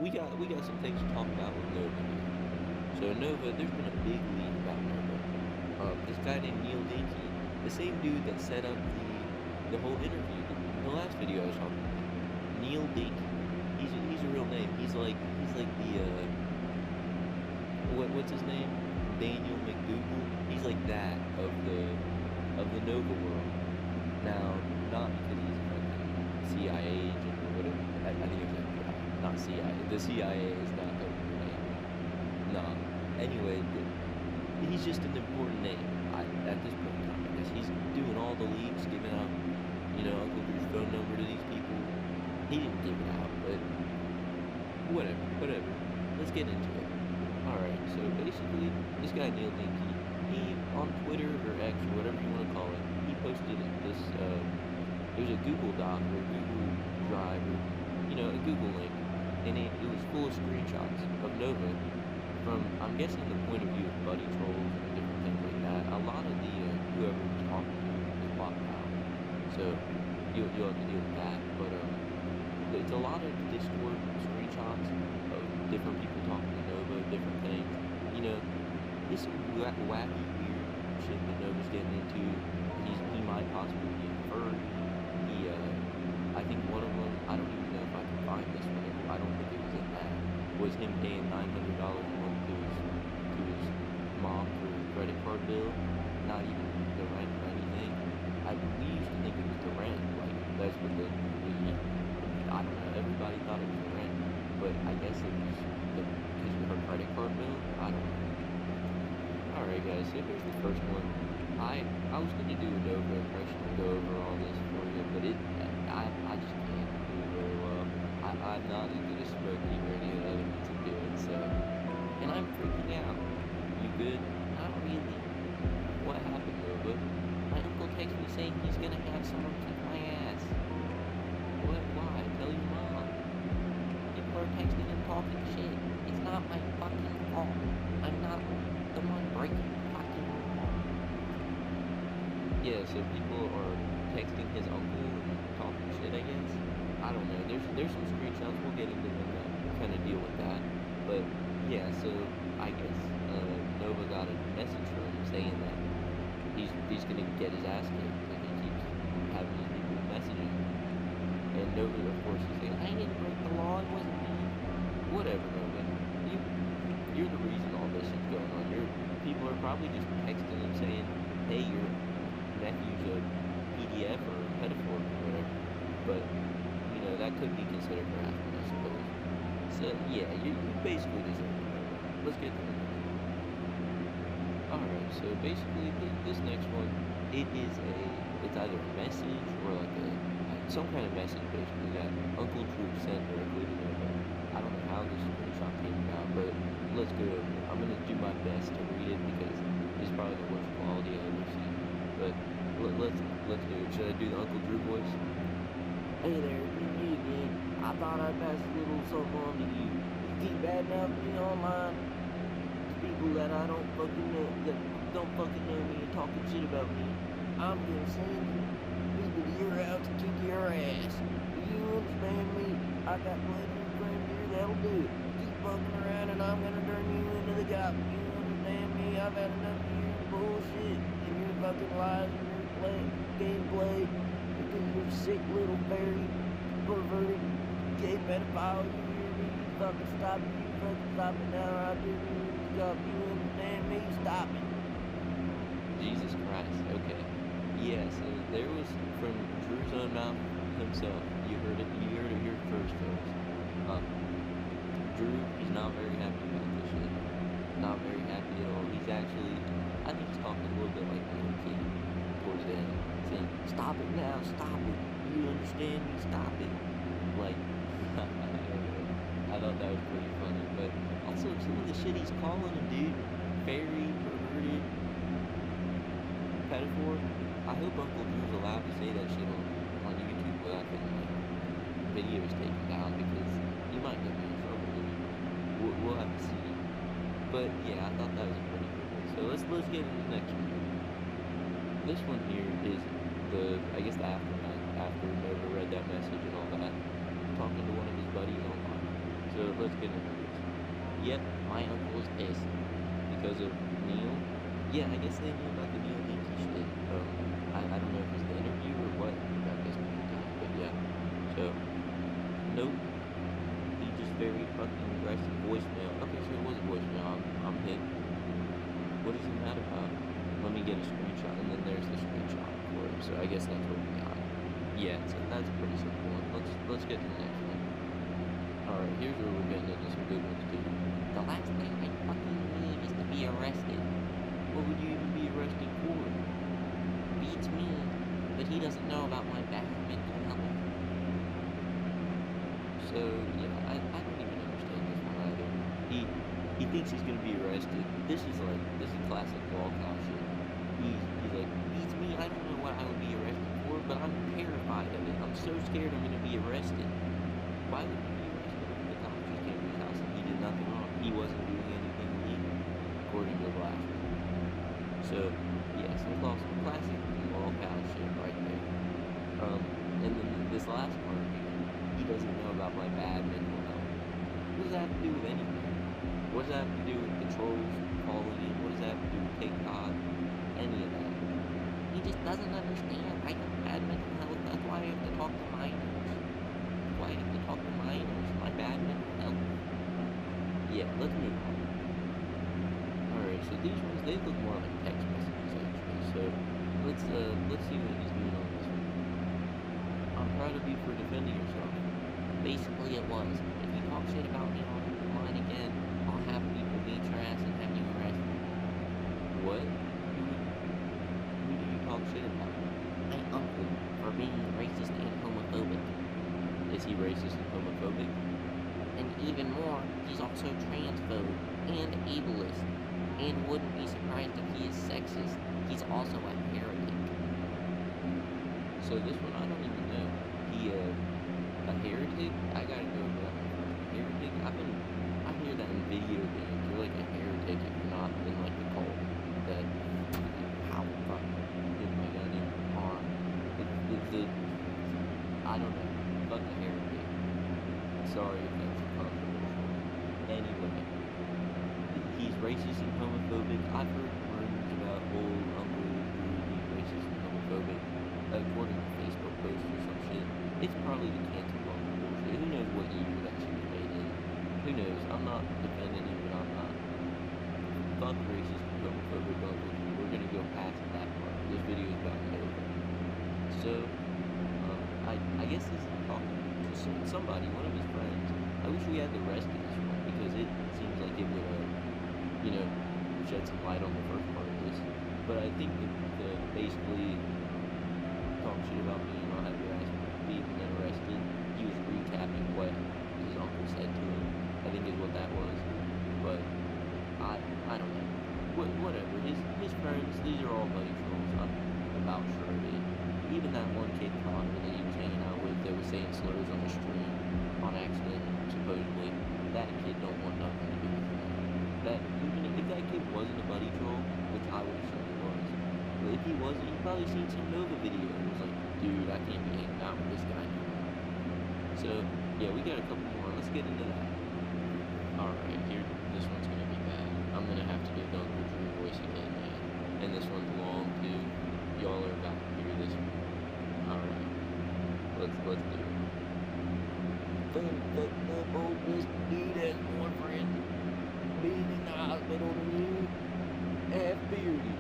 we got some things to talk about with Nova here. So Nova, there's been a big leak about Nova. This guy named Neil Dinky, the same dude that set up the whole interview, the last video I was talking about. Neil Dinky. He's a real name. He's like the what's his name? Daniel McDougal. He's like that of the Nova world. Now, not because he's a fucking CIA agent or whatever. I think it's FBI, not CIA. The CIA is not the name. No. Anyway, he's just an important name at this point in time, because he's doing all the leaks, giving out, Uncle Drew's phone number to these people. He didn't give it out, but whatever. Let's get into it. Alright, so basically, this guy Neil Dinky, he, on Twitter or X or whatever you want to call it, he posted this, there's a Google Doc or a Google Drive or, a Google link, and it was full of screenshots of Nova from, I'm guessing, the point of view of buddy trolls and different things like that. A lot of the, whoever was talking to is blocked out, so you'll have to deal with that, but, it's a lot of Discord screenshots of different people talking to Nova, different things. It's some wacky, weird shit that Nova's getting into. He might possibly be a furry. I think one of them, I don't even know if I can find this one. I don't think it was in that. Was him paying $900 a month to his mom for a credit card bill. Not even the rent or anything. We used to think it was the rent. Like, that's what I don't know, everybody thought it was the rent, but I guess it was because of her credit card bill. I don't know. Alright guys, so here's the first one. I was going to do a Nova impression and go over all this for you, but I just can't do it very well. I'm not as good as Smokey or any of the other ones are doing, so, and I'm freaking out. You good? Not really. What happened, Nova? My uncle texted me saying he's going to have someone kick my ass. What? Why? Tell your mom. People are texting and talking shit. It's not my fucking fault. I'm not the one breaking the fucking law. Yeah, so people are texting his uncle and talking shit, I guess. I don't know. There's some screenshots. We'll get into them that kind of deal with that. But yeah, so I guess Nova got a message from him saying that he's gonna get his ass kicked because he keeps having these people messaging him. And Nova, of course, is saying, I didn't break the law, it wasn't me. Whatever, Nova. You're the reason all this is going on. People are probably just texting him saying, hey, your nephew's a PDF or a pedophile or whatever. But, that could be considered harassment, I suppose. So, yeah, you basically deserve it, Nova. Let's get to it. Alright, so basically, this next one, it's either a message or like some kind of message basically that Uncle Drew sent directly to Nova. I don't know how this screenshot came about, but let's go over it. I'm going to do my best to read it because it's probably the worst quality I've ever seen. But let's do it. Should I do the Uncle Drew voice? Hey there, it's me again. I thought I'd pass a little something on to you. You keep badmouthing me online. People that I don't fucking know, that don't fucking know me and talking shit about me. I'm gonna send people to your house to kick your ass. Do you understand me? I got plenty of friends here that'll do it. Keep fucking around and I'm gonna turn you into the cop. You understand me? I've had enough of your bullshit and your fucking lies and your gameplay. Because you're sick little fairy, perverted, gay pedophile. You hear me? You fucking stop it. You fucking stop it now or I'll do you into the cop. You understand me? Stop it. Jesus Christ. Okay. Yeah, so there was, from Drew's own mouth himself, you heard it here first, folks. Drew, he's not very happy about this shit. Not very happy at all. He's actually, I think he's talking a little bit like a little kid towards the end, saying, stop it now, stop it. You understand me? Stop it. Like, I thought that was pretty funny, but also some of the shit he's calling him, dude. Fairy, perverted, pedophile. I hope Uncle Drew's allowed to say that shit on YouTube without getting videos taken down, because he might get me in trouble, dude. We'll have to see. But yeah, I thought that was a pretty good one. So let's get into the next one. This one here is I guess the aftermath after Nova read that message and all that, talking to one of his buddies online. So let's get into this. Yep, my uncle is pissed because of Neil. Yeah, I guess they knew about the Neil Dinky shit. I don't know if it's the interview or what at this point in time, but yeah. So, nope. He just very fucking aggressive voicemail. Okay, so it was a voicemail. I'm hit. What is he mad about? Let me get a screenshot, and then there's the screenshot for it. So I guess that's what we got. Yeah, so that's a pretty simple one. Let's get to the next one. Alright, here's where we're getting into some good ones too. The last thing I fucking need is to be arrested. What would you even be arrested for? Beats me, but he doesn't know about my bad mental health. So yeah, I don't even understand this one either. He thinks he's gonna be arrested. This is classic lolcow shit. He's like, beats me, I don't know what I would be arrested for, but I'm terrified of it. I'm so scared I'm gonna be arrested. Why would he be arrested if the cops just came to his house and he did nothing wrong? He wasn't doing anything illegal, according to the last one. So yeah, some classic lolcow shit right there. And then this last part here, he doesn't know about my bad mental health. What does that have to do with anything? What does that have to do with the trolls calling in? What does that have to do with TikTok? Any of that? He just doesn't understand. I have bad mental health. That's why I have to talk to minors. That's why I have to talk to minors. My bad mental health. Yeah, let's move on. Alright, so these ones, they look more like text messages actually. So let's see what he's doing on this one. I'm proud of you for defending yourself. Basically it was. If you talk shit about me online again, I'll have people beat your ass and have you arrested. What? Who do you talk shit about? My uncle, for being racist and homophobic. Is he racist and homophobic? And even more, he's also transphobe and ableist. And wouldn't be surprised if he is sexist. He's also a heretic. So this one I don't even know. A heretic? I gotta go with that one first. A heretic? I hear that in video games. You're like a heretic if you're not in like the cult. That, how the fuck did my gun in arm? I don't know. Fuck a heretic. Sorry if that's controversial. Anyway, he's racist and homophobic. I've heard rumors about old Uncle Drew being racist and homophobic. According to Facebook posts or some shit. It's probably the cancel culture bullshit. Who knows what year that shit was made in? Who knows? I'm not defending him, but I'm not. Fuck racist and homophobic Uncle Drew. We're gonna go past that part. This video is about Nova. So, I guess he's talking to somebody, one of his friends. I wish we had the rest of this one because it seems like it would, shed some light on the first part of this. But I think the basically talk shit about me and I'll have your ass beat and then arrested. He was recapping what his uncle said to him, I think is what that was. But I don't know. Whatever. His friends, these are all buddy trolls. I'm about sure of it. Even that one kid Connor that he was hanging out with that was saying slurs on the stream on accident, supposedly, that kid don't want nothing to do with that. Even if that kid wasn't a buddy troll, which I would assume he was, but if he wasn't, he'd probably seen some Nova video and was like, dude, I can't be hanging out with this guy anymore. So, yeah, we got a couple more. Let's get into that. Alright, here, this one's gonna be bad. I'm gonna have to do the Uncle Drew voice again, man. And this one's long, too. Y'all are about to hear this one. Alright. Let's do it. Fun fucked up old Mr. Dude has boyfriend being in the hospital to you. Half period.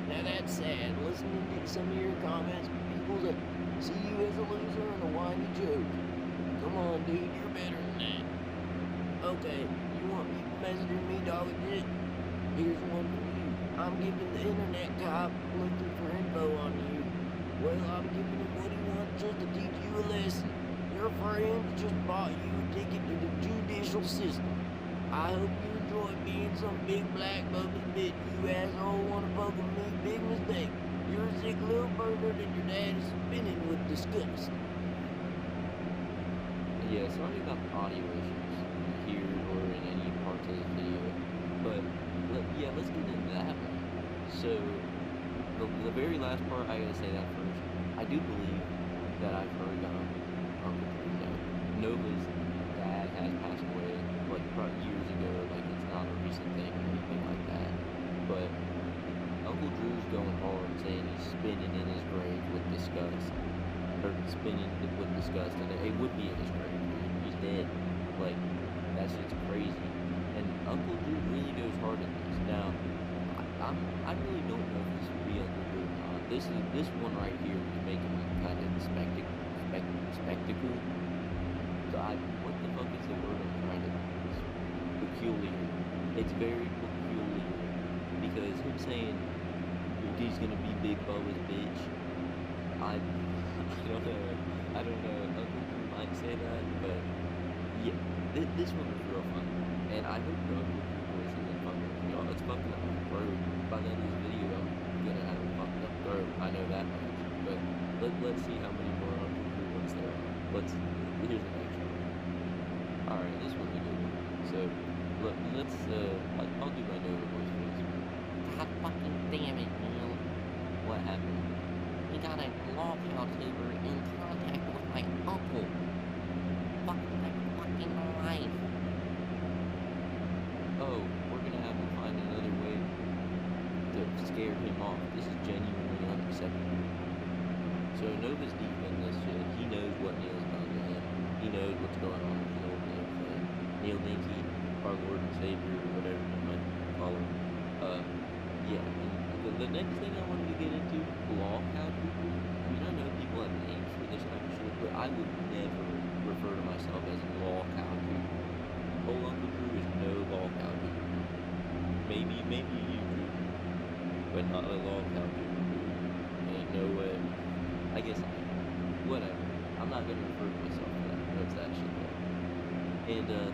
Now that's sad. Listening to some of your comments, people that see you as a loser and a whiny joke. Come on, dude, you're better than that. Okay, you want people messaging me, dog and dick? Here's one for you. I'm giving the internet cop looking for info on you. Well, I'm giving him what he wants just to teach you a lesson. Your friend just bought you a ticket to the judicial system. I hope you enjoy being some big black bubbly bitch. You asshole wanna fuck with me? Big mistake. You're a sick little pervert and your dad is spinning with disgust. Yeah, sorry about the audio issues here or in any parts of the video. But, let's get into that one. So, the very last part, I gotta say that first. I do believe that I've heard Uncle Drew Nova's dad has passed away. spinning with disgust, and it would be in his grave. He's dead. Like, that's just crazy. And Uncle Drew really goes hard in this. Now, I really don't know if this would be Uncle Drew or not. This one right here is making me kind of spectacle. God, what the fuck is the word I'm trying to? Peculiar. It's very peculiar because him saying he's gonna be Big Bubba's bitch. I don't know. I don't know. Uncle Drew might say that, but yeah, this one was real fun, and I hope the Uncle Drew voice isn't fucking with y'all. It's fucking up my throat. By the end of this video, I'm gonna have a fucked up throat. I know that much. But let's see how many more Uncle Drew ones there are. Here's the next one. All right, this one's a good one. So let's I'll do my Nova voice for this one. God fucking damn it, Neil. What happened? We got a lolcow tuber in contact with my uncle. Fuck my fucking life. Oh, we're gonna have to find another way to scare him off. This is genuinely unacceptable. So Nova's deep in this shit. He knows what Neil's done to him. He knows what's going on with the old Neil Dinky, our Lord and Savior, or whatever you might call him. Yeah. And the next thing I wanted to get into, lolcow people. I mean, I know people have names for this type of shit, but I would never refer to myself as a lolcow people. Old Uncle Drew is no lolcow people. Maybe you do, but not a lolcow people. Ain't no way. I guess I am. Whatever. I'm not gonna refer to myself to that. That's that shit though. And the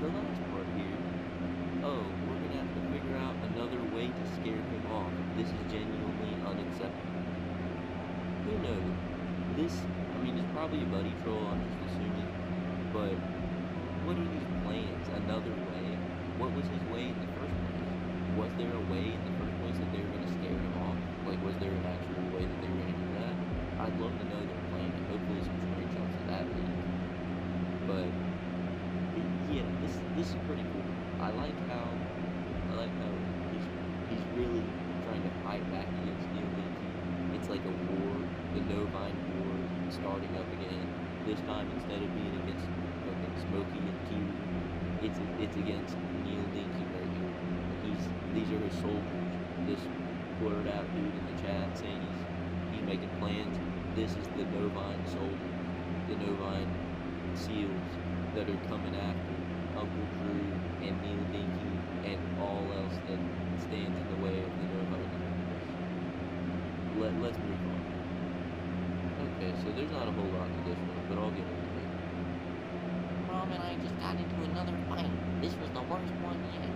last part here. Oh, we're gonna have to figure out another way to scare him off. This is genuinely unacceptable. Who knows? I mean, it's probably a buddy troll, I'm just assuming. But what are these plans? Another way? What was his way in the first place? Was there a way in the first place that they were gonna scare him off? Like, was there an actual way that they were gonna do that? I'd love to know their plan, and hopefully some screenshots of that leak. But yeah, this is pretty cool. I like how he's really trying to fight back against Neil Dinky. It's like a war, the Novine war starting up again. This time instead of being against fucking Smokey and Q, it's against Neil Dinky right here. These are his soldiers. This blurred out dude in the chat saying he's making plans. This is the Novine soldiers, the Novine SEALs that are coming after Uncle Drew and Neil Dinky and all else that stands in the way of the Novine universe. Let's move on. Okay, so there's not a whole lot to this one, but I'll get into it. Mom and I just got into another fight. This was the worst one yet.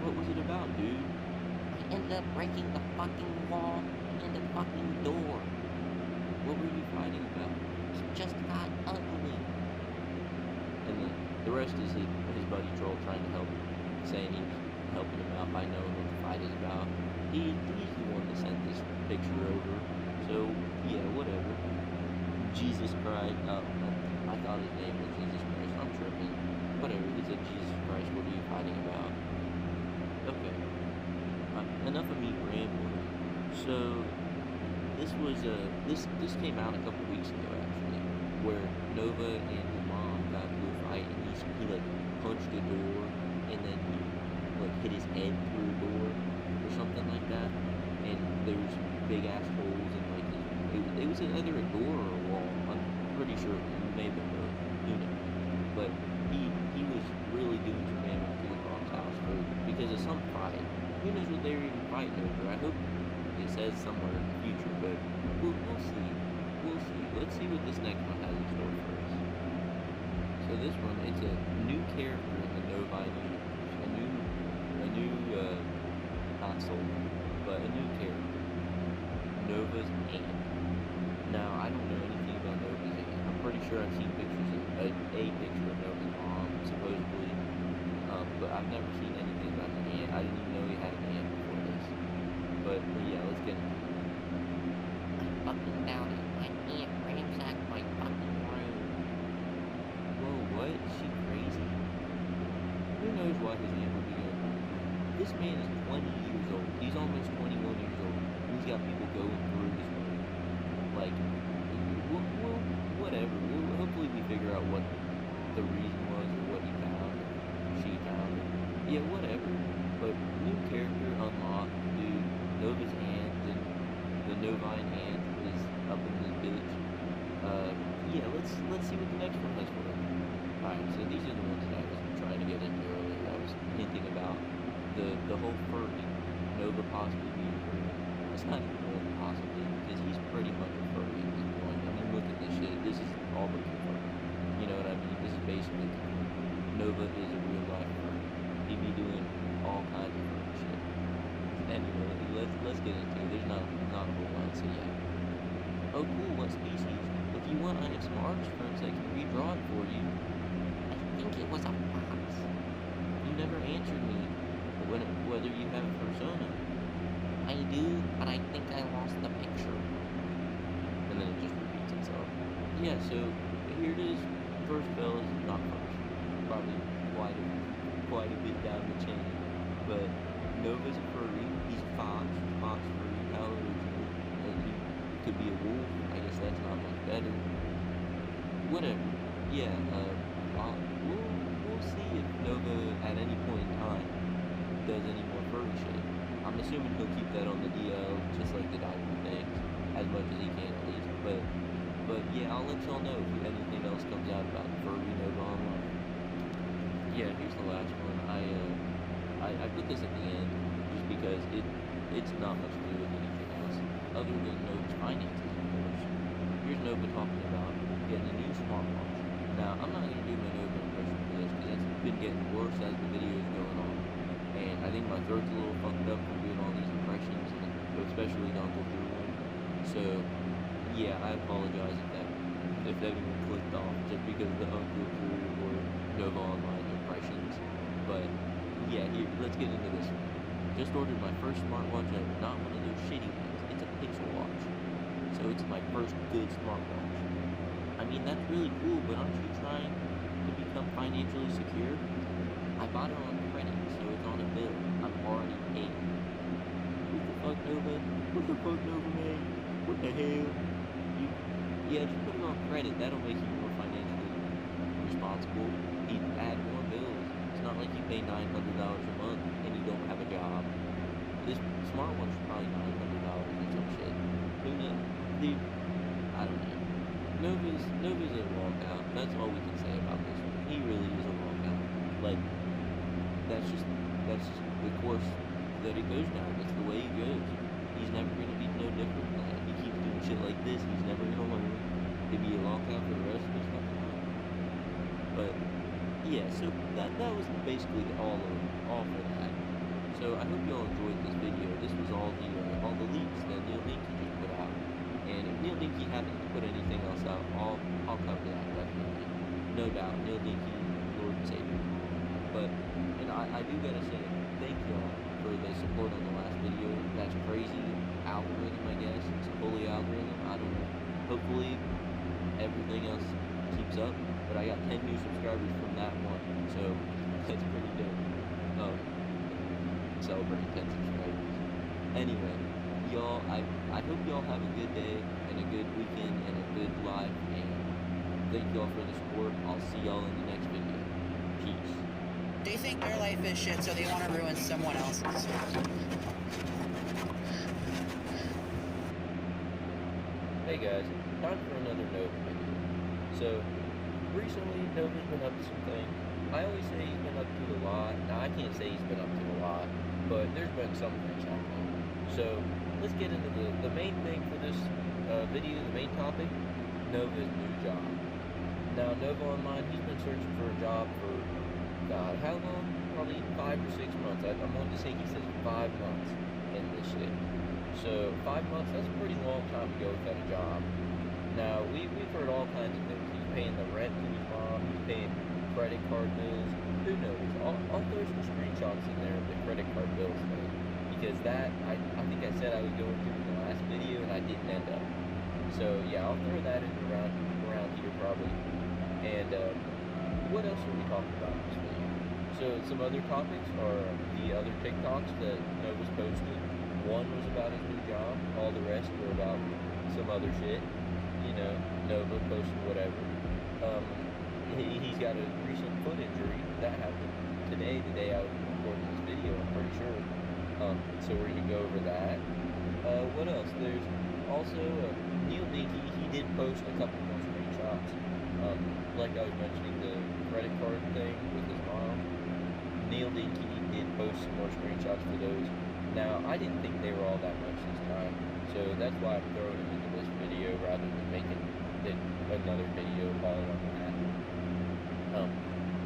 What was it about, dude? I ended up breaking the fucking wall and the fucking door. What were you fighting about? It just got ugly. And the rest is his buddy troll trying to help him, saying he's helping him out by knowing what the fight is about. He's the one that sent this picture over. So, yeah, whatever. Jesus Christ. I thought his name was Jesus Christ. I'm tripping. Whatever. He said, Jesus Christ, what are you fighting about? Okay. Enough of me rambling. So, this came out a couple weeks ago, actually, where Nova and his mom got into a fight, and he like punched a door, and then he like hit his head through a door or something like that, and there was big ass holes in like it was either a door or a wall. I'm pretty sure it may have been both. Who knows? But he was really doing some damage to his mom's house because of some fight. Who knows what they were even fighting over? I hope it says somewhere in the future, but we'll see. We'll see. Let's see what this next one has in store for us. So this one, it's a new character in the Novine universe. A new not soldier, but a new character. Nova's aunt. Now, I don't know anything about Nova's aunt. I'm pretty sure I've seen pictures of a picture of Nova's mom, supposedly. But I've never seen anything about an aunt. I didn't even know he had an aunt before this. But yeah, let's get into it. I fucking doubt it. My aunt ransacked my fucking room. Whoa, what? Is she crazy? Who knows why his aunt would be going crazy? This man is 20 years old. He's almost 21 years old. He's got people going through his room. Like, we'll whatever. Hopefully we figure out what the reason was, or what he found, or she found, or yeah, whatever. But new character unlocked, dude. Nova's aunt and the Novine aunt is up in this bitch. Yeah, let's see what the next one has for us. Alright, so these are the ones that I was trying to get into earlier. I was hinting about the whole furry, Nova possibly being furry. It's not even really possibly, because he's pretty much a furry at this point. I mean, look at this shit. This is all but confirmed. You know what I mean? This is basically confirmed. Nova is a real life furry. He'd be doing all kinds of furry shit. Anyway, let's get into it. There's not a whole lot to say yet. Oh cool, what species? If you want, I have some artist friends that can redraw it for you. I think it was a fox. You never answered me whether you have a persona. I do, but I think I lost the picture. And then it just repeats itself. Yeah, so here it is. First fellas, not first. Probably quite a bit down the chain. But Nova's a furry. He's a fox furry. How original. He could be a wolf. I guess that's not much better. Whatever. Yeah, we'll see if Nova at any point in time does any more furry shit. I'm assuming he'll keep that on the DL, just like the doctor things, as much as he can at least. But yeah, I'll let y'all know if anything else comes out about furry Nova Online. Yeah, here's the last one. I put this at the end just because it's not much to do with anything else other than Nova's finances, of course. Here's Nova talking about getting a new smartwatch. Now, I'm not gonna do my Nova impression for this because it's been getting worse as the video is going on. And I think my throat's a little fucked up from doing all these impressions, and especially the Uncle Drew one. So, yeah, I apologize if anyone clicked off just because of the Uncle Drew or Nova Online impressions. But, yeah, here, let's get into this one. Just ordered my first smartwatch ever, not one of those shitty ones. It's a Pixel watch. So it's my first good smartwatch. I mean, that's really cool, but aren't you trying to become financially secure? I bought it on credit, so it's on a bill. I'm already paid. What the fuck, Nova? What the fuck, Nova, man? What the hell? Yeah, just put it on credit. That'll make you more financially responsible. You add more bills. It's not like you pay $900 a month and you don't have a job. This smartwatch is probably $900 or some shit. Who knows? Dude, I don't know. Nova's a walkout. That's all we can say about this one. He really is a walkout. Like, that's just the course that it goes down. That's the way he goes. He's never gonna be no different than that. He keeps doing shit like this. He's never gonna learn. He'll be a walkout for the rest of his fucking life. But yeah, so that was basically all for that. So I hope y'all enjoyed this video. This was all the leaks that Neil Dinky just put out. And if Neil Dinky happens to put anything else out, I'll cover that definitely. No doubt, Neil Dinky, Lord and Savior. But I do gotta say, thank y'all for the support on the last video. That's crazy algorithm, I guess. It's a fully algorithm. I don't know. Hopefully everything else keeps up. But I got 10 new subscribers from that one, so that's pretty dope. Celebrating 10 subscribers. Anyway, y'all, I hope y'all have a good day and a good weekend and a good life, and thank y'all for the support. I'll see y'all in the next video. Peace. Do you think their life is shit, so they want to ruin someone else's? Hey guys, time for another Nova video. So, recently Nova's been up to some things. I always say he's been up to a lot. Now I can't say he's been up to a lot, but there's been some things happening. So, let's get into the main thing for this video, the main topic, Nova's new job. Now, Nova Online, he's been searching for a job for, God, how long? Probably 5 or 6 months. I'm going to say he says 5 months in this shit. So, 5 months, that's a pretty long time to go without a job. Now, we've heard all kinds of things. He's paying the rent to his mom, he's paying credit card bills. Who knows? I'll throw some screenshots in there of the credit card bills thing. Because that, I think I said I was going to in the last video, and I didn't end up. So, yeah, I'll throw that in around here probably. And, what else are we talking about in this video? So, some other topics are the other TikToks that Nova's posted. One was about his new job, all the rest were about some other shit. You Nova posted whatever. He's got a recent foot injury that happened today, the day I was recording this video, I'm pretty sure. So we're gonna go over that. What else? There's also Neil Dinky. He did post a couple more screenshots. Like I was mentioning, the credit card thing with his mom. Neil Dinky did post some more screenshots for those. Now, I didn't think they were all that much this time, so that's why I'm throwing them into this video rather than making another video all on that.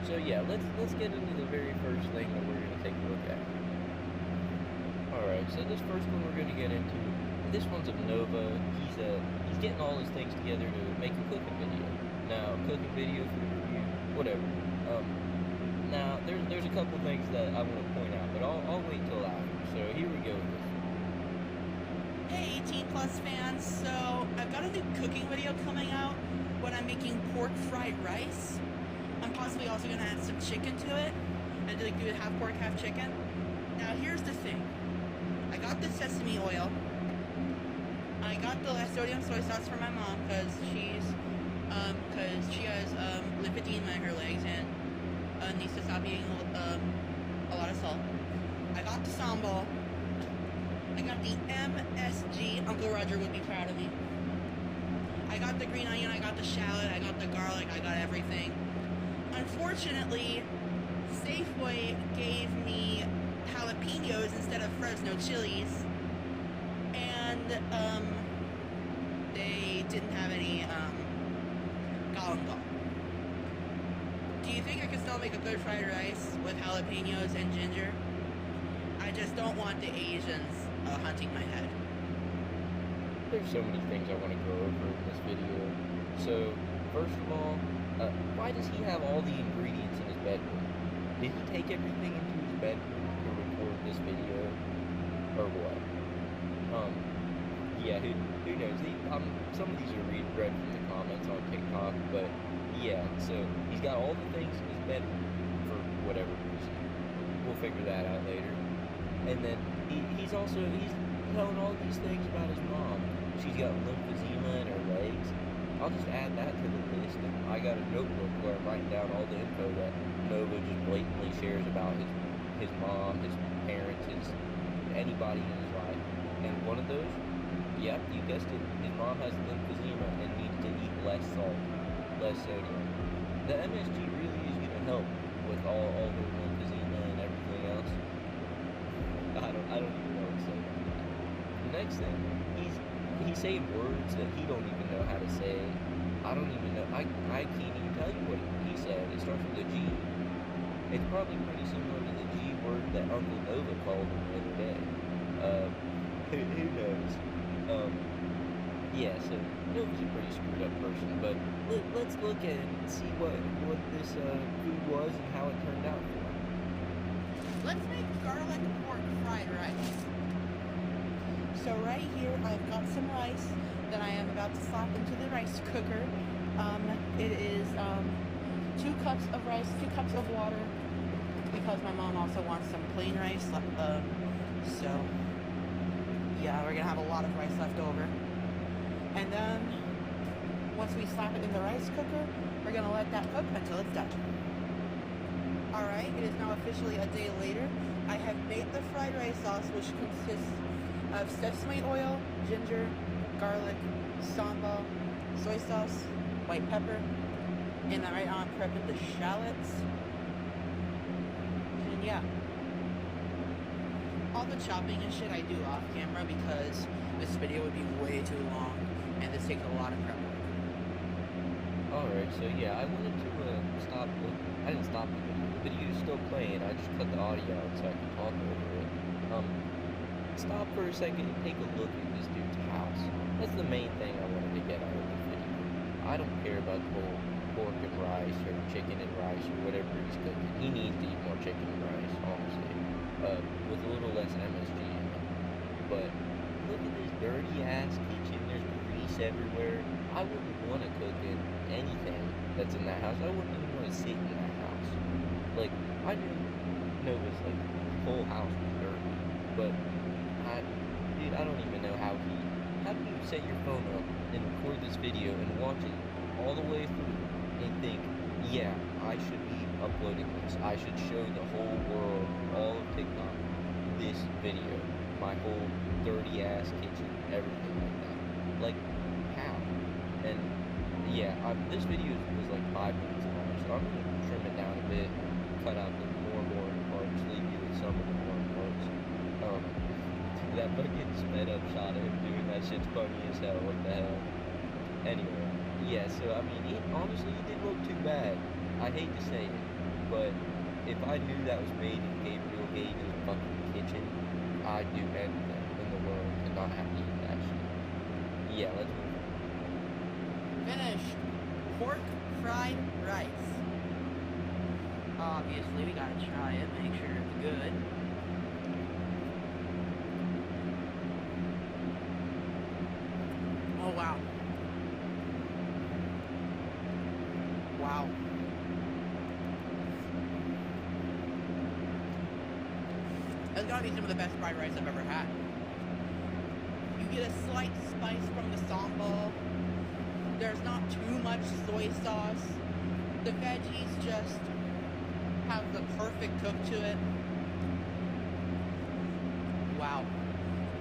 So yeah, let's get into the very first thing that we're gonna take a look at. Alright, so this first one we're gonna get into, this one's of Nova. He's getting all his things together to make a cooking video. Now, cooking video, food review, whatever. Now there's a couple things that I want to point out, but I'll wait till after. So here we go with this. Hey, 18 plus fans. So I've got a new cooking video coming out when I'm making pork fried rice. I'm possibly also gonna add some chicken to it and do it half pork, half chicken. Now here's the thing. I got the sesame oil. I got the less sodium soy sauce for my mom because she has lymphedema in her legs and needs to stop eating a lot of salt. I got the sambal. I got the MSG. Uncle Roger would be proud of me. I got the green onion. I got the shallot. I got the garlic. I got everything. Unfortunately, Safeway gave me jalapenos instead of Fresno chilies, and they didn't have any galangal. Do you think I can still make a good fried rice with jalapenos and ginger? I just don't want the Asians hunting my head. There's so many things I want to go over in this video. So, first of all, why does he have all the ingredients in his bedroom? Did he take everything into his bedroom to record this video? Or what? Yeah, who knows? Some of these are read from the comments on TikTok, but yeah, so he's got all the things in his bedroom for whatever reason. We'll figure that out later. And then he's telling all these things about his mom. She's got lymphedema in her legs. I'll just add that to the list. And I got a notebook where I'm writing down all the info that Nova just blatantly shares about his mom, his parents, anybody in his life. And one of those, yep, you guessed it, his mom has lymphedema and needs to eat less salt, less sodium. The MSG really is going to help with all her lymphedema and everything else. I don't even know what to say about that. The next thing, he's saying words that he don't even know how to say. I don't even know. I can't even tell you what he said. It starts with a G. It's probably pretty similar to the G word that Uncle Nova called him the other day. Who knows? Yeah, so Nova's a pretty screwed up person, but let's look at it and see what this food was and how it turned out for him. Let's make garlic pork fried rice. So right here, I've got some rice that I am about to slap into the rice cooker. It is 2 cups of rice, 2 cups of water, because my mom also wants some plain rice. So yeah, we're gonna have a lot of rice left over. And then once we slap it in the rice cooker, we're gonna let that cook until it's done. Alright, it is now officially a day later. I have made the fried rice sauce, which consists of sesame oil, ginger, garlic, sambal, soy sauce, white pepper, and then right now I'm prepping the shallots. And yeah. All the chopping and shit I do off camera because this video would be way too long and this takes a lot of prep work. Alright, so yeah, I wanted to stop I didn't stop the video. The video's still playing, I just cut the audio out so I can talk over it. Stop for a second and take a look at this dude's house. That's the main thing I wanted to get out of this video. I don't care about the whole pork and rice or chicken and rice or whatever he's cooking. He needs to eat more chicken and rice, honestly. With a little less MSG in it. But look at this dirty ass kitchen. There's grease everywhere. I wouldn't want to cook in anything that's in that house. I wouldn't even want to sit in that house. Like, I knew Nova's whole house was dirty. But, dude, I don't even know how he how do you set your phone up and record this video and watch it all the way through and think, yeah, I should be uploading this. I should show the whole world, all of TikTok, this video. My whole dirty ass kitchen, everything like that. Like, how? And yeah, this video was like 5 minutes long, so I'm gonna trim it down a bit, cut out the more boring parts, leave you with some of the boring parts. That fucking sped up shot of him doing that shit's funny as hell. What the hell? Anyway, yeah. So I mean, honestly, he didn't look too bad. I hate to say it, but if I knew that was made in Gabriel Gage's fucking kitchen, I'd do anything in the world to not have to eat that shit. Yeah, let's move on. Finished. Pork fried rice. Obviously, we gotta try it, make sure it's good. Oh, wow. Wow. That's gotta be some of the best fried rice I've ever had. You get a slight spice from the sambal. There's not too much soy sauce. The veggies just have the perfect cook to it. Wow.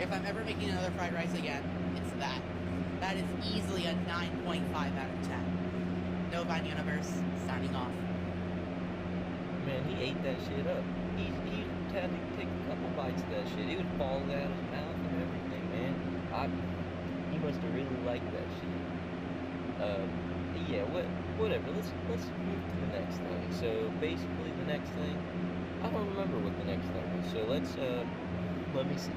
If I'm ever making another fried rice again, it's that. That is easily a 9.5 out of 10. Novine Universe, signing off. Man, he ate that shit up. He had to take a couple bites of that shit. It was falling out of his mouth and everything, man. He must have really liked that shit. Yeah, whatever. Let's move to the next thing. So basically, the next thing, I don't remember what the next thing was. So let me see.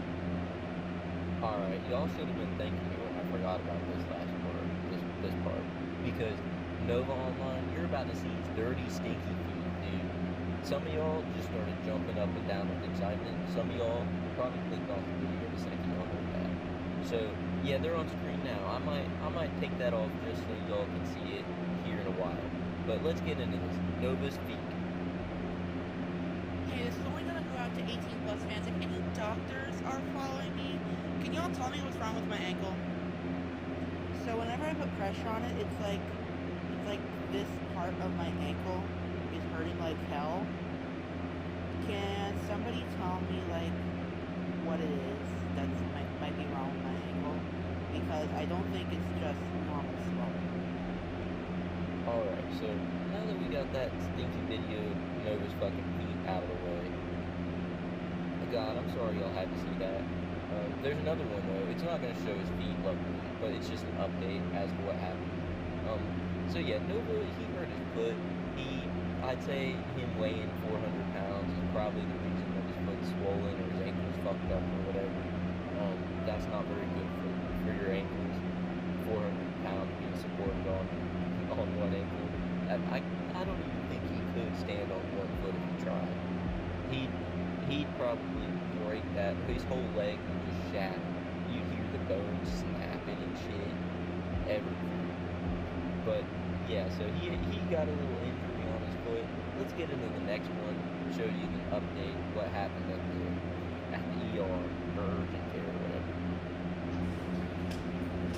All right, y'all should have been thanking me when I forgot about this last part, this part, because novaonline, you're about to see his dirty, stinky feet, dude. Some of y'all just started jumping up and down with excitement. Some of y'all probably clicked off the video the second y'all heard that. So yeah, they're on screen now. I might take that off just so y'all can see it here in a while. But let's get into this. Nova's feet. Hey, this is only gonna go out to 18 plus fans. If any doctors are following me, can y'all tell me what's wrong with my ankle? So whenever I put pressure on it, it's like this part of my ankle is hurting like hell. Can somebody tell me like what it is that might be wrong with my ankle? Because I don't think it's just normal swelling. Alright, so now that we got that stinky video of Nova's fucking feet out of the way, God, I'm sorry y'all had to see that. There's another one though. It's not going to show his feet, luckily, but it's just an update as to what happened. So yeah, Nova, he hurt his foot. I'd say him weighing 400 pounds is probably the reason that his foot's swollen or his ankle's fucked up or whatever. That's not very good for your ankles. 400 pounds being supported on one ankle. I don't even think he could stand on one foot if he tried. He'd probably break that. His whole leg would just shatter. You'd hear the bones snapping and shit. Everything. But yeah, so he got a little injury on his foot. Let's get into the next one. Show you the update. What happened at the ER or urgent care or whatever.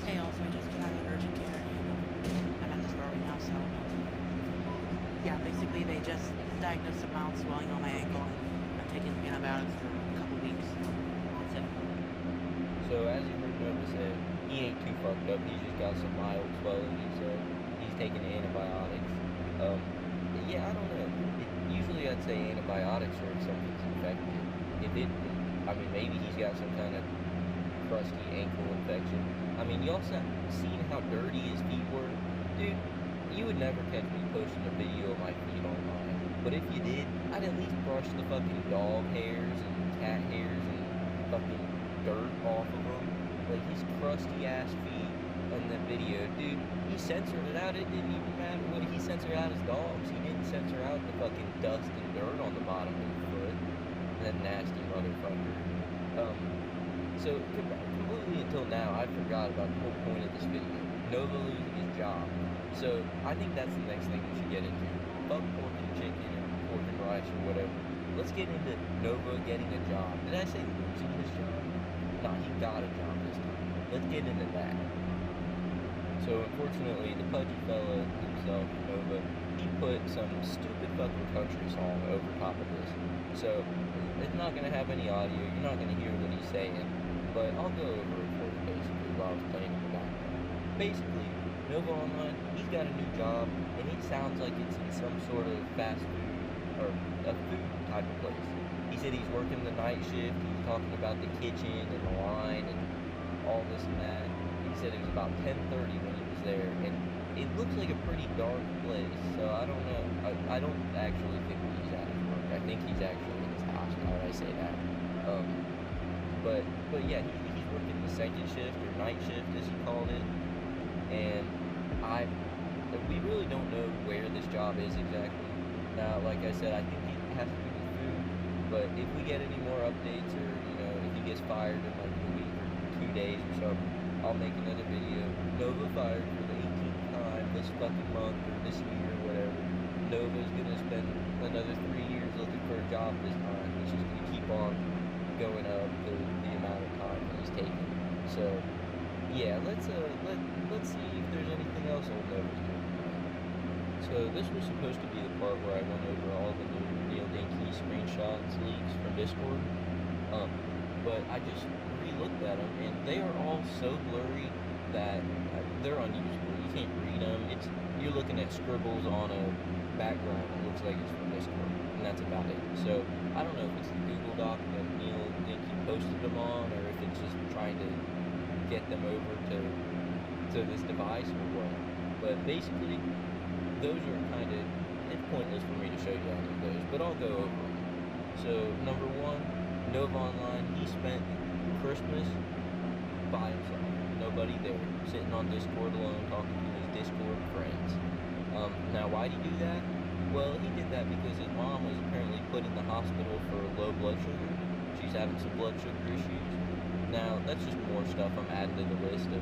Hey, also I just got out of urgent care. I'm at the store right now, so yeah, basically they just diagnosed some mild swelling on my ankle. I'm taking antibiotics for a couple weeks. That's it. So as you heard Nova say, he ain't too fucked up. He's just got some mild swelling. He's taking antibiotics. Yeah, I don't know. Usually I'd say antibiotics or if something's infected. Maybe he's got some kind of crusty ankle infection. I mean, y'all seen how dirty his feet were? Dude, you would never catch me posting a video of my feet online. But if you did, I'd at least brush the fucking dog hairs and cat hairs and fucking dirt off of them. Like his crusty ass feet in the video, dude, he censored it out. It didn't even matter what he censored out his dogs. He didn't censor out the fucking dust and dirt on the bottom of his foot. That nasty motherfucker. So completely until now, I forgot about the whole point of this video. Nova losing his job. So I think that's the next thing we should get into. Fuck pork and chicken or pork and rice or whatever. Let's get into Nova getting a job. Did I say losing his job? No, he got a job this time. let's get into that. So unfortunately, the pudgy fella himself, Nova, he put some stupid fucking country song over top of this. So it's not gonna have any audio. You're not gonna hear what he's saying. But I'll go over it for you basically while I was playing in the background. Basically, novaonline, he's got a new job, and it sounds like it's in some sort of fast food or a food type of place. He said he's working the night shift. He's talking about the kitchen and the line and all this and that. He said it was about 10:30 when he was there, and it looks like a pretty dark place. So I don't know. I don't actually think he's at his work. I think he's actually in his house. Now that I say that. But yeah, he's working the second shift or night shift as he called it, and we really don't know where this job is exactly. Now, like I said, I think it has to do with food, but if we get any more updates or, you know, if he gets fired in like a week or 2 days or something, I'll make another video. Nova fired for the 18th time this fucking month or this year or whatever. Nova's gonna spend another 3 years looking for a job this time. It's just gonna keep on going up the amount of time that he's taking. So yeah, let's see if there's anything else old Nova's doing. So this was supposed to be the part where I went over all the new Neil Dinky screenshots leaks from Discord. But I just re-looked at them, and they are all so blurry that they're unusable. You can't read them. You're looking at scribbles on a background that looks like it's from Discord, and that's about it. So I don't know if it's the Google Doc that Neil Dinky posted them on, or if it's just trying to get them over to this device or what. But basically, those are kind of, it's pointless for me to show you any of those, but I'll go over them. So number one, novaonline, he spent Christmas by himself, nobody there, sitting on Discord alone, talking to his Discord friends. Now why did he do that? Well, he did that because his mom was apparently put in the hospital for low blood sugar. She's having some blood sugar issues. Now, that's just more stuff I'm adding to the list of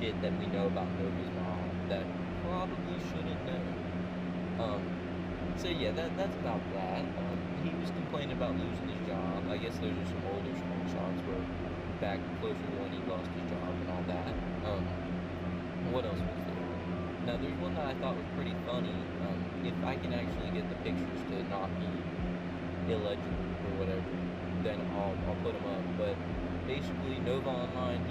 shit that we know about Nova's mom that probably shouldn't know. So yeah, that's about that. He was complaining about losing his job. I guess those are some older screenshots where back closer to when he lost his job and all that. What else was there? Now, there's one that I thought was pretty funny. If I can actually get the pictures to not be illegible or whatever, then I'll put them up. But basically, novaonline,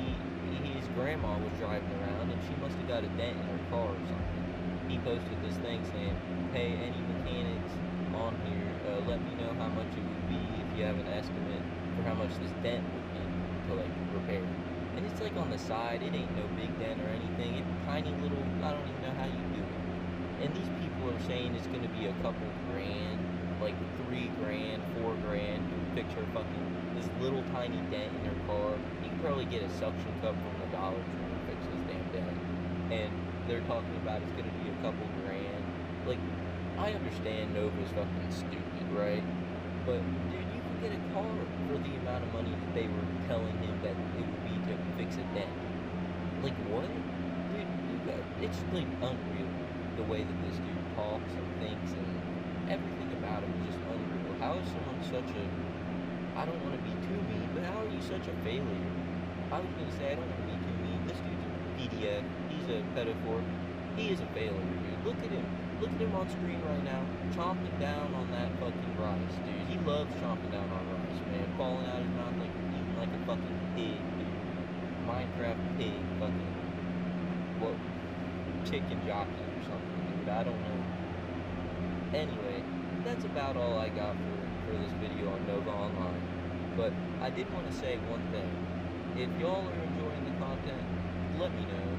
his grandma was driving around and she must have got a dent in her car or something. He posted this thing saying, hey, any mechanics on here, let me know how much it would be if you have an estimate for how much this dent would be to like repair. And it's like on the side, it ain't no big dent or anything. It's tiny little, I don't even know how you do it. And these people are saying it's gonna be a couple grand, like 3 grand, 4 grand, to fix her fucking, this little tiny dent in her car. You can probably get a suction cup from the Dollar Tree to fix this damn dent. And they're talking about it's gonna be a couple grand. Like, I understand Nova's fucking stupid, right? But dude, you can get a car for the amount of money that they were telling him that it would be to fix a dent. Like, what? Dude, it's like unreal the way that this dude talks and thinks, and everything about him is just unreal. How is someone such a, I don't want to be too mean, but how are you such a failure? I was gonna say I don't want to be too mean. This dude's a PDF. He's a pedophile. He is a failure, dude. Look at him. Look at him on screen right now, chomping down on that fucking rice, dude. He loves chomping down on rice, man. Falling out of his mouth like eating like a fucking pig, dude. Minecraft pig, fucking, what, chicken jockey or something, dude. I don't know. Anyway, that's about all I got for this video on novaonline. But I did want to say one thing. If y'all are enjoying the content, let me know.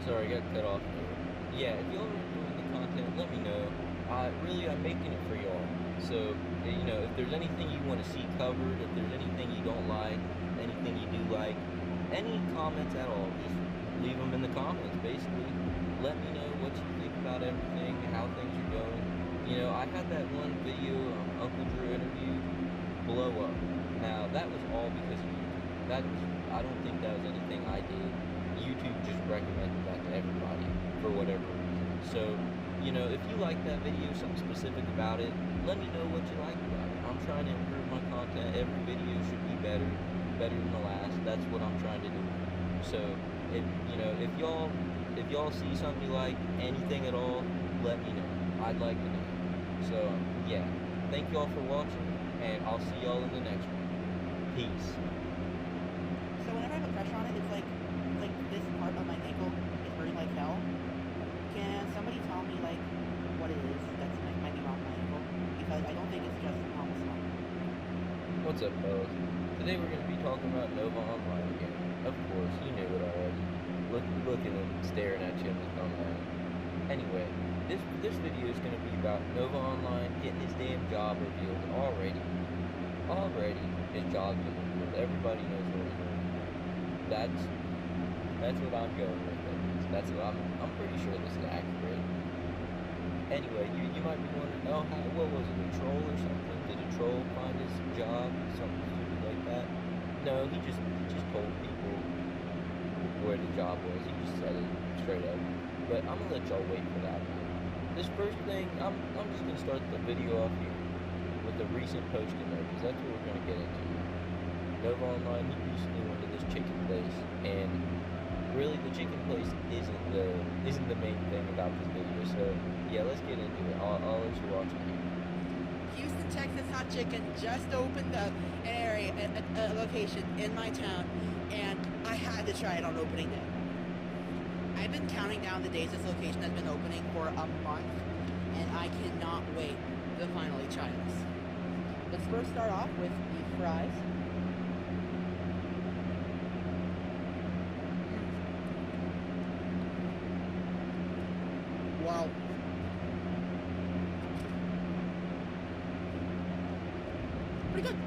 Sorry, I got cut off there. Yeah, if y'all are enjoying the content, let me know. I'm making it for y'all. So, you know, if there's anything you want to see covered, if there's anything you don't like, anything you do like, any comments at all, just leave them in the comments, basically. Let me know what you think about everything, how things are going. You know, I had that one video, Uncle Drew interview, blow up. Now, that was all because of YouTube. I don't think that was anything I did. YouTube just recommended that to everybody for whatever reason. So, you know, if you like that video, something specific about it, let me know what you like about it. I'm trying to improve my content. Every video should be better than the last. That's what I'm trying to do. So if y'all see something you like, anything at all, let me know. I'd like to know. So yeah, thank y'all for watching, and I'll see y'all in the next one. Peace. So whenever I put pressure on it, it's like this part of my ankle is hurting like hell. Can somebody tell me like what it is that's might be wrong with my ankle? Because I don't think it's just normal swelling. What's up, fellas? Today we're going to be talking about novaonline again. Of course, you knew it already. Look at him staring at you in the thumbnail. Anyway, this video is going to be about novaonline getting his damn job revealed already. His job's been revealed. Everybody knows what he's doing. That's what I'm going with. That's what I'm pretty sure this is accurate. Anyway, you might be wondering, oh, what was it, a troll or something? Did a troll find his job? Something stupid like that? No, he just told people where the job was. He just said it straight up. But I'm gonna let y'all wait for that. This first thing, I'm just gonna start the video off here with the recent posting there, because that's what we're gonna get into. novaonline, he recently went to this chicken place, and really the chicken place isn't the main thing about this video. So yeah, let's get into it. I'll let you watch it here. Houston, Texas Hot Chicken just opened up an area, a location in my town, and I had to try it on opening day. I've been counting down the days this location has been opening for a month, and I cannot wait to finally try this. Let's first start off with the fries. Wow. Pretty good.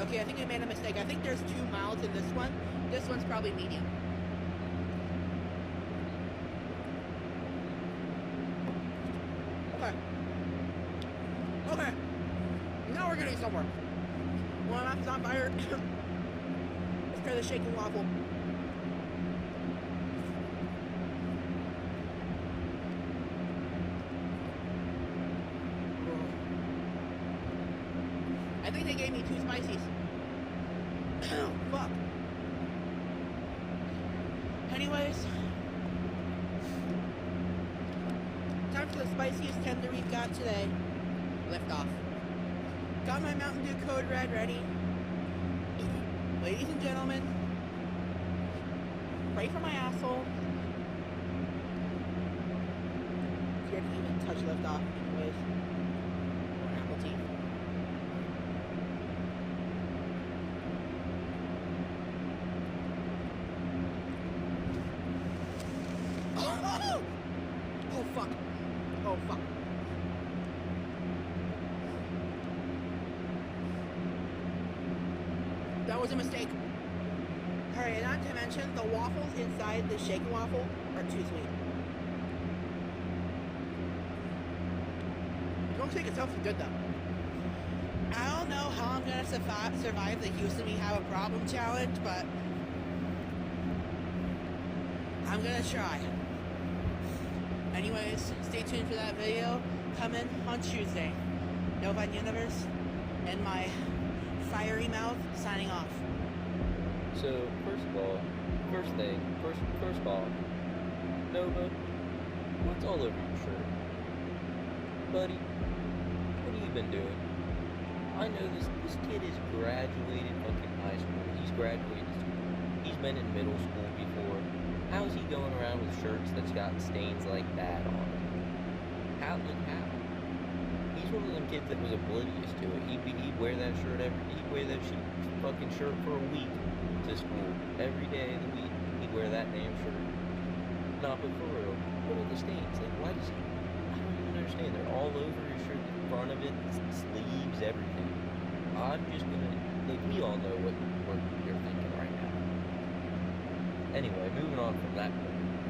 Okay, I think I made a mistake. I think there's 2 mouths in this one. This one's probably medium. Okay. Now we're getting somewhere. Well, that's not fire. Let's try the shaking waffle. I think they gave me 2 spices. Fuck. Anyways, time for the spiciest tender we've got today. Lift off. Got my Mountain Dew Code Red ready. Ladies and gentlemen, pray for my asshole. Scared to even touch lift off. Anyways, or apple tea. Oh fuck. Oh fuck. That was a mistake. Alright, and not to mention, the waffles inside the shaken waffle are too sweet. The milkshake itself is good though. I don't know how I'm gonna survive the Houston We Have a Problem challenge, but I'm gonna try. Anyways, stay tuned for that video coming on Tuesday. Nova Universe and my fiery mouth signing off. So first off, Nova, what's all over your shirt? Buddy, what have you been doing? I know this kid has graduated fucking high school. He's graduated school. He's been in middle school before. How is he going around with shirts that's got stains like that on them? How? He's one of them kids that was oblivious to it. He'd wear that shirt he'd wear that fucking shirt for a week to school. Every day of the week, he'd wear that damn shirt. Nah, but for real, what are the stains? Like, why does he? I don't even understand. They're all over his shirt, the front of it, the sleeves, everything. I'm just gonna, like, we all know what you're thinking right now. Anyway, moving on from that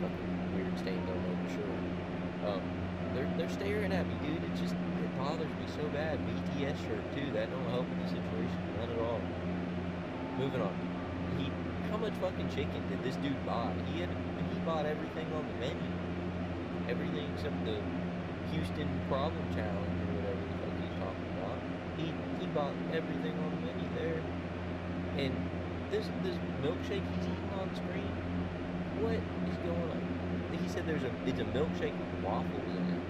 fucking weird stains all over his shirt. They're staring at me, dude. It bothers me so bad. BTS shirt too. That don't help in the situation, none at all. Moving on. How much fucking chicken did this dude buy? He bought everything on the menu. Everything except the Houston Problem Challenge or whatever the fuck he's talking about. bought everything on the menu there. And this milkshake he's eating on screen, what is going on? He said it's a milkshake with waffles in it.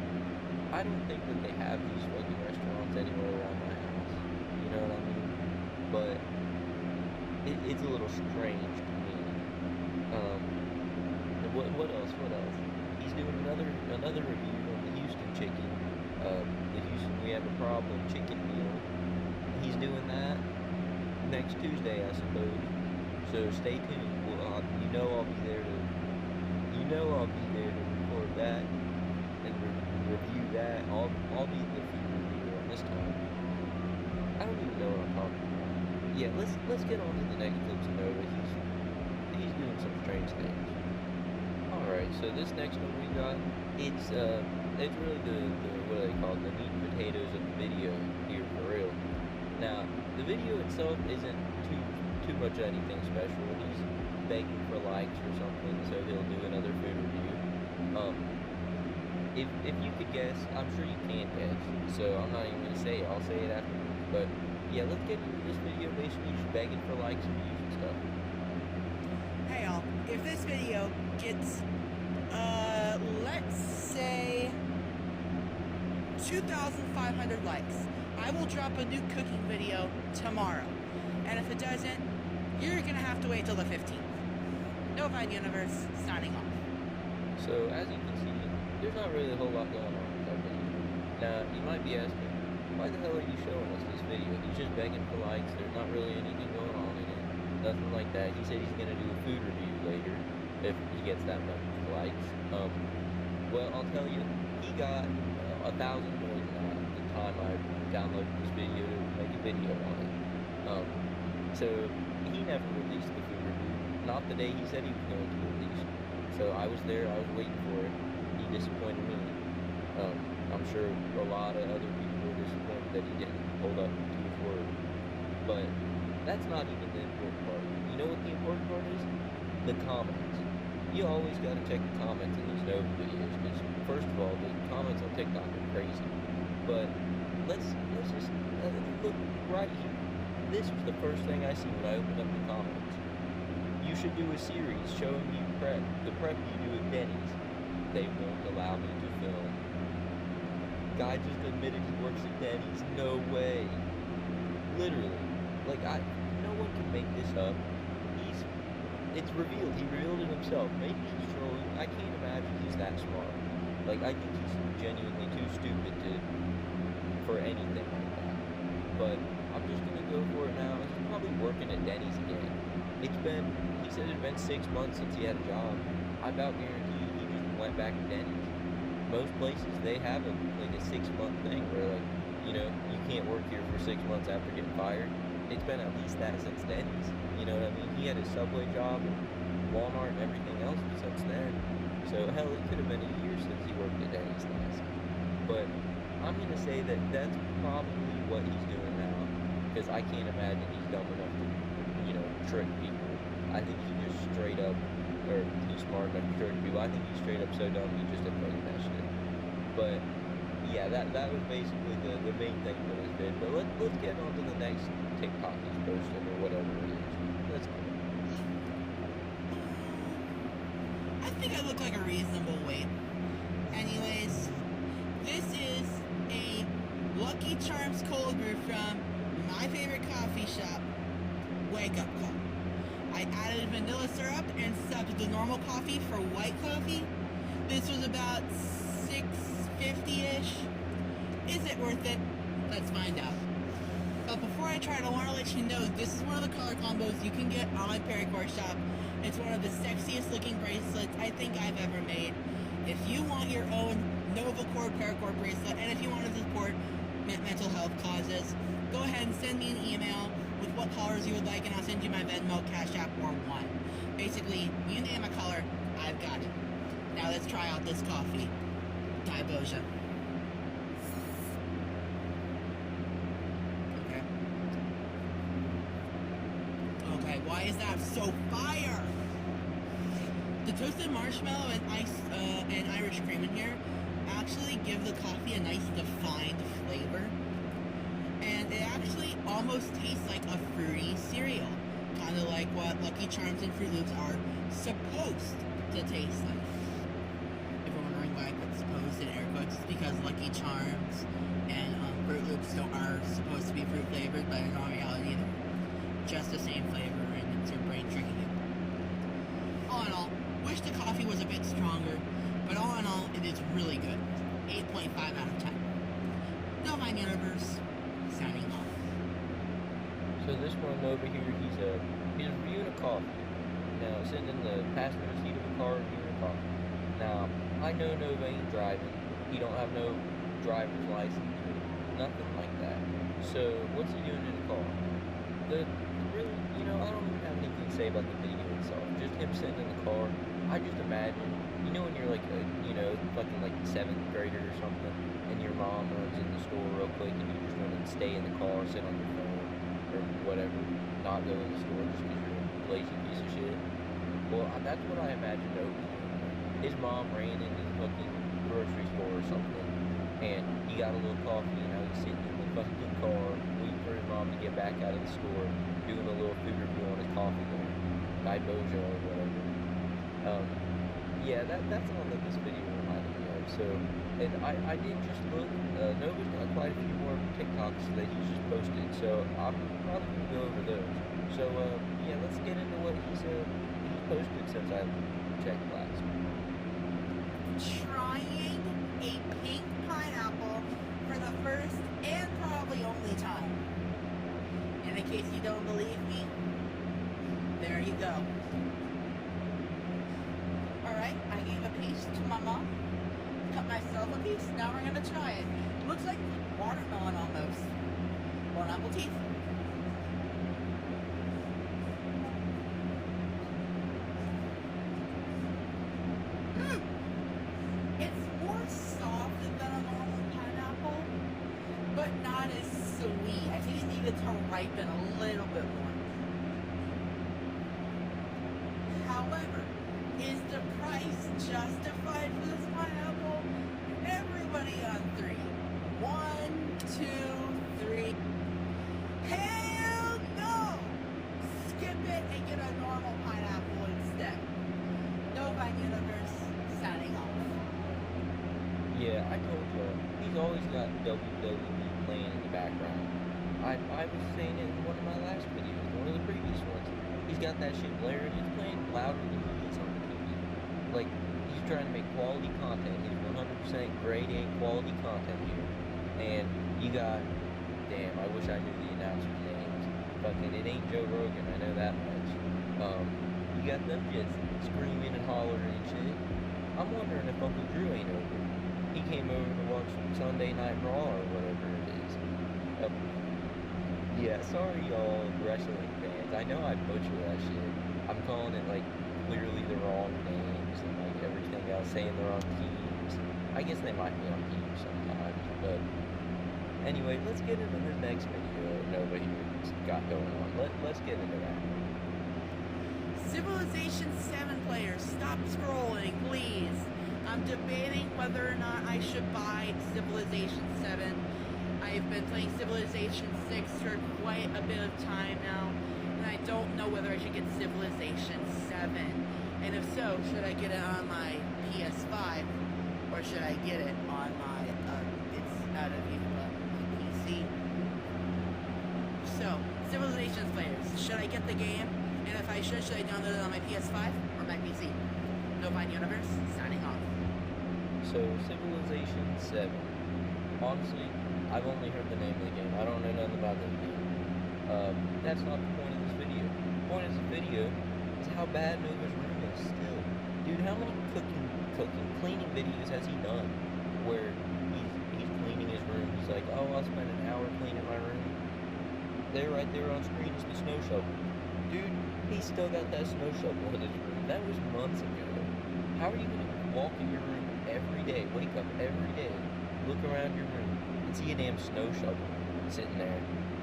I don't think that they have these fucking restaurants anywhere around my house. You know what I mean? But it's a little strange to me. What else? He's doing another review on the Houston chicken. The Houston We Have a Problem chicken meal. He's doing that next Tuesday, I suppose. So stay tuned. I'll be there to record that and review that. I'll be the food reviewer on this time. I don't even know what I'm talking about. Yeah, let's get on to the next clips of Nova. He's doing some strange things. Alright, so this next one we got, it's really the what do they call it, the meat and potatoes of the video here for real. Now, the video itself isn't too much anything special. He's begging for likes or something, so he'll do another food review. If you could guess, I'm sure you can guess, so I'm not even gonna say it, I'll say it afterwards. But yeah, let's get into this video. Basically, just begging for likes and views and stuff. Hey y'all, if this video gets, let's say 2,500 likes, I will drop a new cooking video tomorrow. And if it doesn't, you're gonna have to wait till the 15th. Novaonline Universe, signing off. So, as you can see, there's not really a whole lot going on with that video. Now, you might be asking, why the hell are you showing us this video? He's just begging for likes, there's not really anything going on in it. Nothing like that. He said he's gonna do a food review later, if he gets that many likes. Well, I'll tell you, he got 1,000 more than that at the time I downloaded this video to make a video on it. So he never released the food review, not the day he said he was going to release. So I was there, I was waiting for it. He disappointed me. I'm sure a lot of other people were disappointed that he didn't hold up to his word. But that's not even the important part. You know what the important part is? The comments. You always gotta check the comments in these Nova videos, because first of all, the comments on TikTok are crazy. But let's just look right here. This was the first thing I see when I opened up the comments. You should do a series showing you the prep you do at Denny's. They won't allow me to film. Guy just admitted he works at Denny's. No way. Literally. Like, no one can make this up. It's revealed. He revealed it himself. Maybe he's trolling. I can't imagine he's that smart. Like, I think he's genuinely too stupid for anything like that. But I'm just gonna go for it now. He's probably working at Denny's again. He said it's been 6 months since he had a job. I about guarantee he just went back to Denny's. Most places, they have a 6-month thing where, like, you know, you can't work here for 6 months after getting fired. It's been at least that since Denny's. You know what I mean? He had his Subway job and Walmart and everything else since then. So, hell, it could have been a year since he worked at Denny's last. But I'm going to say that that's probably what he's doing now. Because I can't imagine he's dumb enough to, you know, trick people. I think he just straight up, or he's smart enough to trick people. I think he's straight up so dumb he just admitted that shit. But yeah, that was basically the main thing for this vid. But let's get on to the next TikTok he's posting or whatever it is. Let's go. I think I look like a reasonable weight. Anyways, this is a Lucky Charms cold brew from my favorite coffee shop, Wake Up Call. I added vanilla syrup and subbed the normal coffee for white coffee. This was about $6.50-ish. Is it worth it? Let's find out. But before I try it, I want to let you know this is one of the color combos you can get on my Paracord shop. It's one of the sexiest looking bracelets I think I've ever made. If you want your own Novacord Paracord bracelet, and if you want to support mental health causes, go ahead and send me an email with what colors you would like, and I'll send you my Venmo, Cash App, or one. Basically, you name a color, I've got it. Now let's try out this coffee. Diboja. Okay, why is that so fire? The toasted marshmallow and Irish cream in here actually give the coffee a nice defined flavor. And It actually almost tastes like a fruity cereal. Kind of like what Lucky Charms and Fruit Loops are supposed to taste like. If you're wondering why I put supposed in air quotes, it's because Lucky Charms and Fruit Loops are supposed to be fruit flavored, but in all reality, they're just the same flavor, and it's your brain tricking you. All in all, wish the coffee was a bit stronger, but all in all, it is really good. 8.5 out of 10. Novaonline Universe, signing off. So this one over here, he's reviewing a coffee. Now, sitting in the passenger seat of a car reviewing a coffee. Now, I know Nova ain't driving. He don't have no driver's license or nothing like that. So, what's he doing in the car? Really, you know, I don't even have anything to say about the video itself. Just him sitting in the car. I just imagine, you know, when you're like a, you know, fucking like 7th grader or something, and your mom runs in the store real quick, and you just want to stay in the car, sit on your phone, or whatever, not go in the store just because you're a lazy piece of shit. Well, that's what I imagine Nova's doing. His mom ran into the fucking grocery store or something, and he got a little coffee, and now he's sitting in the fucking car, waiting for his mom to get back out of the store, doing a little food review on his coffee there, Guy Bojo or whatever. Yeah, that's all that this video reminded me of. So, and I did just look, Nova's got quite a few more TikToks that he's just posted, so I'm probably going to go over those. So, yeah, let's get into what he's posted since I checked last. Trying a pink pineapple for the first and probably only time. And in case you don't believe me, there you go. Alright, I gave a piece to my mom, cut myself a piece, now we're gonna try it. Looks like watermelon almost. Or apple teeth. It's more soft than a normal pineapple, but not as sweet. I think it needed to ripen a little bit more. However, is the price justified for this pineapple? Everybody on 3. 1, 2, 3. Hell no! Skip it and get a normal pineapple instead. Novaonline Universe, signing off. Yeah, I told you, he's always got WWE playing in the background. I was saying it in one of my last videos, one of the previous ones. He's got that shit blaring, it's playing louder than he is on the TV. Like, he's trying to make quality content. He's 100% grade A quality content here. And you got, damn, I wish I knew the announcers' names. Fucking, it ain't Joe Rogan, I know that much. You got them just screaming and hollering and shit. I'm wondering if Uncle Drew ain't over. He came over to watch Sunday Night Raw or whatever it is. Yeah, sorry y'all wrestling fans. I know I butcher that shit. I'm calling it like clearly the wrong names and like everything else, saying the wrong teams. I guess they might be on teams sometimes, but anyway, let's get into this next video Nova here's got going on. Let's get into that. Civilization 7 players, stop scrolling, please. I'm debating whether or not I should buy Civilization 7. I've been playing Civilization 6 for quite a bit of time now, and I don't know whether I should get Civilization 7. And if so, should I get it on my PS5, or should I get it on my, it's out of my PC? So, Civilization players, should I get the game? And if I should I download it on my PS5 or my PC? Novaonline Universe, signing off. So, Civilization 7. Honestly, I've only heard the name of the game. I don't know nothing about this game. That's not the point of this video. The point of this video is how bad Nova's room is still. Dude, how many cleaning videos has he done where he's cleaning his room? He's like, oh, I'll spend an hour cleaning my room. There, right there on screen is the snow shovel. Dude, he's still got that snow shovel in his room. That was months ago. How are you going to walk in your room every day, wake up every day, look around your room, and see a damn snow shovel sitting there,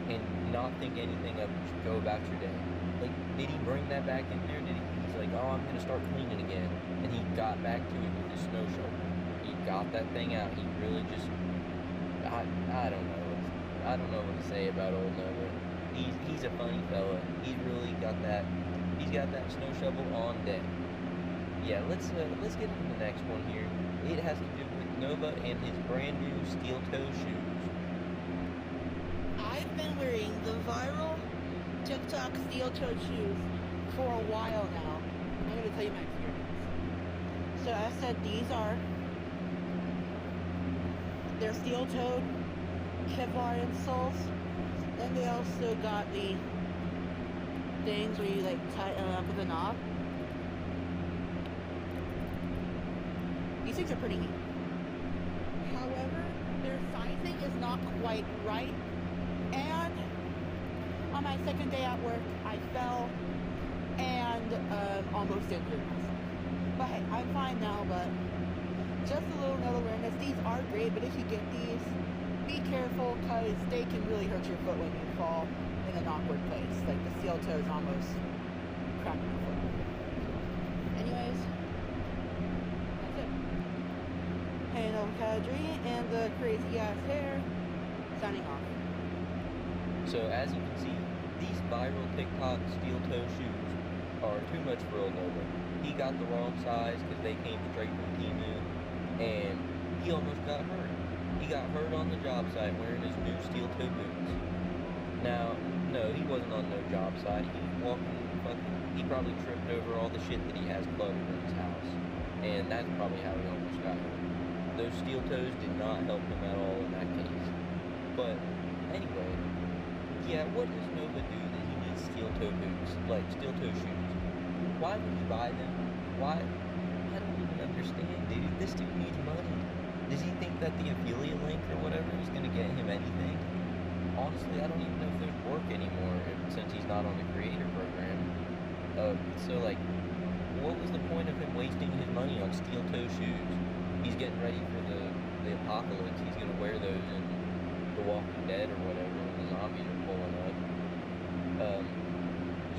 and not think anything of it, just go about your day? Like, did he bring that back in there? He's like, oh, I'm going to start cleaning again. And he got back to it with his snow shovel. He got that thing out. He really just, I don't know. I don't know what to say about old Nova. He's a funny fella. He's really got that. He's got that snow shovel on deck. Yeah, let's get into the next one here. It has to do with Nova and his brand new steel toe shoes. I've been wearing the viral TikTok steel toe shoes for a while now. I'm going to tell you my experience. So as I said, they're steel-toed Kevlar insoles. Then they also got the things where you like tighten it up with a knob. These things are pretty neat. However, their sizing is not quite right. And on my second day at work, I fell and almost injured myself. But hey, I'm fine now, but just a little note of awareness. These are great, but if you get these, be careful because they can really hurt your foot when you fall in an awkward place. Like the steel toe is almost cracking your foot. Anyways, that's it. Hey, no Kadri and the crazy ass hair, signing off. So as you can see, these viral TikTok steel toe shoes are too much for old Nova. He got the wrong size because they came straight from Timu, and he almost got hurt. He got hurt on the job site wearing his new steel toe boots. Now, no, he wasn't on no job site. He probably tripped over all the shit that he has cluttered in his house, and that's probably how he almost got hurt. Those steel toes did not help him at all in that case. But anyway, yeah, what does Nova do that he needs steel toe boots, like steel toe shoes? Why would he buy them? Why? I don't even understand, dude. This dude needs money. Does he think that the affiliate link or whatever is going to get him anything? Honestly, I don't even know if there's work anymore since he's not on the creator program. So, like, what was the point of him wasting his money on steel toe shoes? He's getting ready for the apocalypse. He's going to wear those in The Walking Dead or whatever when the zombies are pulling up.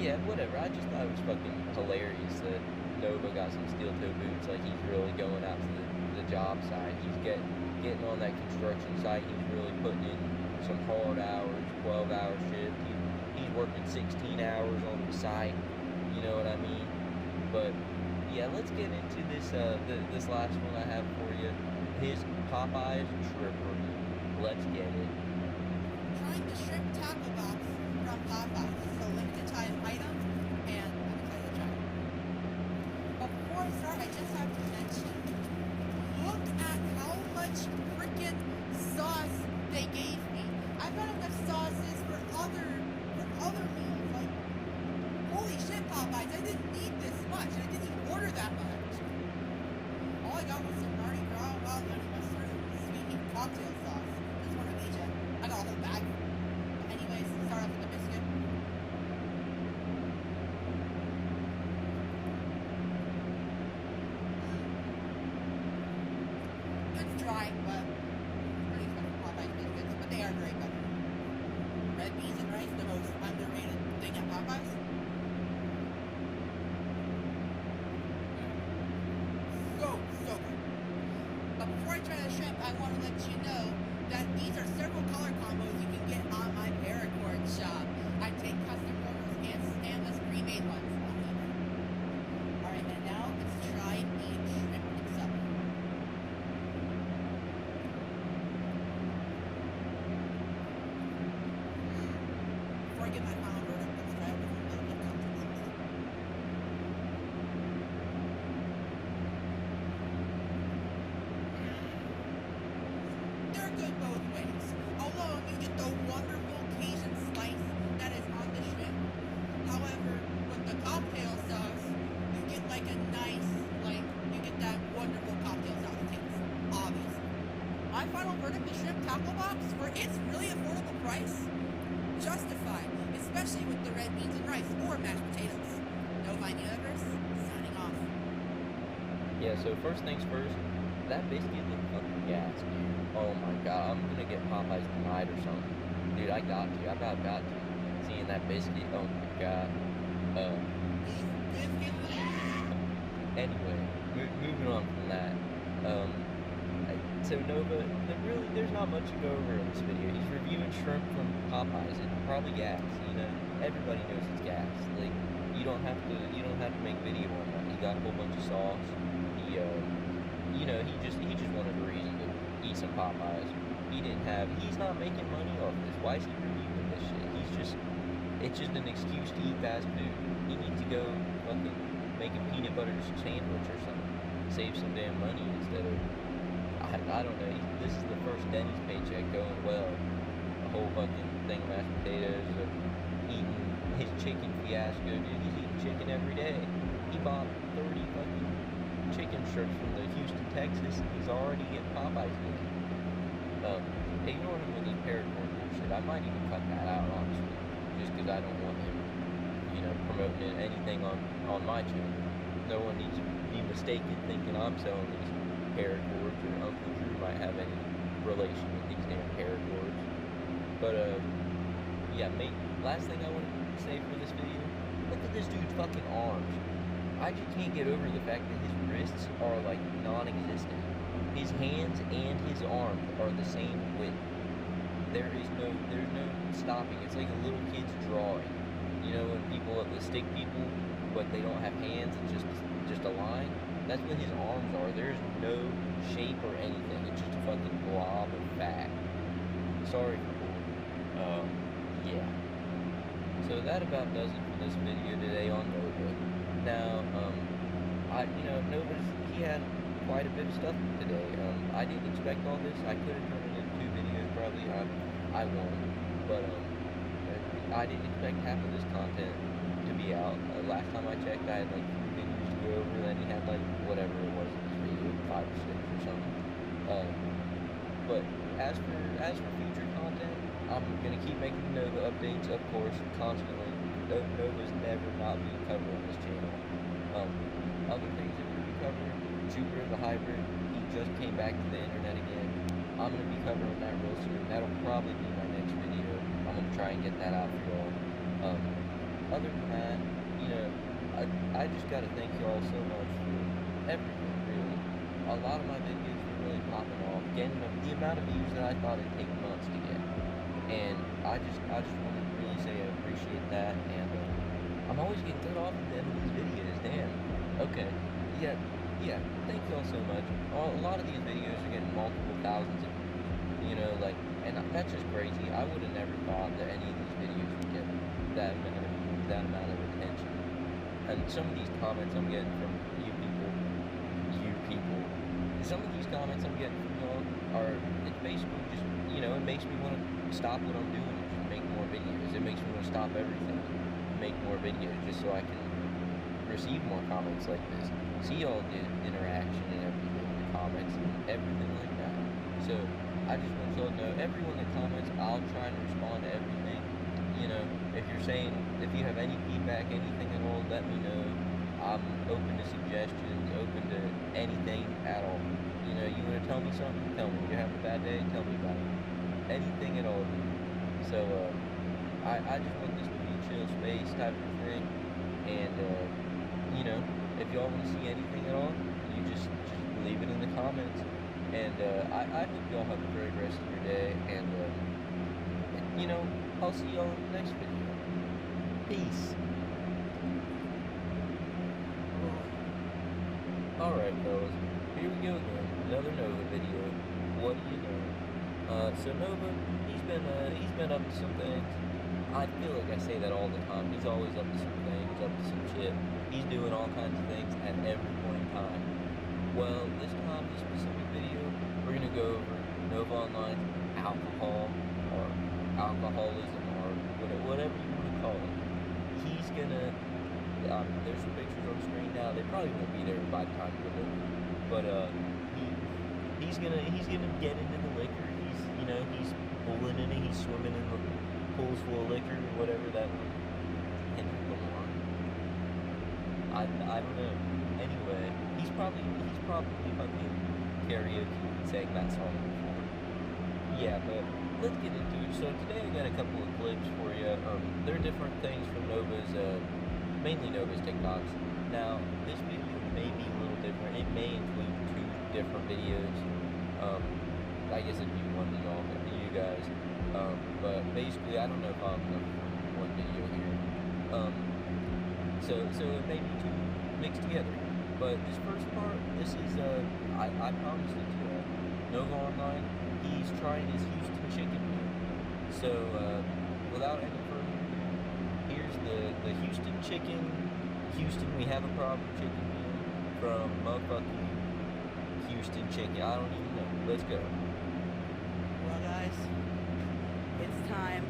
Yeah, whatever. I just thought it was fucking hilarious that Nova got some steel toe boots. Like, he's really going out to the job site. He's getting on that construction site. He's really putting in some hard hours, 12-hour shift. He's working 16 hours on the site. You know what I mean? But yeah, let's get into this this last one I have for you. His Popeyes shrimp review. Let's get it. Trying the shrimp tackle box from Popeyes. So limited time item, and let me tell you the try. But before I start, I just have to mention, look at how much freaking sauce they gave me. I've got enough sauces for other meals. Like, holy shit, Popeyes! I didn't need this much. I didn't even order that much. All I got was some Mardi Gras, wild honey mustard, and sweet heat cocktail sauce. That's what I made you. I got a whole bag. Anyways, start off with the biscuit. It's dry, but pretty special Popeyes biscuits, but they are very good. Red beans and rice, the most underrated thing at Popeyes. So good. But before I try the shrimp, I want to let you know that these are several color combos you can get on my paracord shop. I take custom orders and stainless pre-made ones on eBay. Alright, and now let's try the shrimp itself. Before I get my final verdict, let's try it with a little bit of context. They're good both ways. Although you get the wonderful Cajun slice that is on the shrimp. However, with the cocktail sauce, you get like a nice, you get that wonderful cocktail sauce taste, obviously. My final verdict, the shrimp tackle box, for its really affordable price, justified, especially with the red beans and rice or mashed potatoes. Novine Universe, signing off. Yeah, so first things first, that biscuit looked fucking gas, dude. Oh my god, I'm gonna get Popeyes tonight or something. Dude, I about got to. Seeing that biscuit, oh my god. Anyway, moving on from that. so Nova, there's not much to go over in this video. He's reviewing shrimp from Popeyes. It's probably gas, you know. Everybody knows it's gas. Like, you don't have to make video on that. He got a whole bunch of sauce. He, you know, he just wanted a reason to eat some Popeyes. He's not making money off this. Why is he reviewing this shit? It's just an excuse to eat fast food. He needs to go fucking make a peanut butter sandwich or something. Save some damn money instead of, I don't know. This is the first Denny's paycheck going well. A whole fucking thing of mashed potatoes, eating his chicken fiasco, dude. He's eating chicken every day. He bought 30 fucking chicken strips from the Houston, Texas. He's already getting Popeyes again. Ignore him with his paracord bullshit. I might even cut that out, honestly, just because I don't want him, you know, promoting anything on my channel. No one needs to be mistaken thinking I'm selling these paracords, or Uncle Drew might have any relation with these damn paracords. But yeah, last thing I want to say for this video, look at this dude's fucking arms. I just can't get over the fact that his wrists are like non-existent. His hands and his arms are the same width. There's no stopping. It's like a little kid's drawing. You know, when the stick people, but they don't have hands, it's just a line. That's what his arms are. There's no shape or anything. It's just a fucking blob of fat. Sorry for boring. Yeah. So that about does it for this video today on Nova. Now, he had quite a bit of stuff today. I didn't expect all this. I could have turned it into 2 videos probably. I won't. But I didn't expect half of this content to be out. Last time I checked, I had like 3 videos to go over. Then he had like whatever it was in this video, 5 or 6 or something. But as for future content, I'm gonna keep making Nova updates, of course, constantly. Nova's never not being covered on this channel. Other things that we're gonna be covering, Jupiter the hybrid. He just came back to the internet again. I'm gonna be covering that real soon. That'll probably be my next video. I'm gonna try and get that out for y'all. Other than that, you know, I just gotta thank y'all so much for everything, really. A lot of my videos are really popping off, getting the amount of views that I thought it'd take months to get. And I just want to really say I appreciate that, and I'm always getting cut off at the end of these videos, damn. Okay, yeah, thank y'all so much. A lot of these videos are getting multiple thousands of views, you know, like, and that's just crazy. I would have never thought that any of these videos would get that amount of attention. And some of these comments I'm getting from you people, some of these comments I'm getting from y'all it's basically just, you know, it makes me want to stop what I'm doing and just make more videos. It makes me want to stop everything, make more videos, just so I can receive more comments like this, see all the interaction and everything in the comments and everything like that. So I just want y'all to know, everyone that comments, I'll try and respond to everything. You know, if you have any feedback, anything at all, let me know. I'm open to suggestions, open to anything at all. You know, you want to tell me something, tell me. You're having a bad day, tell me about it. Anything at all. So, I just want this to be a chill space type of thing. And, you know, if y'all want to see anything at all, you just leave it in the comments. And, I hope y'all have a great rest of your day. And, you know, I'll see y'all in the next video. Peace. Alright, fellas. Here we go again. Another Nova video. What do you know? So Nova, he's been up to some things. I feel like I say that all the time. He's always up to some things, up to some shit. He's doing all kinds of things at every point in time. Well, this time, this specific video, we're gonna go over novaonline's alcohol, or alcoholism, or whatever you want to call it. He's gonna, there's some pictures on the screen now. They probably won't be there by the time you're looking. But he's gonna get into the liquor. He's pulling in it. He's swimming in the pools full of liquor or whatever that would Kendrick Lamar. I don't know. Anyway, he's probably fucking karaoke saying that song before. Yeah, but let's get into it. So today I got a couple of clips for you. They're different things from Nova's, mainly Nova's TikToks. Now, this video may be a little different. It may include 2 different videos. I guess it'd be one to y'all, to you guys. But basically, I don't know if I'll upload one video here. So it may be two mixed together. But this first part, this is I promised it to novaonline. He's trying his Houston chicken meal. So without any further ado, here's the Houston chicken. Houston, we have a problem chicken meal from motherfucking Houston chicken. I don't even know. Let's go. Well, guys, it's time.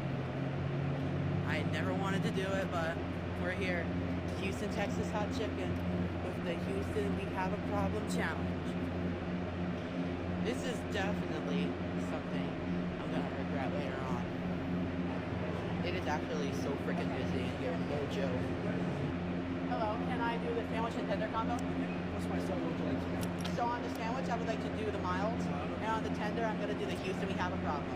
I never wanted to do it, but we're here. Houston, Texas hot chicken with the Houston We Have a Problem challenge. This is definitely something I'm gonna regret later on. It is actually so freaking busy in here, no joke. Hello, can I do the sandwich and tender combo? What's my sandwich would you like to do? So on the sandwich, I would like to do the mild, and on the tender, I'm gonna do the Houston We Have a Problem.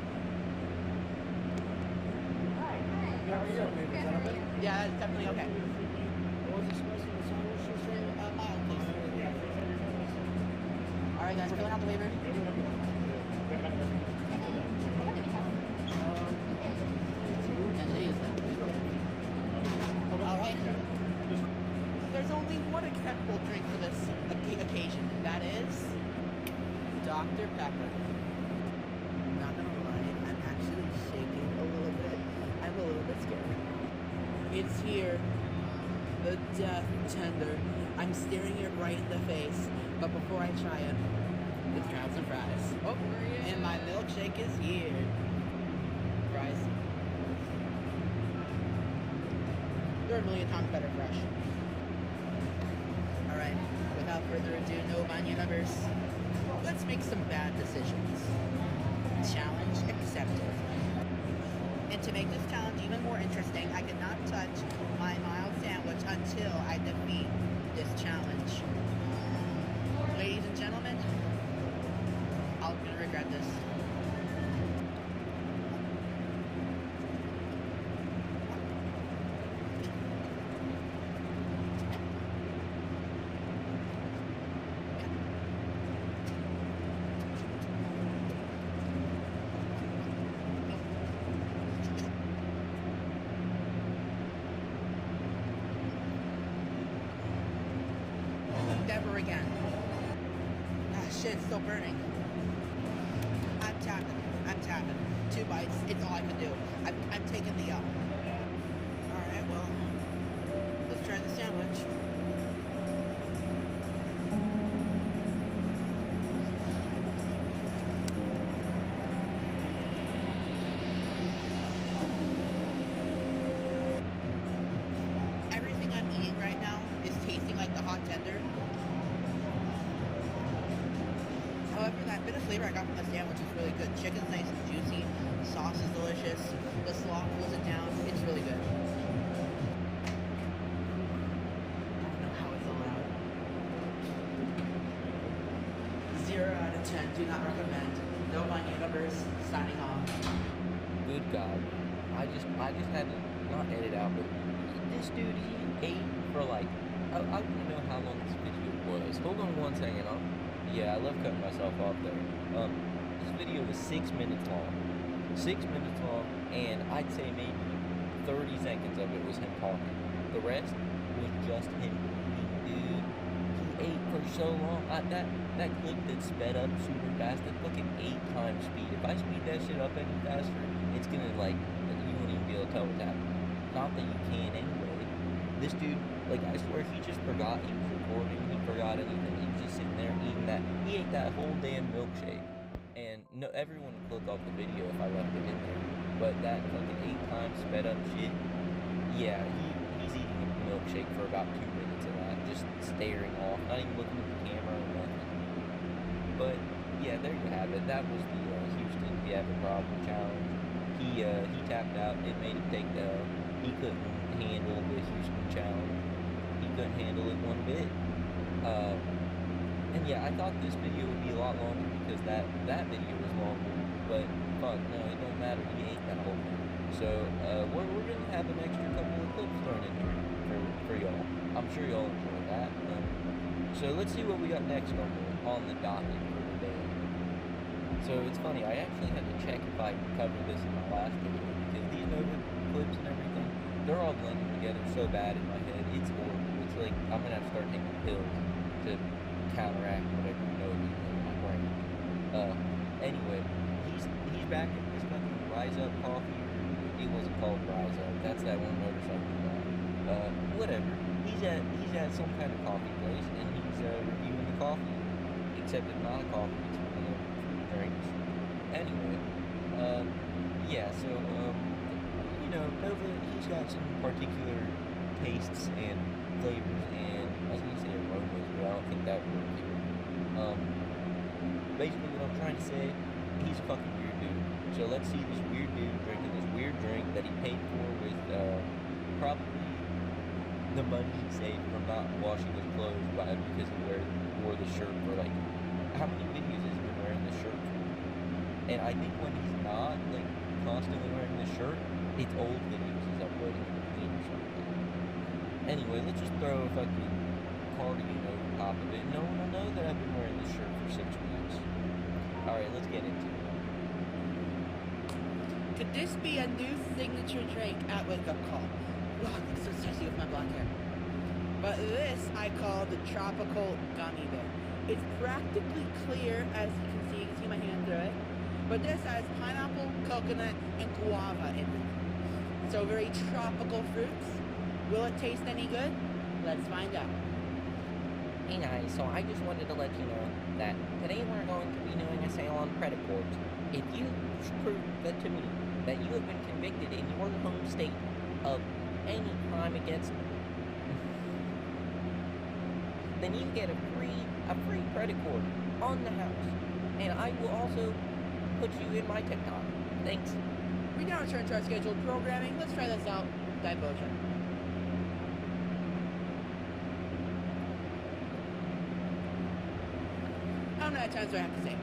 Yeah, is that okay? Yeah, that's definitely okay. What was the spice of the sandwich you said? Mild, please. All right, guys, we're filling out the waiver. And it is. All right. There's only one acceptable drink for this occasion, and that is Dr. Pepper. Not gonna lie, I'm actually shaking a little bit. I'm a little bit scared. It's here. The death tender. I'm staring it right in the face. But before I try it, let's grab some fries. Oh, and my milkshake is here. Fries. They're a million times better fresh. Alright, without further ado, Novan universe, let's make some bad decisions. Challenge accepted. And to make this challenge even more interesting, I cannot touch my mild sandwich until I defeat this challenge. Ladies and gentlemen, I'm gonna regret this. Never again. Ah, shit, it's still burning. I'm tapping. 2 bites, it's all I can do. I'm taking the yall. Alright, well, let's try the sandwich. Everything I'm eating right now is tasting like the hot tender. However, that bit of flavor I got from the sandwich is really good. Chicken's nice and juicy. The sauce is delicious. The slaw cools it down. It's really good. I don't know how it's allowed. 0 out of 10. Do not recommend. Novan universe. Signing off. Good God. I just had to not edit out, but this dude, he ate for like, I don't even know how long this video was. Hold on one second. Yeah, I love cutting myself off there. This video was 6 minutes long. 6 minutes long, and I'd say maybe 30 seconds of it was him talking. The rest was just him eating, dude. He ate for so long. That clip that sped up super fast, it's like at 8 times speed. If I speed that shit up any faster, it's gonna like, you won't even be able to tell what's happening. Not that you can anyway. This dude, like, I swear he just forgot he was recording. He forgot anything. He was just sitting there eating that. He ate that whole damn milkshake. And no, everyone would click off the video if I left it in there. But that fucking 8 times sped up shit, yeah, he's eating a milkshake for about 2 minutes of that, just staring off, not even looking at the camera or nothing. But yeah, there you have it. That was the Houston We Have a Problem challenge. He tapped out. It made him take the L. He couldn't handle the Houston challenge. He couldn't handle it one bit. And yeah, I thought this video would be a lot longer because that video was longer. But fuck, no, it don't matter. He ate that whole thing. So we're gonna have an extra couple of clips thrown in here for y'all. I'm sure y'all enjoy that. So let's see what we got next on the docket for today. So it's funny, I actually had to check if I covered this in my last video, because these Nova clips and everything, they're all blending together so bad in my head, it's horrible. It's like, I'm gonna have to start taking pills to counteract whatever Nova is in my brain. Anyway, he's back at this fucking Rise Up Coffee, or it wasn't called Rise Up, that's that one motorcycle guy. Whatever. He's at some kind of coffee place, and he's reviewing the coffee, except it's not a coffee, it's one of the fruit drinks. Anyway, yeah, so, you know, Nova, he's got some particular tastes and flavors, and I was gonna say aromas, but I don't think that would work here. Basically what I'm trying to say, he's a fucking weird dude. So let's see this weird dude drinking this weird drink that he paid for with, probably the money he saved from not washing his clothes because he wore the shirt for like, how many videos has he been wearing this shirt for? And I think when he's not like constantly wearing this shirt, it's old videos he's uploading in between or something. Anyway, let's just throw a fucking cardigan over top of it. No one will know that I've been wearing this shirt for 6 weeks. Alright, let's get into it. Could this be a new signature drink at Wake Up Call? Wow, it looks so sexy with my blonde hair. But this I call the tropical gummy bear. It's practically clear, as you can see. You can see my hand through it. But this has pineapple, coconut, and guava in it. So very tropical fruits. Will it taste any good? Let's find out. Hey guys, so I just wanted to let you know that today we're going to be doing a sale on credit cards. If you prove that to me that you have been convicted in your home state of any crime against, then you get a free credit card on the house, and I will also put you in my TikTok. Thanks. We now return to our scheduled programming. Let's try this out. Diversion. How many times do I have to say?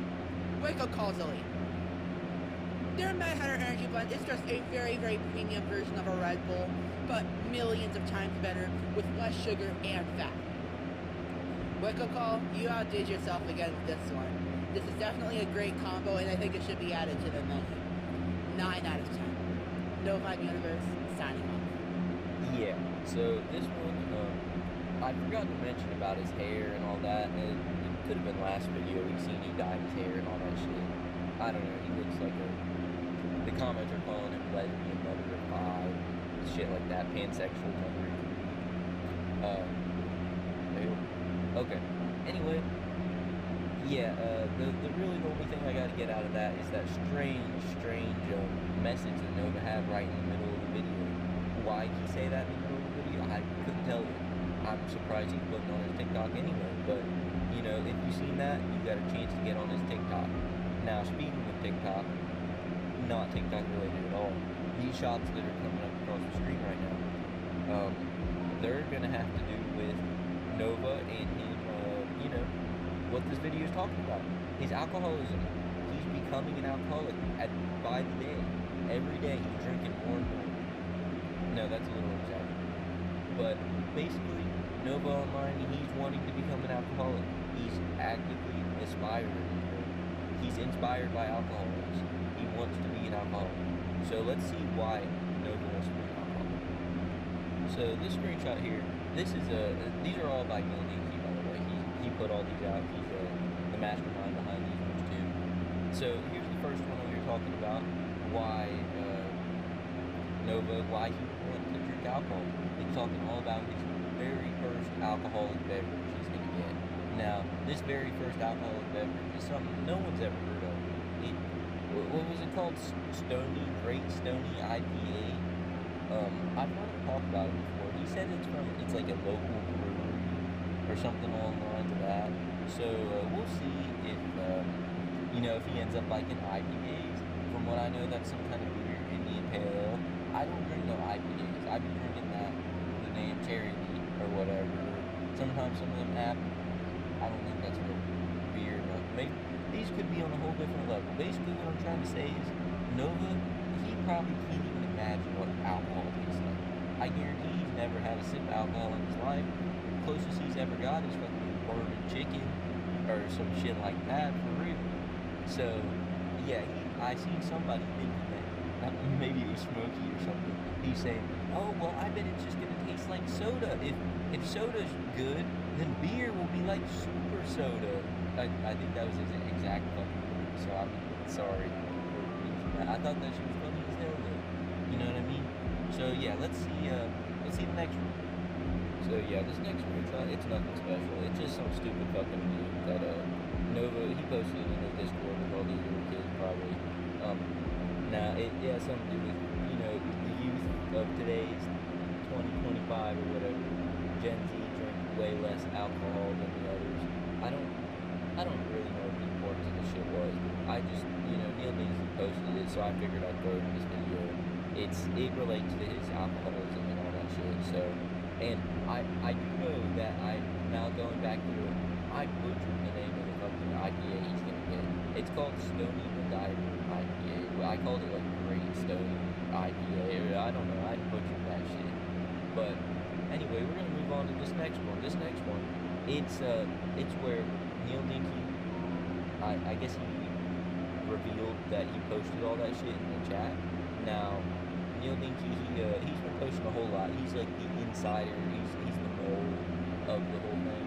Wake Up Call's elite. Their Mad Hatter Energy Blend is just a very, very premium version of a Red Bull, but millions of times better with less sugar and fat. Wake Up Call, you outdid yourself again with this one. This is definitely a great combo, and I think it should be added to the menu. 9 out of 10. Novaonline Universe, signing off. Yeah, so this one, I forgot to mention about his hair and all that, and it could have been last video, we've seen he dyed his hair and all that shit. I don't know, he looks like the comments are calling him lesbian mother of 5, shit like that, pansexual mother of 3. Okay, anyway, yeah, the really only thing I gotta get out of that is that strange message that Nova had right in the middle of the video. Why did he say that in the middle of the video? I couldn't tell you. I'm surprised he put it on his TikTok anyway, but, you know, if you've seen that, you got a chance to get on his TikTok. Now, speaking of TikTok, not TikTok related at all, these shots that are coming up across the screen right now, they're gonna have to do with Nova and him, you know, what this video is talking about. His alcoholism. He's becoming an alcoholic by the day. Every day he's drinking more and more. No, that's a little exaggerated. But basically, Novaonline, he's wanting to become an alcoholic. He's actively aspiring. He's inspired by alcoholics. He wants to be an alcoholic. So let's see why Nova wants to be an alcoholic. So this screenshot here, these are all by Neil Dinky, by the way. He put all these out. He's the mastermind behind these ones too. So here's the first one we were talking about. Why why he wanted to drink alcohol. He's talking all about his very first alcoholic beverage he's going to get. Now, this very first alcoholic beverage is something no one's ever heard of. What was it called? Great Stony IPA? I've heard him talk about it before. He said it's like a local brewery or something along the lines of that. So we'll see if, if he ends up liking IPAs. From what I know, that's some kind of weird Indian pale ale. I don't drink no IPAs. I've been drinking the name cherry beet or whatever. Sometimes some of them apple. I don't think that's real beer, but maybe these could be on a whole different level. Basically, what I'm trying to say is, Nova, he probably can't even imagine what alcohol tastes like. I guarantee he's never had a sip of alcohol in his life. The closest he's ever got is fucking bourbon chicken or some shit like that, for real. So, yeah, I seen somebody thinking that maybe it was Smokey or something. He's saying, "Oh well, I bet it's just gonna taste like soda. If soda's good, then beer will be like super soda." I think that was his exact fucking word. So I'm sorry for using that. I thought that shit was funny as hell though. You know what I mean? So yeah, let's see the next one. So yeah, this next one, it's nothing special. It's just some stupid fucking dude that Nova, he posted in his Discord with all these little kids probably. Now it has something to do with, you know, the youth of today's 2025 or whatever. Gen Z drink way less alcohol than the others. I don't really know what the importance of this shit was. I just, you know, Neil Dinky posted it, so I figured I'd throw it in this video. It relates to his alcoholism and all that shit. So, and I do know that now going back through it, I butchered the name of the fucking IPA he's gonna get. It's called Stony the Diver IPA. Well, I called it like Great Stony IPA, or I don't know. I butchered that shit. But anyway, we're gonna move on to this next one. This next one, it's where Neil Dinky, I guess he revealed that he posted all that shit in the chat. Now, Neil Dinky, he's been posting a whole lot. He's like the insider. He's the mole of the whole thing.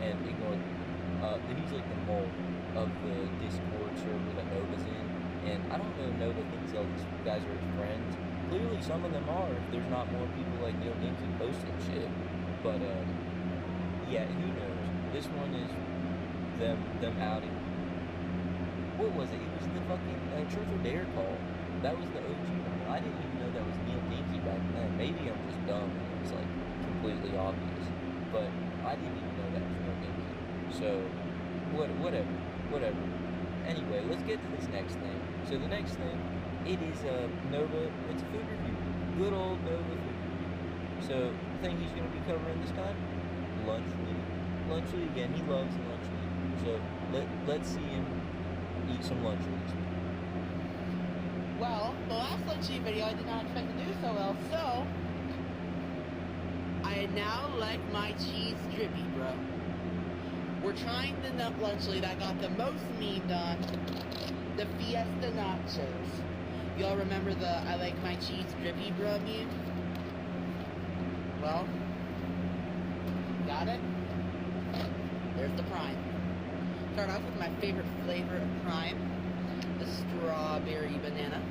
And he's like the mole of the Discord server that Nova's in. And I don't know if Nova thinks all these guys are his friends. Clearly, some of them are. If there's not more people like Neil Dinky posting shit. But yeah, who knows? This one is them outing. What was it? It was the fucking Truth or Dare call. That was the OG one. I didn't even know that was Neil Dinky back then. Maybe I'm just dumb and it was like completely obvious. But I didn't even know that was Neil Dinky. So, whatever. Anyway, let's get to this next thing. So the next thing, it is Nova. It's a food review. Good old Nova food review. So the thing he's going to be covering this time, Lunchly. Lunchly again. He loves Lunchly. So let's see him eat some Lunchlies. Well, the last Lunchy video I did not expect to do so well, so I now like my cheese drippy, bro. We're trying the nut Lunchy that got the most memed on, the Fiesta Nachos. Y'all remember the I like my cheese drippy, bro meme? Well, got it? There's the Prime. Start off with my favorite flavor of Prime, the strawberry banana.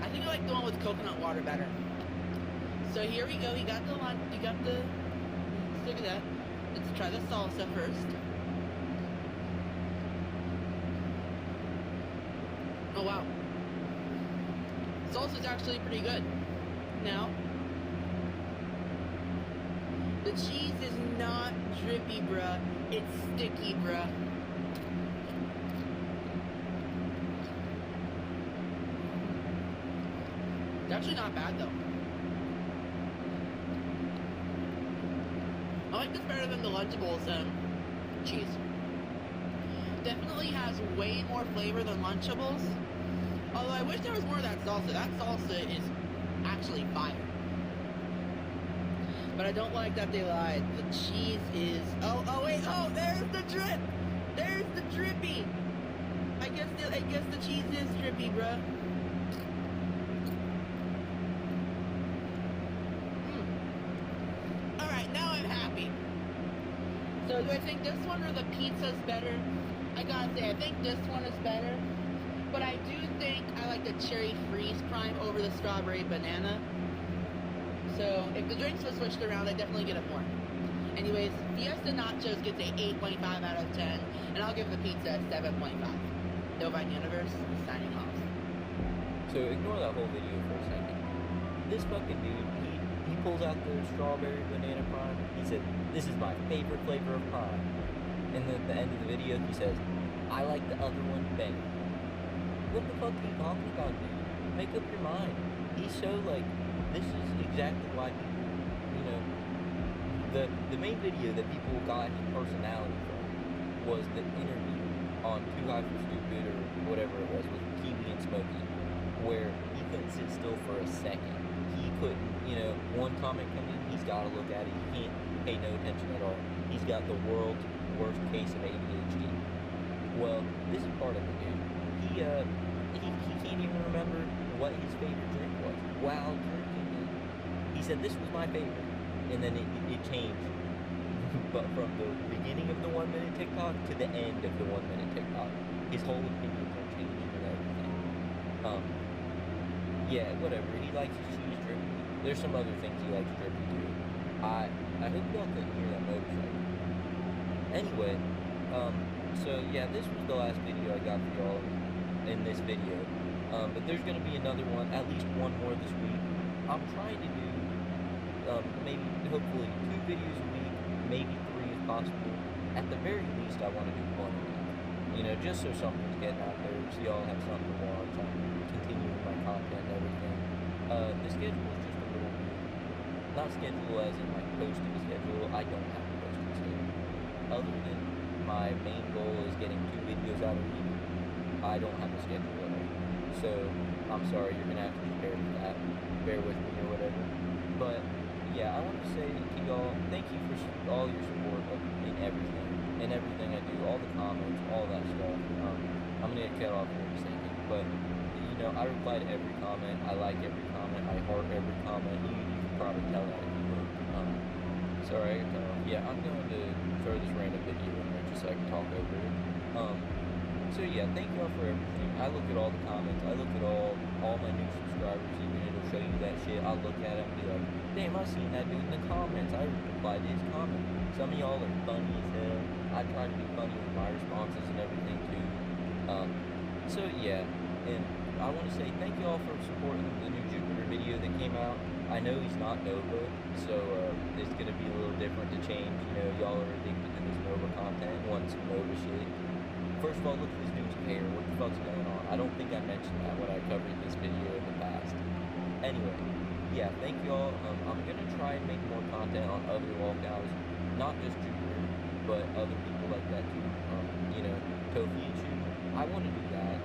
I think I like the one with coconut water better. So here we go. You got the lunch. You got the. Let's look at that. Let's try the salsa first. Oh wow. Salsa's actually pretty good. Now, the cheese is not drippy, bruh. It's sticky, bruh. It's actually not bad, though. I like this better than the Lunchables cheese. Definitely has way more flavor than Lunchables. Although I wish there was more of that salsa. That salsa is actually fire. But I don't like that they lied. The cheese is... Oh, wait. Oh, there's the drip. There's the drippy. I guess the cheese is drippy, bruh. Alright, now I'm happy. So do I think this one or the pizza's better? I gotta say, I think this one is better. But I do think I like the cherry freeze prime over the strawberry banana. So if the drinks were switched around, I definitely get it more. Anyways, Fiesta Nachos gets a 8.5 out of 10, and I'll give the pizza a 7.5. Novine Universe, signing off. So ignore that whole video for a second. This fucking dude, he pulls out the strawberry banana prime. He said, "This is my favorite flavor of prime." And then at the end of the video, he says, "I like the other one better." What the fuck are you talking about, dude? Make up your mind. He's so like, this is exactly why people, you know, the main video that people got his personality from was the interview on Too High for Stupid or whatever it was with Kiwi and Smokey, where he couldn't sit still for a second. He couldn't, you know, one comment come in, he's got to look at it. He can't pay no attention at all. He's got the world's worst case of ADHD. Well, this is part of it, dude. He can't even remember what his favorite drink was while drinking it. He said this was my favorite, and then it changed. But from the beginning of the 1 minute TikTok to the end of the 1 minute TikTok, his whole opinions are changing and everything. Yeah, whatever. He likes his cheese drippy. There's some other things he likes drippy too. I hope y'all couldn't hear that motorcycle. Anyway, so yeah, this was the last video I got for y'all in this video. But there's gonna be another one, at least one more this week. I'm trying to do maybe, hopefully, 2 videos a week, maybe 3 if possible. At the very least, I want to do 1 a week. You know, just so something's getting out there, so y'all have something to watch. I'm continuing my content and everything. The schedule is just a little weird. Not schedule as in like posting schedule. I don't have a posting schedule. Other than my main goal is getting 2 videos out a week, I don't have a schedule at all. So I'm sorry, you're gonna have to just bear with me or whatever. But yeah, I want to say to y'all, thank you for all your support in everything I do, all the comments, all that stuff. I'm gonna get cut off here in a second, but you know, I reply to every comment, I like every comment, I heart every comment. You can probably tell that if you look. Sorry, I got cut off. Yeah, I'm going to throw this random video in there just so I can talk over it. So yeah, thank y'all for everything. I look at all the comments, I look at all my new subscribers, even it'll show you that shit. I'll look at it and be like, damn, I seen that dude in the comments. I replied to his comment. Some of y'all are funny as hell. I try to be funny with my responses and everything too. So yeah, and I want to say thank y'all for supporting the new Jupiter video that came out. I know he's not Nova, so it's gonna be a little different to change. You know, y'all are addicted to this Nova content, want some Nova shit. First of all, look at this dude's hair. What the fuck's going on? I don't think I mentioned that when I covered this video in the past. Anyway, yeah, thank y'all. I'm gonna try and make more content on other lolcows, not just Jupiter, but other people like that too. You know, tophiachu. I want to do that.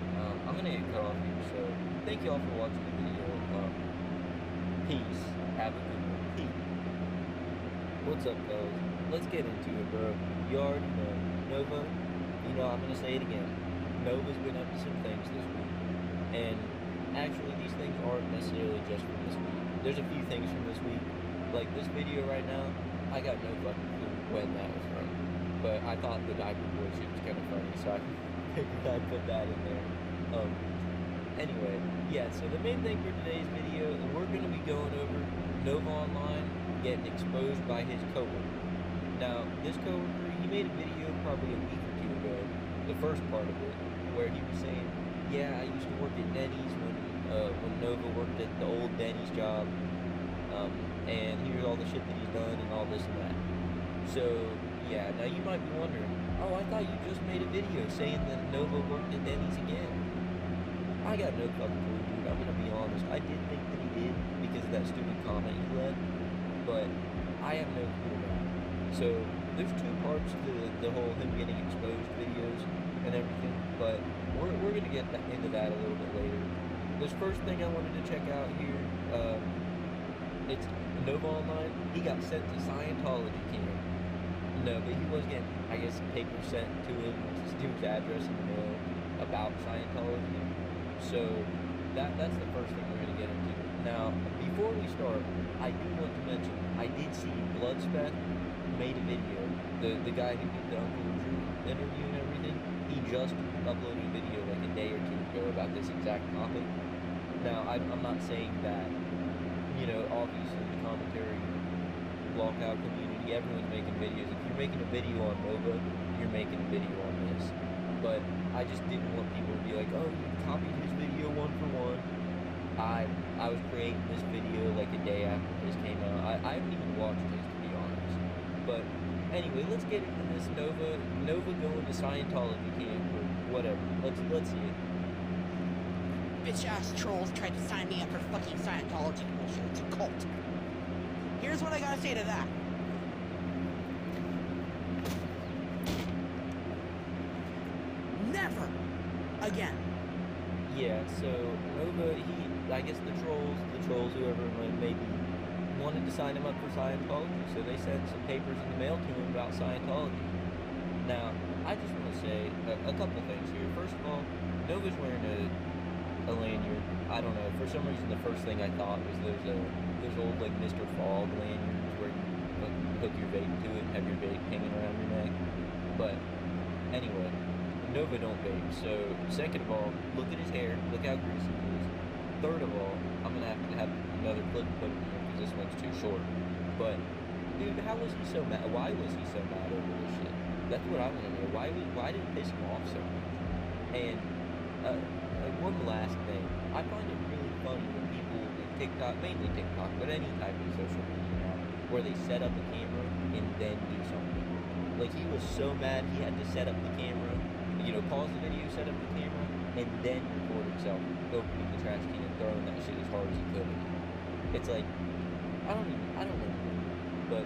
I'm gonna get cut off here, so thank y'all for watching the video. Peace. Have a good one. Peace. What's up, fellas? Let's get into it, bro. You already know. Nova. You know, I'm gonna say it again. Nova's been up to some things this week, and actually these things aren't necessarily just from this week. There's a few things from this week, like this video right now. I got no fucking clue when that was from, but I thought the diaper boy shit was kind of funny, so I figured I'd put that in there. Anyway, yeah. So the main thing for today's video, we're gonna be going over novaonline getting exposed by his coworker. Now, this coworker, he made a video probably a week or 2 ago, the first part of it, where he was saying, yeah, I used to work at Denny's when Nova worked at the old Denny's job, and here's all the shit that he's done and all this and that. So, yeah, now you might be wondering, oh, I thought you just made a video saying that Nova worked at Denny's again. I got no fucking clue, dude. I'm gonna be honest, I did think that he did because of that stupid comment he left, but I have no clue about it. So, there's 2 parts to the whole him getting exposed videos and everything, but we're gonna get into that a little bit later. This first thing I wanted to check out here, it's novaonline. He got sent to Scientology camp. No, but he was getting, I guess, papers sent to him, to his address in the mail about Scientology. So that's the first thing we're gonna get into. Now, before we start, I do want to mention I did see Bloodspec made a video. The guy who did the Uncle Drew interview and everything, he just uploaded a video like a day or 2 ago about this exact topic. Now, I'm not saying that, you know, obviously the commentary lolcow community, everyone's making videos. If you're making a video on Nova, you're making a video on this. But I just didn't want people to be like, oh, you copied his video 1 for 1. I was creating this video like a day after his came out. I haven't even watched his, to be honest. But anyway, let's get into this Nova going to Scientology camp or whatever. Let's see it. Bitch ass trolls tried to sign me up for fucking Scientology bullshit. It's a cult. Here's what I gotta say to that. Never again. Yeah, so Nova, I guess the trolls, whoever may be wanted to sign him up for Scientology, so they sent some papers in the mail to him about Scientology. Now, I just want to say a couple things here. First of all, Nova's wearing a lanyard. I don't know, for some reason the first thing I thought was those old like Mr. Fogg lanyards where you hook your vape to it and have your vape hanging around your neck. But anyway, Nova don't vape. So second of all, look at his hair. Look how greasy he is. Third of all, I'm gonna have another clip put in here because this one's too short. But dude, how was he so mad? Why was he so mad over this shit? That's what I want to know. Why did it piss him off so much? And one last thing, I find it really funny when people with TikTok, mainly TikTok, but any type of social media now, where they set up a camera and then do something. Like he was so mad he had to set up the camera, pause the video, set up the camera, and then record himself opening the trash can and throwing that shit as hard as he could. It's like, I don't know. But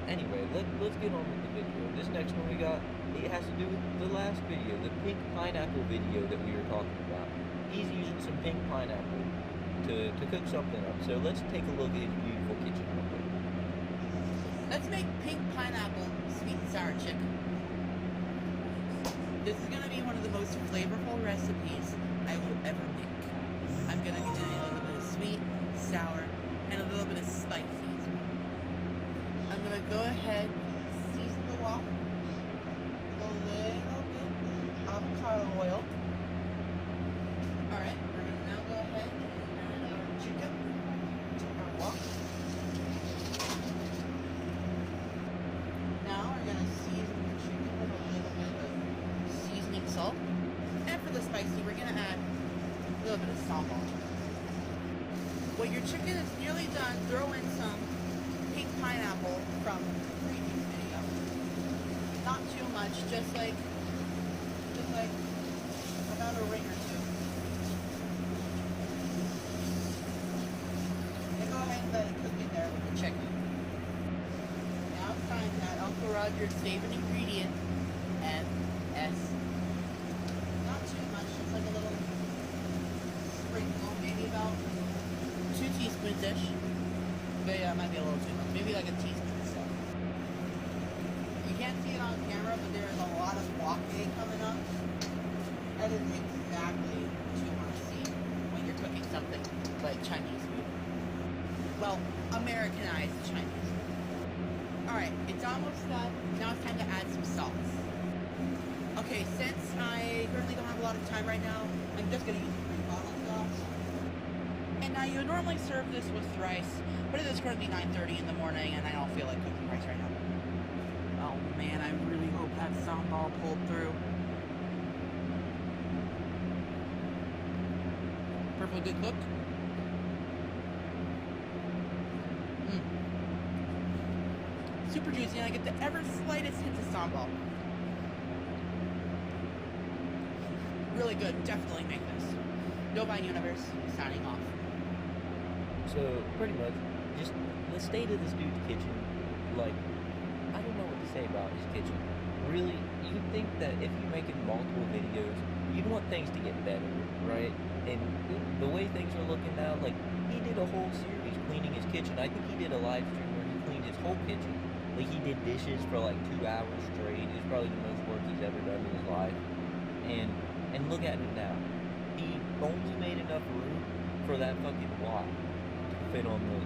anyway, let's get on with the video. This next one we got, it has to do with the last video, the pink pineapple video that we were talking about. He's using some pink pineapple to cook something up. So let's take a look at his beautiful kitchen real quick. Let's make pink pineapple sweet and sour chicken. This is going to be one of the most flavorful recipes I will ever make. I'm going to be doing a little bit of sweet, sour, and a little bit of spicy as well. I'm going to go ahead and season the wok with a little bit of avocado oil. Alright, we're going to now go ahead and add our chicken to our wok. Now we're going to season the chicken with a little bit of seasoning salt. And for the spicy, we're going to add a little bit of sambal. When your chicken is nearly done, throw in some pink pineapple from the previous video. Not too much, just like about a ring or two. Go ahead and let it cook in there with the chicken. Now it's time to add Uncle Roger's favorite ingredient, MS. Not too much, just like a little sprinkle, maybe about 2 teaspoons-ish. But yeah, it might be a little too much, maybe like a teaspoon or so. You can't see it on camera, but there is a lot of wok day coming up. That is exactly what you want to see when you're cooking something like Chinese food. Well, Americanized Chinese. Alright, it's almost done. Now it's time to add some sauce. Okay, since I currently don't have a lot of time right now, I'm just going to use 3 bottle sauce. And now you would normally serve this with rice, but it is currently 9:30 in the morning and I don't feel like cooking rice right now. Oh man, I really hope that sambal pulled through. Perfectly good cooked. Super juicy, and I get the ever slightest hint of sambal. Really good. Definitely make this. Novaonline Universe signing off. So pretty much, just the state of this dude's kitchen, like, I don't know what to say about his kitchen. Really, you'd think that if you're making multiple videos, you'd want things to get better, right? And the way things are looking now, like, he did a whole series cleaning his kitchen. I think he did a live stream where he cleaned his whole kitchen. Like, he did dishes for like 2 hours straight. It was probably the most work he's ever done in his life. And look at it now. He only made enough room for that fucking wok to fit on the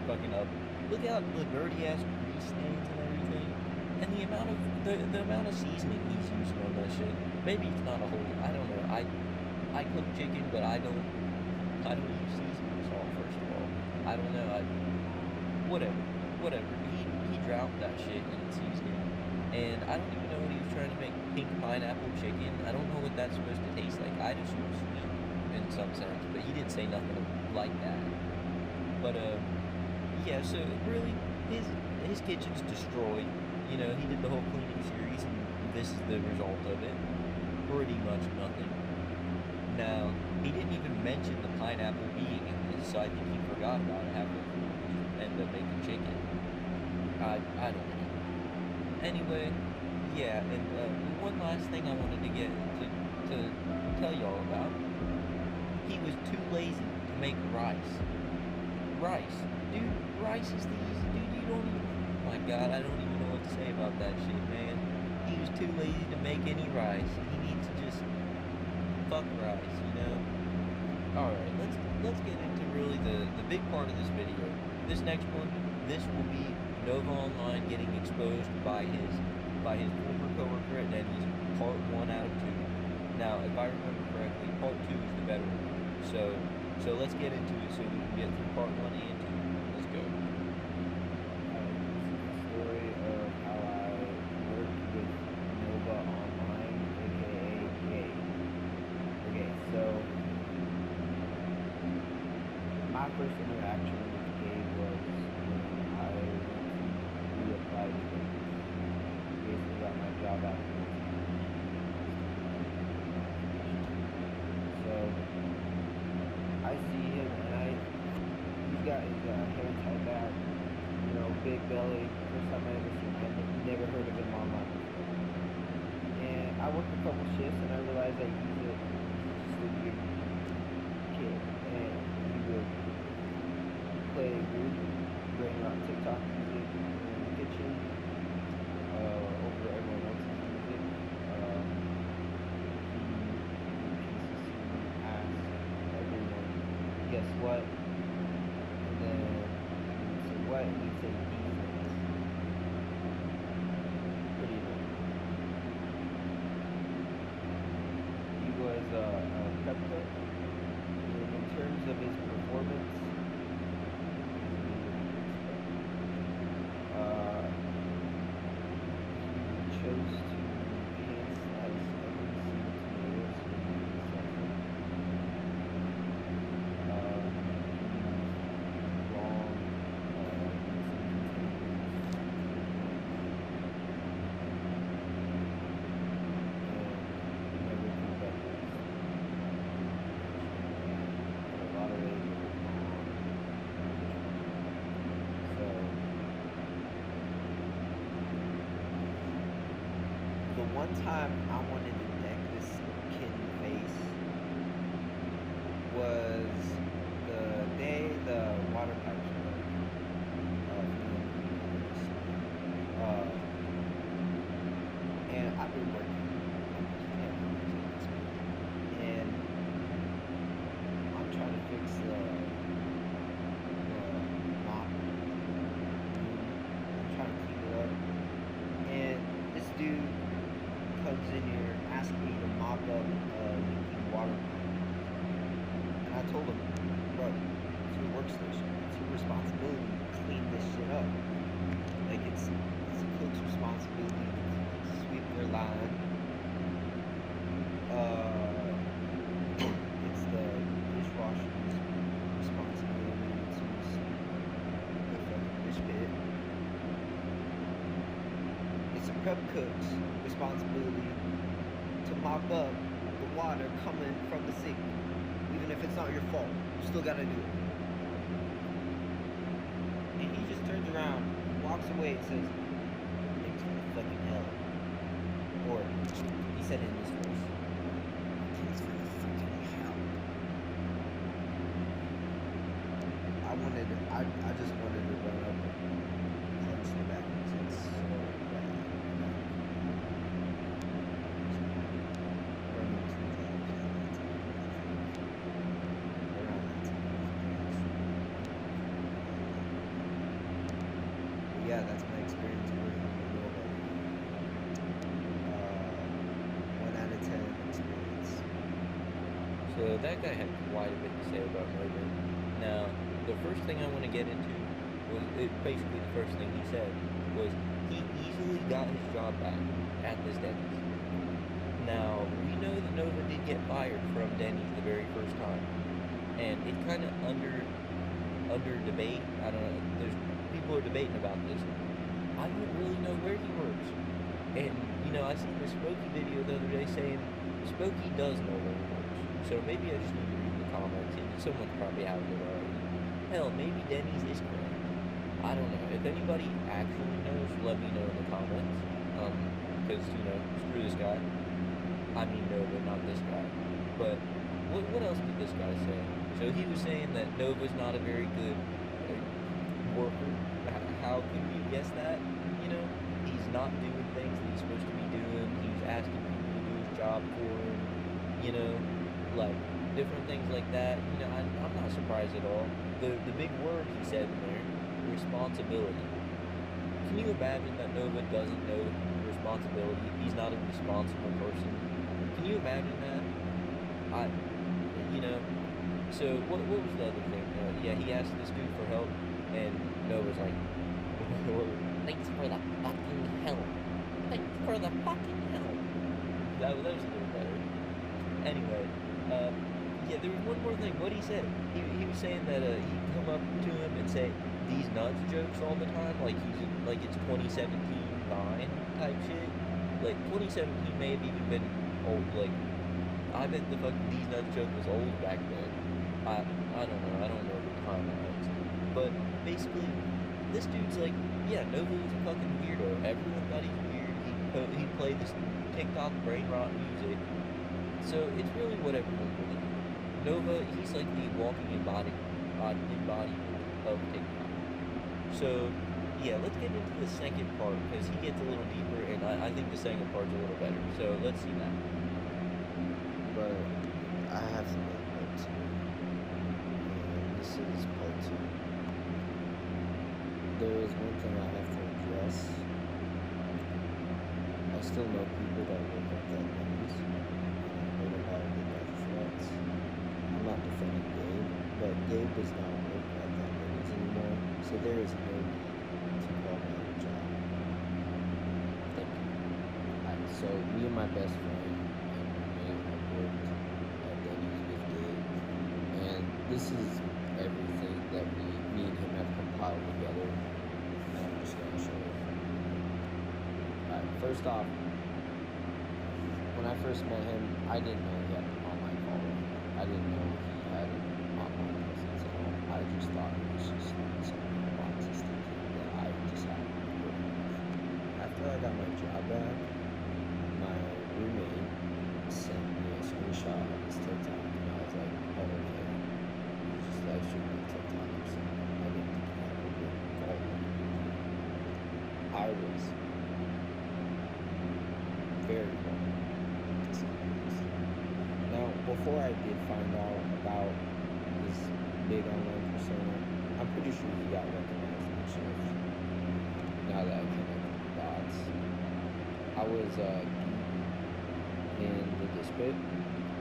fucking oven. Look at the dirty ass grease stains and everything. And the amount of seasoning he's using on that shit. Maybe it's not a whole, I don't know. I cook chicken, but I don't use seasoning salt, first of all. I don't know. Whatever. He drowned that shit in seasoning. And I don't even know what he was trying to make pink pineapple chicken. I don't know what that's supposed to taste like. I just assume sweet in some sense, but he didn't say nothing like that. But yeah, so really his kitchen's destroyed. You know, he did the whole cleaning series and this is the result of it. Pretty much nothing. Now, he didn't even mention the pineapple being in this, so I think he forgot about it halfway through and ended up making chicken. I don't know. Anyway, yeah, and one last thing I wanted to get to tell y'all about. He was too lazy to make rice. Rice. Dude, rice is the easy, dude, you don't even, oh my god, I don't even know what to say about that shit, man. He was too lazy to make any rice. He needs to just fuck rice, you know? Alright, let's get into really the big part of this video. This next one, this will be novaonline getting exposed by his former coworker at Denny's, part 1 out of 2. Now, if I remember correctly, part 2 is the better one. So let's get into it so we can get through part 1 and 2. Let's go. Story of how I worked with novaonline, aka Gay. Okay, so my first interaction with Gay was when I reapplied to it. Basically got my job after. So I see him and he's got his hair tied back, you know, big belly. First time I ever seen him, I never heard of him online. And I worked a couple shifts and I realized that he's just a weird kid. And he would play weird, bring out TikTok music in the kitchen over everyone else's music. He asked everyone, guess what? And then he'd say what? And he'd say defense. Pretty annoying. He was a prep cook. And in terms of his performance, he chose to hand slice every single tomatoes in the section. Long, and never grew back this. A lot of ways it was wrong. So the one time I wanted to deck this kid in the face was the day the water pipes broke. And I've been working almost 10 hours at this point. And I'm trying to fix the mop room. I'm trying to clean it up. And this dude comes in here asking me to mop up a leaking water pipe. And I told him, bro, it's your workstation. It's your responsibility to clean this shit up. Like, it's the cook's responsibility to sweep their line. It's the dishwasher's responsibility to sweep the fucking dish pit. It's a prep cook's responsibility to mop up the water coming from the sink. Even if it's not your fault, you still gotta do it. And he just turns around, walks away, and says, "Thanks for the fucking hell." Or, he said it in his voice, "Thanks for the fucking hell." I just wanted to run up and punch the back of his head so bad. Burning 2 jobs at that time, around that time. But yeah, that's my experience working with Nova. 1 out of 10 experience. So that guy had quite a bit to say about Nova. Now, the first thing I want to get into was, basically the first thing he said was he easily got his job back at this Denny's. Now, we know that Nova did get fired from Denny's the very first time. And it kind of under debate. I don't know. There's people are debating about this. I don't really know where he works. And, you know, I seen the Smokey video the other day saying Smokey does know where he works. So maybe I just need to read the comments. Someone's probably out there already. Hell, maybe Denny's is correct. I don't know. If anybody actually knows, let me know in the comments. Because, you know, screw this guy. I mean Nova, not this guy. But what else did this guy say? So he was saying that Nova's not a very good worker. How can you guess that? You know, he's not doing things that he's supposed to be doing. He's asking people to do his job for him. You know, like different things like that. You know, I'm not surprised at all. The big word he said in there, responsibility. Can you imagine that Nova doesn't know responsibility? He's not a responsible person. Can you imagine that? You know. So what was the other thing? Yeah, he asked this dude for help, and Nova's like, Thanks for the fucking help. Thanks for the fucking help. that was a little better. Anyway, yeah, there was one more thing. What he said, he was saying that he'd come up to him and say these nuts jokes all the time, like it's 2017 Vine type shit. Like 2017 may have even been old. Like I bet the fucking these nuts joke was old back then. I don't know. I don't know the timelines. But basically, this dude's like, yeah, Nova was a fucking weirdo. Everyone thought he's weird. He'd play this TikTok brain rot music. So it's really what everyone believes. Nova, he's like the walking embodiment of TikTok. So yeah, let's get into the second part because he gets a little deeper, and I think the second part's a little better. So let's see that. But I have to make part two. And this is part two. There is one thing I have to address. I still know people that work at that news. I heard about the death threats. I'm not defending Gabe, but Gabe does not work at that news anymore, so there is no need to call me a job. Thank you. So me and my best friend and roommate have worked at Denny's with Gabe, and this is everything that me and him have compiled together, and I'm just going to show you. Alright, first off, when I first met him, I didn't know he had an online following. I didn't know he had an online presence at all. I just thought it was just something autistic that I just happened to work with. After I got my job back, my roommate sent me a screenshot of his TikTok, and I was like, oh, okay. He just live streamed on TikTok or something. I didn't think he had a good following. I was very wrong, to say the least. Now, before I did find out about this big online persona, I'm pretty sure he got recognized in shift. Now that I connected the dots. I was in the district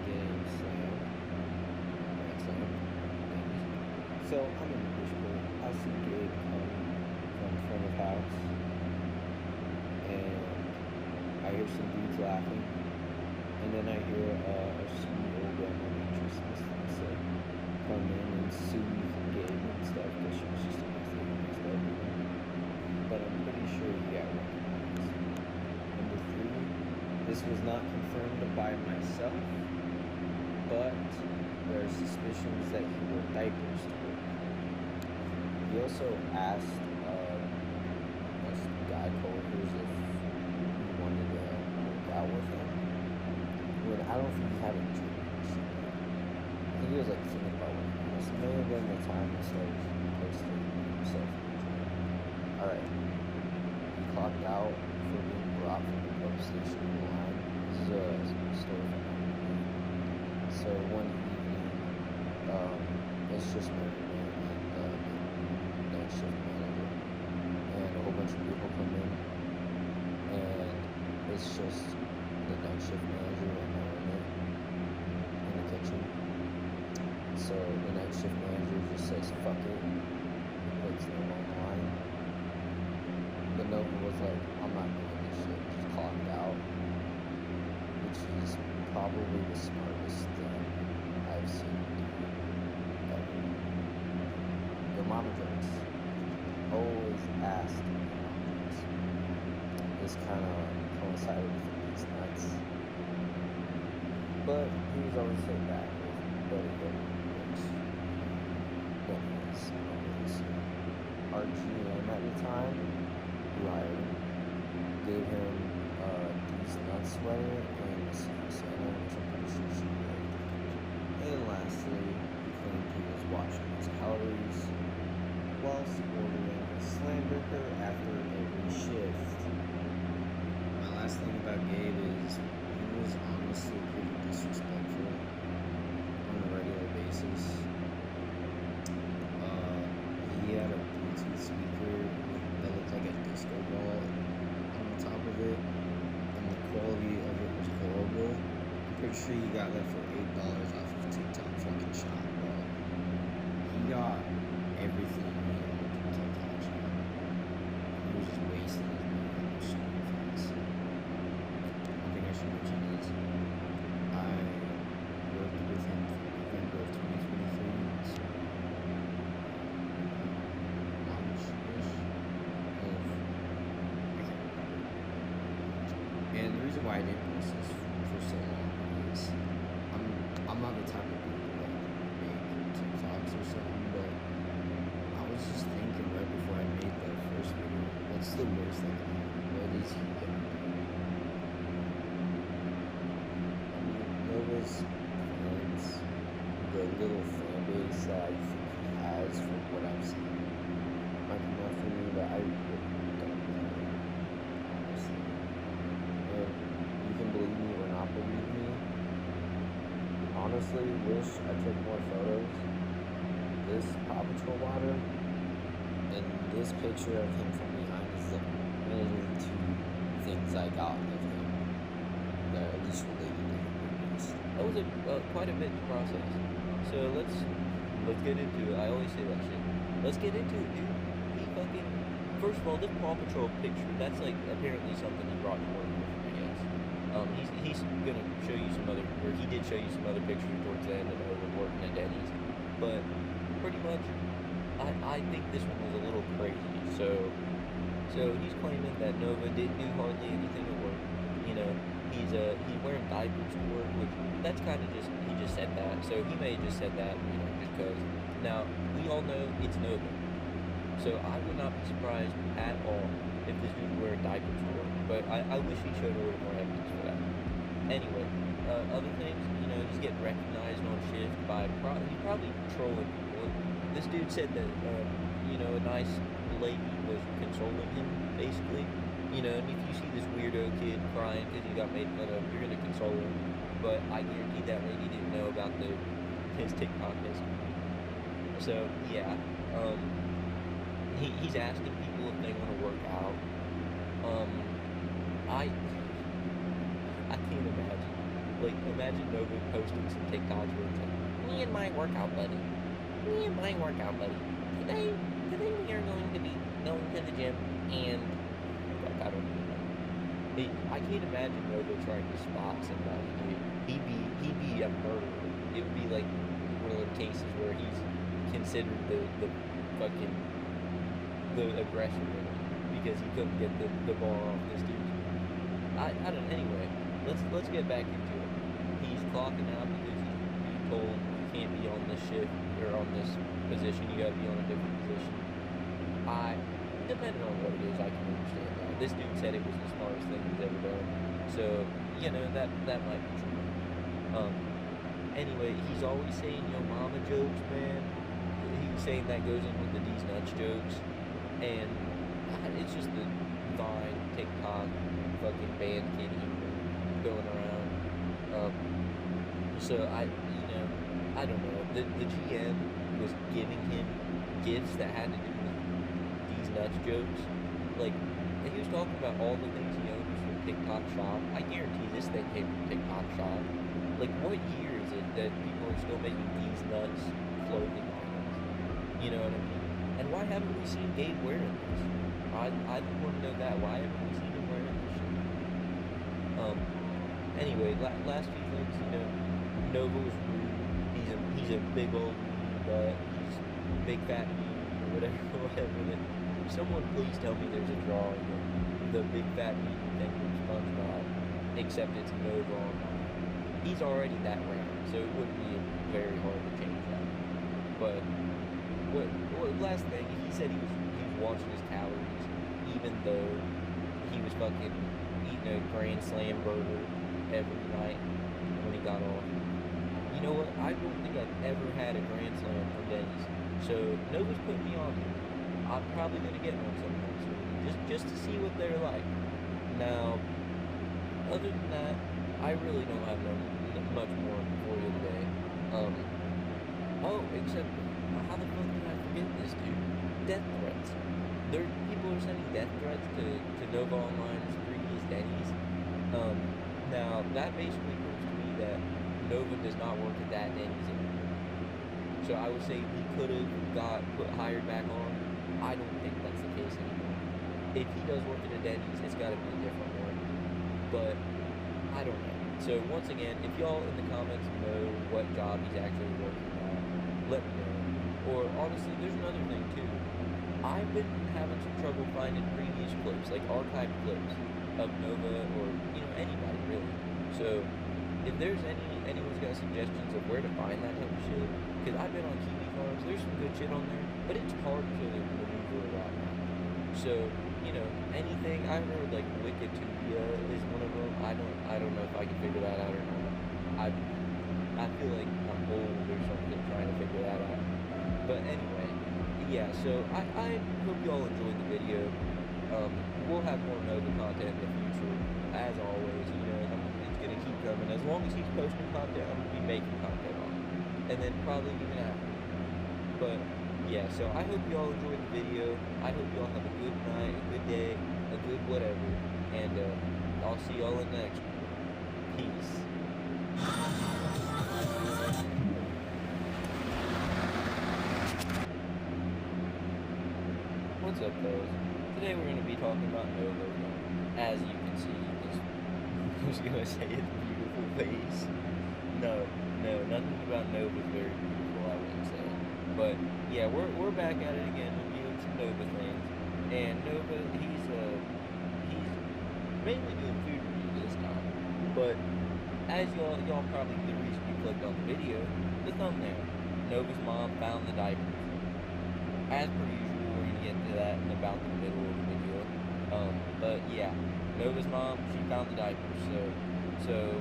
getting slammed. Grand slam. So I'm in the district. I see Gabe come from front of house, and I hear some dudes laughing, and then I hear a sweet old grandma waitress, Miss Lisa, come in and soothe Gabe and stuff, because she was just a nice lady next to everyone. But I'm pretty sure he got recognized. Number 3, this was not confirmed by myself, but there are suspicions that he wore diapers to work. He also asked us guy coworkers if we wanted to work out with him. When I don't think he had a dream or something. I think he was like thinking about working out. This may have been the time he started posting himself in the gym. Alright. He clocked out for being brought from the pub station in the line. This is a story from my roommate. So one evening, it's just my roommate and night shift manager, and a whole bunch of people come in, and it's just the night shift manager and my roommate in the kitchen. So the night shift manager just says fuck it and puts them on the line. But Nova was like, I'm not doing this shit, just clocked out, which is probably the smartest thing I've seen ever. Your mama jokes. Always ask your mama jokes. This kind of coincided with these nuts. But he was always so back with better jokes than his. Our GM at the time, who hired him, gave him these nuts sweater and a Secret Santa, which I'm pretty sure she did. And lastly, he claimed he was watching his calories whilst ordering remember her after every shift. My last thing about Gabe is he was honestly pretty disrespectful on a regular basis. He had a Bluetooth speaker that looked like a disco ball on the top of it, and the quality of it was horrible. I'm pretty sure you got that for $8 off of TikTok fucking shop, bro. He got everything he wanted from TikTok shop. He was just wasting his money on this shit fast. One thing I should mention is I worked with him from November of 2023, so and the reason why I didn't post this for so long is I'm not the type of dude to like make TikToks or something, but I was just thinking right before I made the first video, what's the worst that can happen? What is he gonna do? I mean, Nova's fans, the little fan base that I think he has from what I've seen, might be enough for me, but I really don't know, honestly. And you can believe me or not believe me. Honestly, wish I took more photos. This Paw Patrol water and this picture of him from behind is the only two things I got of him that are at least related to him. That was quite a bit to process. So let's get into it. I always say that shit. Let's get into it, dude. He fucking, first of all, this Paw Patrol picture, that's like apparently something he brought to work with, I guess. He's gonna show you some other, or he did show you some other pictures towards the end of working at Denny's. But pretty much, I think this one was a little crazy. So he's claiming that Nova didn't do hardly anything at work. You know, he's wearing diapers to work, which that's kind of just, he just said that. So he may have just said that, you know, just because. Now, we all know it's Nova. So I would not be surprised at all if this dude was wearing diapers to work. But I wish he showed a little more evidence for that. Anyway, other things, you know, he's getting recognized on shift by, he's probably trolling people. This dude said that, you know, a nice lady was consoling him, basically. You know, and if you see this weirdo kid crying because he got made fun of, you're going to console him. But I guarantee that lady didn't know about his TikTok history. So, yeah, he's asking people if they want to work out. I can't imagine. Like, imagine Nova posting some TikToks where it's like, me and my workout buddy. Today we are going to be going to the gym and, fuck, I don't even know. I can't imagine Nova trying to spot somebody, dude. He'd be a murderer. It would be like one of those cases where he's considered the aggressor in it because he couldn't get the ball off this dude. I don't know. Anyway, let's get back into it. He's clocking out because he's being told you can't be on this shift or on this position. You gotta be on a different position. Depending on what it is, I can understand that. This dude said it was the smartest thing he's ever done. So, you know, that might be true. Anyway, he's always saying yo mama jokes, man. He's saying that goes in with the D's nuts jokes. And it's just the Vine, TikTok, fucking band kid humor going around. So I don't know. The GM was giving him gifts that had to do with these nuts jokes. Like, and he was talking about all the things he owns from TikTok Shop. I guarantee this thing came from TikTok Shop. Like, what year is it that people are still making these nuts clothing items? You know what I mean? And why haven't we seen Gabe wearing this? I want to know that. Why haven't we seen him wearing this shit? Anyway, last few things, you know, Nova was rude. He's a big old butt. He's a big fat or whatever. Someone please tell me there's a drawing of the big fat thing from SpongeBob, except it's Nova online. He's already that round, so it wouldn't be very hard to change that. But last thing, he said he was watching his calories, even though he was fucking eating a Grand Slam burger every night when he got off. You know what? I don't think I've ever had a Grand Slam from Denny's. So Nova's putting me on here. I'm probably gonna get one sometime soon, just to see what they're like. Now, other than that, I really don't have much more for you today. Oh, except how the fuck did I forget this, dude? Death threats. People are sending death threats to novaonline's previous Denny's. Now that basically proves to me that Nova does not work at that Denny's anymore. So I would say he could have got hired back on. I don't think that's the case anymore. If he does work at a Denny's, it's got to be a different one. But I don't know. So once again, if y'all in the comments know what job he's actually working at, let me know. Or honestly, there's another thing too. I've been having some trouble finding previous clips, like archived clips of Nova or anybody really. So if there's anyone's got suggestions of where to find that type of shit, because I've been on Kiwi Farms, there's some good shit on there, but it's hard to maneuver around. So anything I heard, like Wikitopia is one of them. I don't know if I can figure that out or not. I feel like I'm old or something trying to figure that out. But anyway, yeah. So I hope you all enjoyed the video. We'll have more Nova content in the future, as always. It's gonna keep coming as long as he's posting content. I'm gonna be making content on it, and then probably even after. But yeah, so I hope you all enjoyed the video. I hope you all have a good night, a good day, a good whatever, and I'll see y'all in the next one. Peace. What's up, fellas? Today we're going to be talking about Nova. As you can see, I was going to say it's a beautiful face. No, nothing about Nova is very beautiful, I wouldn't say. But yeah, we're back at it again, reviewing some Nova things. And Nova, he's mainly doing food reviews this time. But as y'all probably the reason you clicked on the video, the thumbnail. Nova's mom found the diapers. As per usual, we're gonna get to that in about the middle of the video. But yeah, Nova's mom, she found the diapers, so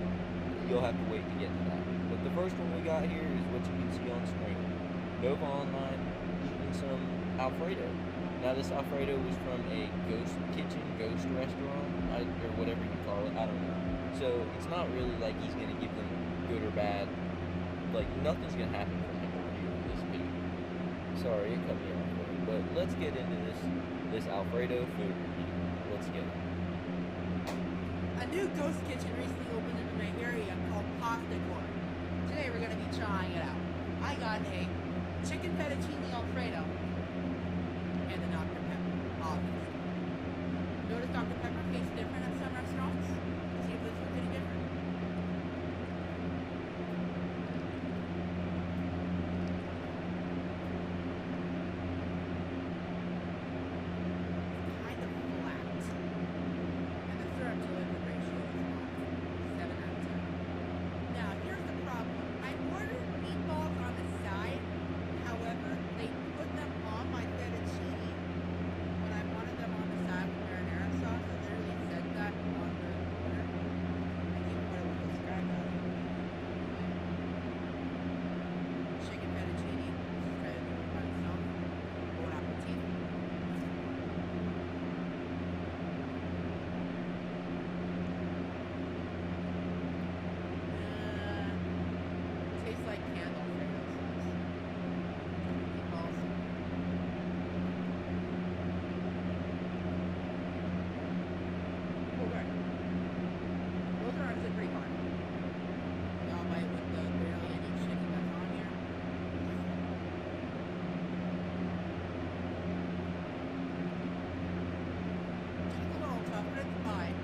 you'll have to wait to get to that. But the first one we got here is what you can see on screen. novaonline eating some Alfredo. Now this Alfredo was from a ghost kitchen, ghost restaurant, or whatever you call it, I don't know. So it's not really like he's gonna give them good or bad. Like nothing's gonna happen from him reviewing this video. Sorry, it cut me off there. But let's get into this Alfredo food review. Let's get it. A new ghost kitchen recently opened in my area called Pasta Corn. Today we're going to be trying it out. I got a chicken fettuccine Alfredo and a Dr. Pepper, obviously. Notice Dr. Pepper tastes different at some restaurants. See if this one's any different. Kind of flat. And the syrup to liquid ratio is off. 7 out of 10. Now, here's the problem. I ordered meatballs on the side. However, they put them on my fettuccine when I wanted them on the side with marinara sauce. It literally said that on the order. I think what it was described as. Chicken fettuccine. Try to do it by itself. Bon appetit. Tastes like canned Alfredo sauce. Meatballs. Okay. Those are actually pretty fun. Y'all bite with the barely any chicken that's on here. It's a little tough, but it's fine.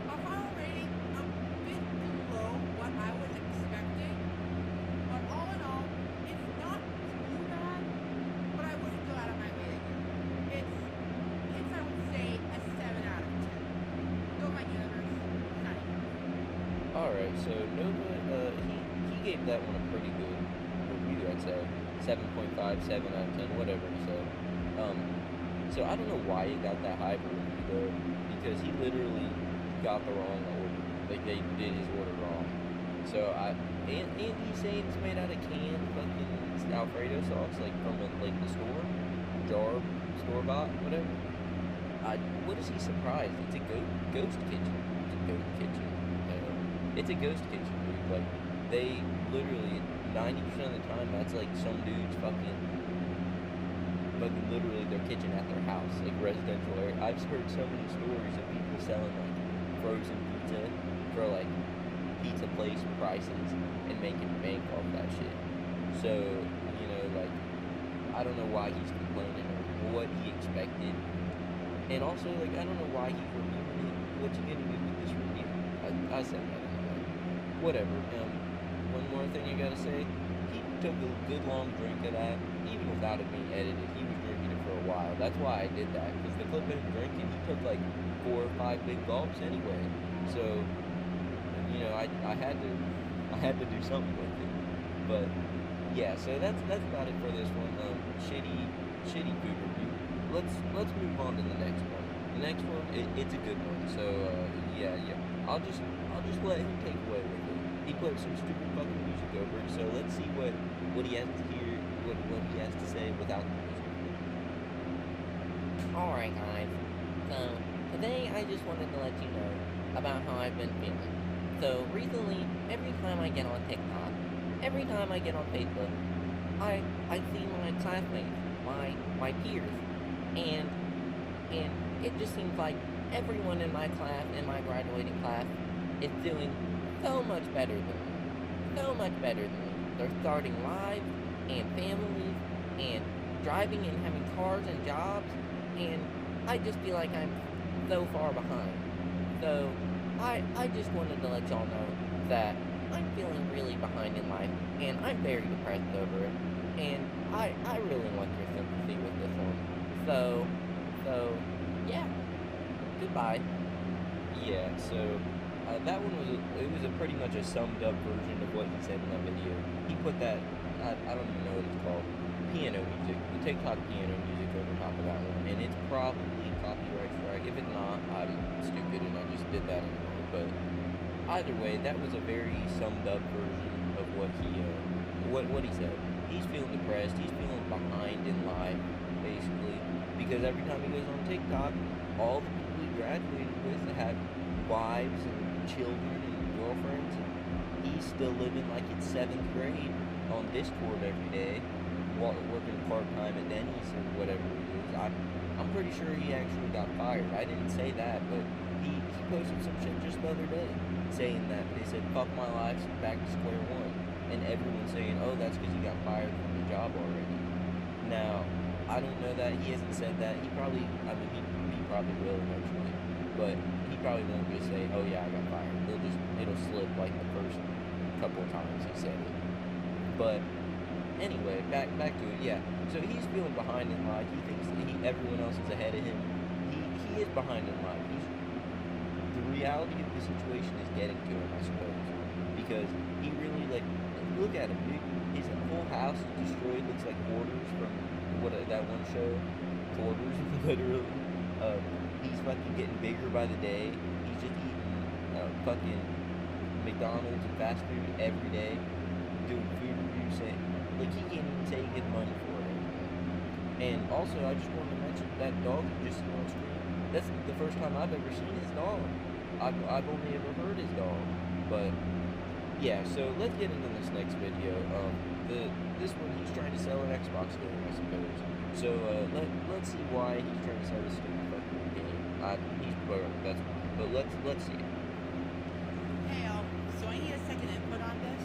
My final rating, a bit below what I was expecting. But all in all, it's not too bad, but I wouldn't go out of my way to get it. It's I would say, a 7 out of 10. Go my universe, 9. Alright, so Nova, he gave that one a pretty good review, I'd say. 7.5, 7 out of 10, whatever he said. So I don't know why he got that high of a review though, because he literally got the wrong order. Like they did his order wrong. So and he's saying it's made out of canned fucking Alfredo sauce, like from like the store. jar store-bought, whatever. What is he surprised? It's a ghost kitchen. It's a ghost kitchen. It's a ghost kitchen, dude. Like, they literally, 90% of the time, that's like some dude's fucking literally their kitchen at their house, like residential area. I've heard so many stories of people selling like frozen pizza for like pizza place prices and making bank off that shit. So, you know, like, I don't know why he's complaining or what he expected. And also, like, I don't know why he's reviewing it. What's he gonna do with this review? I said that anyway. Whatever. One more thing I gotta say. He took a good long drink of that, even without it being edited. He was drinking it for a while. That's why I did that, because the clip of him drinking, he took like 4 or 5 big gulps anyway. So, you know, I had to do something with it. But yeah, so that's about it for this one. Shitty food review. Let's move on to the next one. The next one, it's a good one. So yeah. I'll just let him take away with it. He put some stupid fucking music over it. So let's see what he has to hear, what he has to say without the music. Alright guys, so today I just wanted to let you know about how I've been feeling. So recently, every time I get on TikTok, every time I get on Facebook, I see my classmates, my peers, and it just seems like everyone in my class, in my graduating class, is doing so much better than me. So much better than me. They're starting lives and families and driving and having cars and jobs, and I just feel like I'm so far behind. So I just wanted to let y'all know that I'm feeling really behind in life, and I'm very depressed over it, and I really want your sympathy with this one. So yeah, goodbye. Yeah, so that one was a pretty much a summed up version of what he said in that video. He put that, I don't even know what it's called, piano music, the TikTok piano music over top of that one, and it's probably copyright strike. If it's not, I'm stupid and I just did that anyway. But either way, that was a very summed up version of what he said. He's feeling depressed. He's feeling behind in life, basically, because every time he goes on TikTok, all the people he graduated with have wives and children and girlfriends, and he's still living like it's 7th grade on Discord every day, working part-time at Denny's or whatever it is. I'm pretty sure he actually got fired. I didn't say that, but he posted some shit just the other day saying that they said, fuck my life, back to square one. And everyone's saying, oh, that's because he got fired from the job already. Now, I don't know that. He hasn't said that. He probably will eventually. But he probably won't just say, oh yeah, I got fired. It'll slip like the first couple of times he said it. But anyway, back to it, yeah. So he's feeling behind in life. He thinks that everyone else is ahead of him. He is behind in life. The reality of the situation is getting to him, I suppose. Because he really, like, look at him, dude. His whole house is destroyed. Looks like quarters from that one show. Quarters, literally. He's fucking getting bigger by the day. He's just eating fucking McDonald's and fast food every day. Doing food reviews, like, he can't even say he gets money for it. And also, I just wanted to mention that dog you just see on screen. That's the first time I've ever seen his dog. I've only ever heard his dog. But yeah, so let's get into this next video. This one, he's trying to sell an Xbox game, I suppose. So let's see why he's trying to sell this stupid fucking game. He's broke, that's fine. But let's see it. Hey, so I need a second input on this.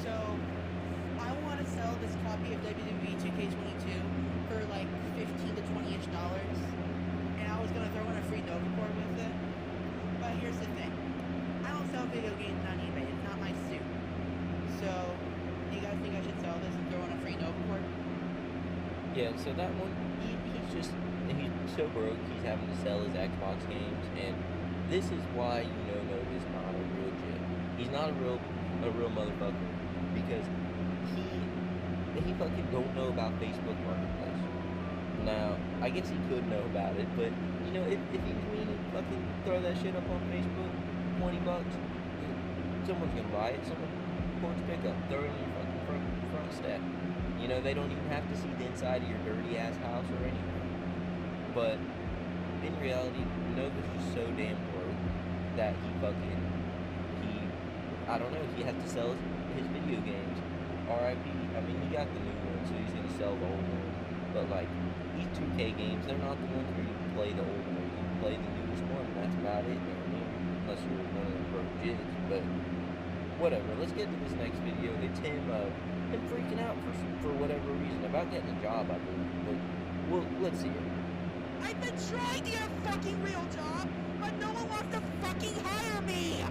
So, I want to sell this copy of WWE 2K22 for like $15 to $20-ish. And I was going to throw in a free Nova cord with it. But here's the thing. I don't sell video games on eBay. It's not my suit. So, do you guys think I should sell this and throw in a free Nova cord? Yeah, so that one, he's so broke, he's having to sell his Xbox games, and this is why Nova is not a real J. He's not a real motherfucker, because he fucking don't know about Facebook Marketplace. Now, I guess he could know about it, but, if he was mean to fucking throw that shit up on Facebook, $20, someone's gonna buy it, someone porch pickup, throw it on your fucking front step, You know, they don't even have to see the inside of your dirty ass house or anything. But in reality, Nova's just so damn broke that I don't know, he has to sell his video games. R.I.P. I mean, he got the new one, so he's gonna sell the old one. But like, these 2K games, they're not the ones where you play the old one. You play the newest one, and that's about it. Unless you're one of them broke jids. But whatever. Let's get to this next video. It's him freaking out for whatever reason about getting a job, I believe. But let's see it. I've been trying to get a fucking real job, but no one wants to fucking hire me!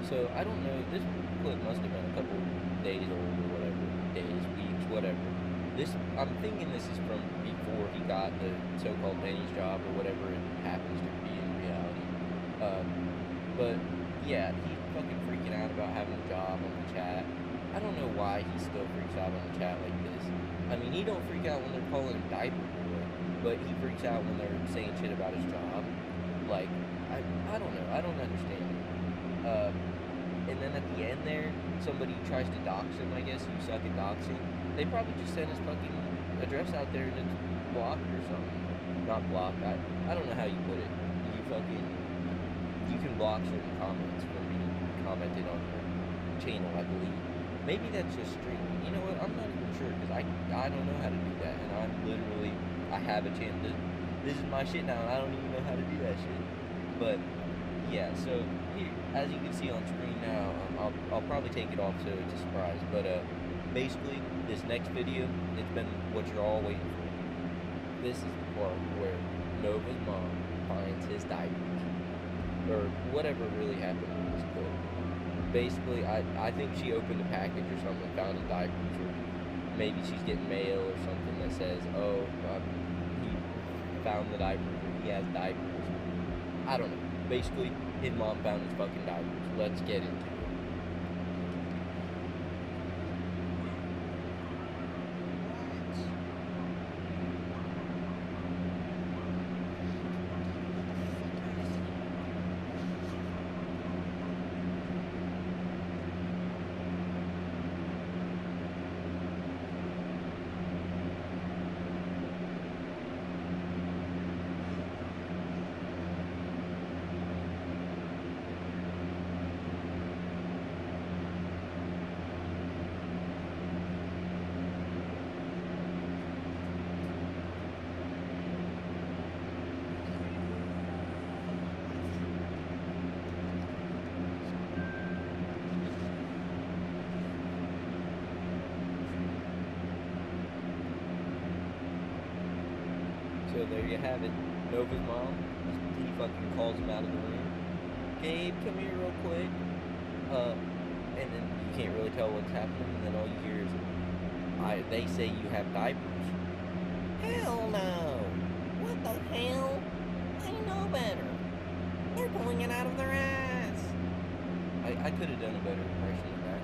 So, I don't know, this clip must have been a couple days old or whatever, days, weeks, whatever. I'm thinking this is from before he got the so-called Benny's job or whatever it happens to be in reality. But, yeah, he's fucking freaking out about having a job on the chat. I don't know why he still freaks out on the chat like this. I mean, he don't freak out when they're calling him diaper boy, but he freaks out when they're saying shit about his job. Like, I don't know, I don't understand it. And then at the end there, somebody tries to dox him, I guess. You suck at doxing. They probably just sent his fucking address out there and it's blocked or something. Not blocked. I don't know how you put it. You can block certain comments from being commented on your channel, I believe. Maybe that's just streaming. You know what? I'm not even sure because I don't know how to do that. And I have a channel. This is my shit now and I don't even know how to do that shit. But yeah, so here, as you can see on screen now, I'll probably take it off so it's a surprise. But basically, this next video, it's been what you're all waiting for. This is the part where Nova's mom finds his diapers, or whatever really happened in this clip. Basically, I think she opened a package or something, found his diapers, or maybe she's getting mail or something that says, oh, he found the diapers, or he has diapers. I don't know. Basically, his mom found his fucking diapers. Let's get into it. So there you have it. Nova's mom, he fucking calls him out of the room. Gabe, come here real quick. And then you can't really tell what's happening, and then all you hear is, they say you have diapers. Hell no! What the hell? I know better. They're pulling it out of their ass. I could have done a better impression of that,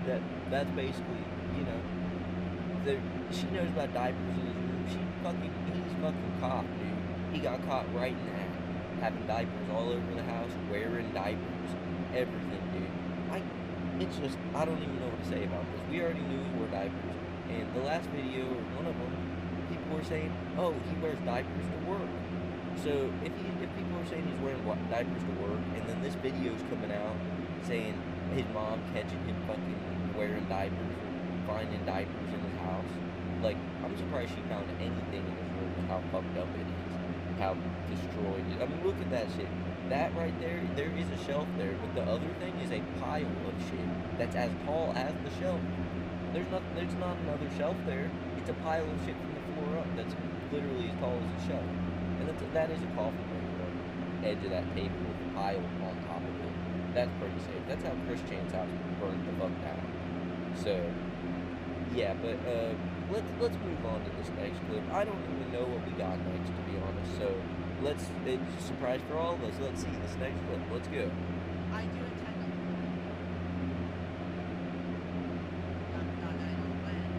but that's basically, you know, she knows about diapers in his room. He's fucking caught, dude. He got caught right in that. Having diapers all over the house, wearing diapers, everything, dude. It's just, I don't even know what to say about this. We already knew he wore diapers, and the last video, or one of them, people were saying, oh, he wears diapers to work. So, if people are saying he's wearing diapers to work, and then this video's coming out saying his mom catching him fucking wearing diapers, or finding diapers in his house, like, I'm surprised she found anything in his room and how fucked up it is, how destroyed it is. I mean, look at that shit. That right there is a shelf there, but the other thing is a pile of shit that's as tall as the shelf. There's not another shelf there. It's a pile of shit from the floor up that's literally as tall as a shelf. And that is a coffee maker on the edge of that table with a pile on top of it. That's pretty safe. That's how Chris Chan's house burned the fuck down. So, yeah, but let's move on to this next clip. I don't even know what we got next, to be honest. So it's a surprise for all of us. Let's see this next clip. Let's go. I do intend on. Not that I don't plan.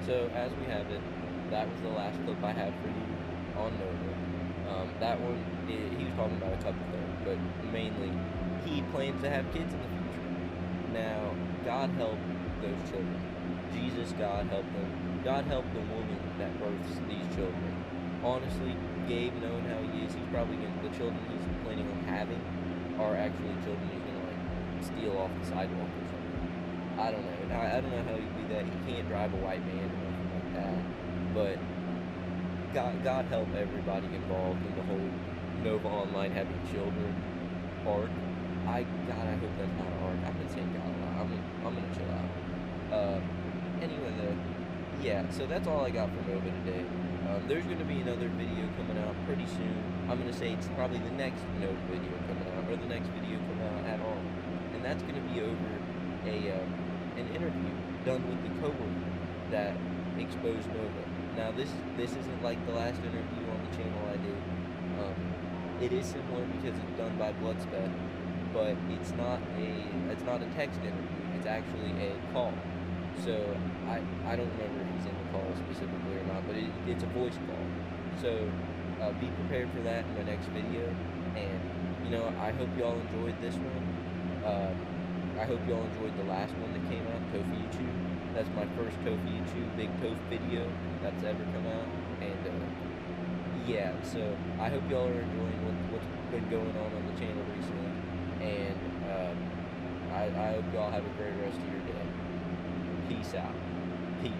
So as we have it, that was the last clip I had for you on Nova. That one, he was talking about a couple things, but mainly he plans to have kids in the future. Now, God help those children. Jesus, God help them. God help the woman that births these children. Honestly, Gabe, knowing how he is, he's probably the children he's planning on having are actually children he's gonna like steal off the sidewalk or something. I don't know. I don't know how he'd do that. He can't drive a white van or nothing like that. But God help everybody involved in the whole Nova Online having children arc. I hope that's not an arc. I've been saying God a lot. I'm gonna chill out. Anyway though, yeah. So that's all I got for Nova today. There's gonna be another video coming out pretty soon. I'm gonna say it's probably the next Nova video coming out, or the next video coming out at all, and that's gonna be over an interview done with the coworker that exposed Nova. Now this isn't like the last interview on the channel I did. It is similar because it's done by Bloodspet, but it's not a text interview. It's actually a call. So I don't remember if he's in the call specifically or not, but it's a voice call. So be prepared for that in my next video. And I hope y'all enjoyed this one. I hope y'all enjoyed the last one that came out, tophiachu. That's my first tophiachu, big toph video that's ever come out. And yeah, so I hope y'all are enjoying what's been going on the channel recently. And I hope y'all have a great rest of your day. Peace out. Peace.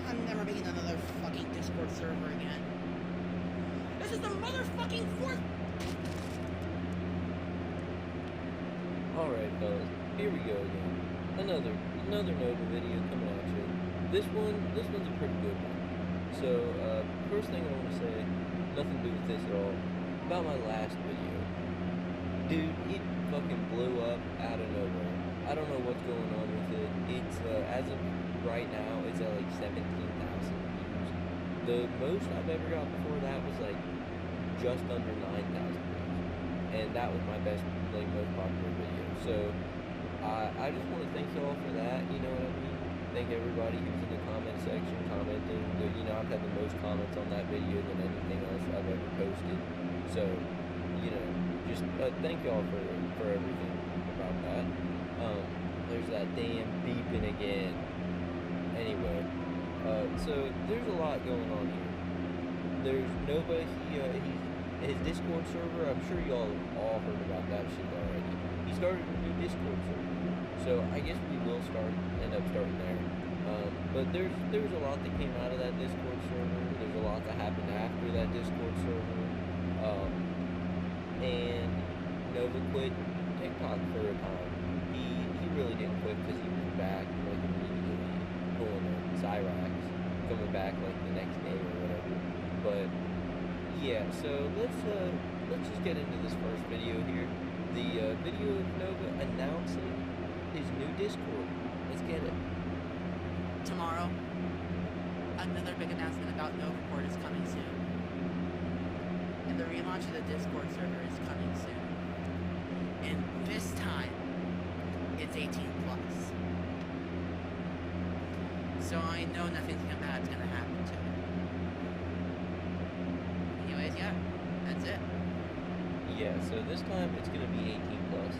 I'm never making another fucking Discord server again. This is the motherfucking fourth. Alright fellas, here we go again. Another Nova video coming at you. This one's a pretty good one. So, first thing I want to say, nothing to do with this at all, about my last video. Dude, it fucking blew up out of nowhere. I don't know what's going on with it. It's, as of right now, it's at like 17,000 views. The most I've ever got before that was like just under 9,000 views. And that was my best, like, most popular video. So, I just want to thank y'all for that, you know what I mean? Thank everybody who's in the comment section commenting. I've had the most comments on that video than anything else I've ever posted. So, just thank y'all for everything about that. There's that damn beeping again. Anyway, so there's a lot going on here. There's Nova, his Discord server, I'm sure y'all all heard about that shit already. He started a new Discord server. So I guess we will end up starting there. But there's a lot that came out of that Discord server. There's a lot that happened after that Discord server. And Nova quit TikTok for a time. He really didn't quit because he was back like immediately going to Cyrax, coming back like the next day or whatever. But yeah, so let's just get into this first video here. The video of Nova announcing his new Discord. Let's get it. Tomorrow, another big announcement about Novaport is coming soon. And the relaunch of the Discord server is coming soon. And this time, it's 18 plus. So I know nothing bad's gonna happen to it. Anyways, yeah, that's it. Yeah, so this time it's gonna be 18 plus,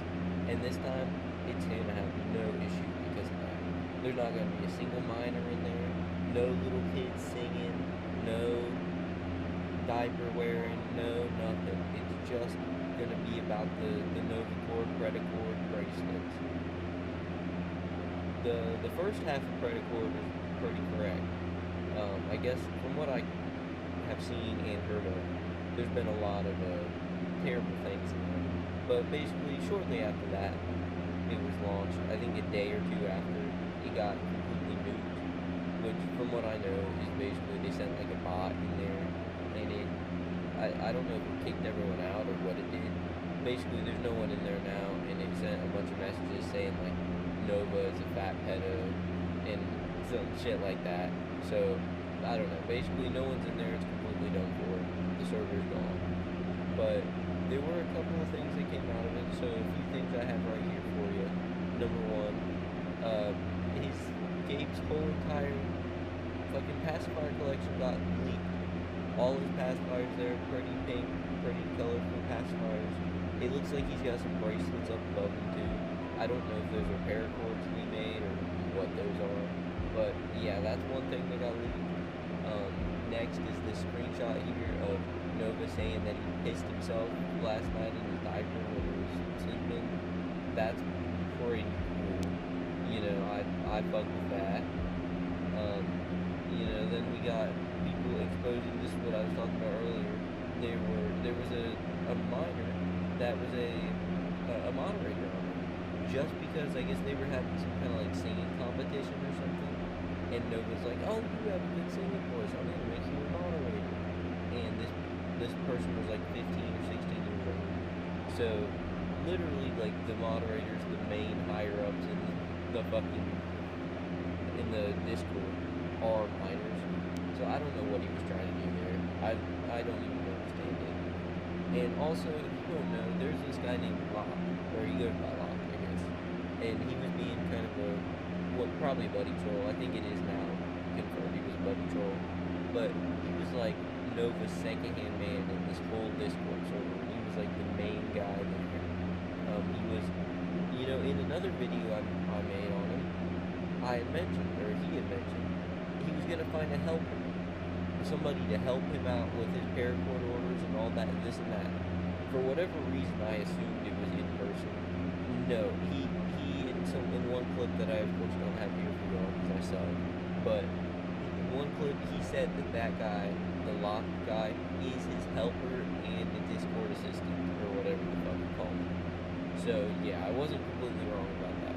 and this time it's gonna have no issue because of that. There's not gonna be a single minor in there, no little kids singing, no diaper wearing, no nothing. It's just gonna be about the Novacord Predacord bracelets. The first half of Predacord is pretty correct. I guess from what I have seen and heard of, there's been a lot of terrible things in there. But basically, shortly after that, it was launched. I think a day or two after, it got completely nuked. Which, from what I know, is basically they sent like a bot in there, and it I don't know if it kicked everyone out or what it did. Basically, there's no one in there now, and it sent a bunch of messages saying like Nova is a fat pedo and some shit like that. So I don't know. Basically, no one's in there. It's completely done for. The server's gone. But there were a couple of things that came out of it. So a few things I have right here for you. Number one, Gabe's whole entire fucking pacifier collection got leaked. All his pacifiers there, pretty pink, pretty colorful pacifiers. It looks like he's got some bracelets up above him too. I don't know if those are paracords he made or what those are. But yeah, that's one thing that got leaked. Next is this screenshot here of Nova saying that he pissed himself last night in his diaper when he was sleeping. That's pretty cool. You know, I fuck with that. You know, then we got people exposing, this is what I was talking about earlier. There was a miner that was a moderator on it. Just because I guess they were having some kind of like singing competition or something. And Nova's like, oh, you have a good singing voice, I'm gonna make you a moderator. And this person was like 15 or 16 years old. So literally like the moderators, the main higher ups in the Discord are minors. So I don't know what he was trying to do there. I don't even understand it. And also, if you don't know, there's this guy named Locke, or he goes by Locke, I guess. And he was being kind of probably a buddy troll. I think it is now confirmed he was a buddy troll. But he was like Nova's second-hand man in this whole Discord server. He was like the main guy there. He was, you know, in another video I made on him, I had mentioned, or he had mentioned, he was going to find a helper. Somebody to help him out with his paracord orders and all that, this and that. For whatever reason, I assumed it was in person. No, he in one clip that I of course don't have here for y'all because I suck, but in one clip he said that guy, the Lock guy, is his helper and the Discord assistant, or whatever the fuck you call him. So yeah, I wasn't completely wrong about that.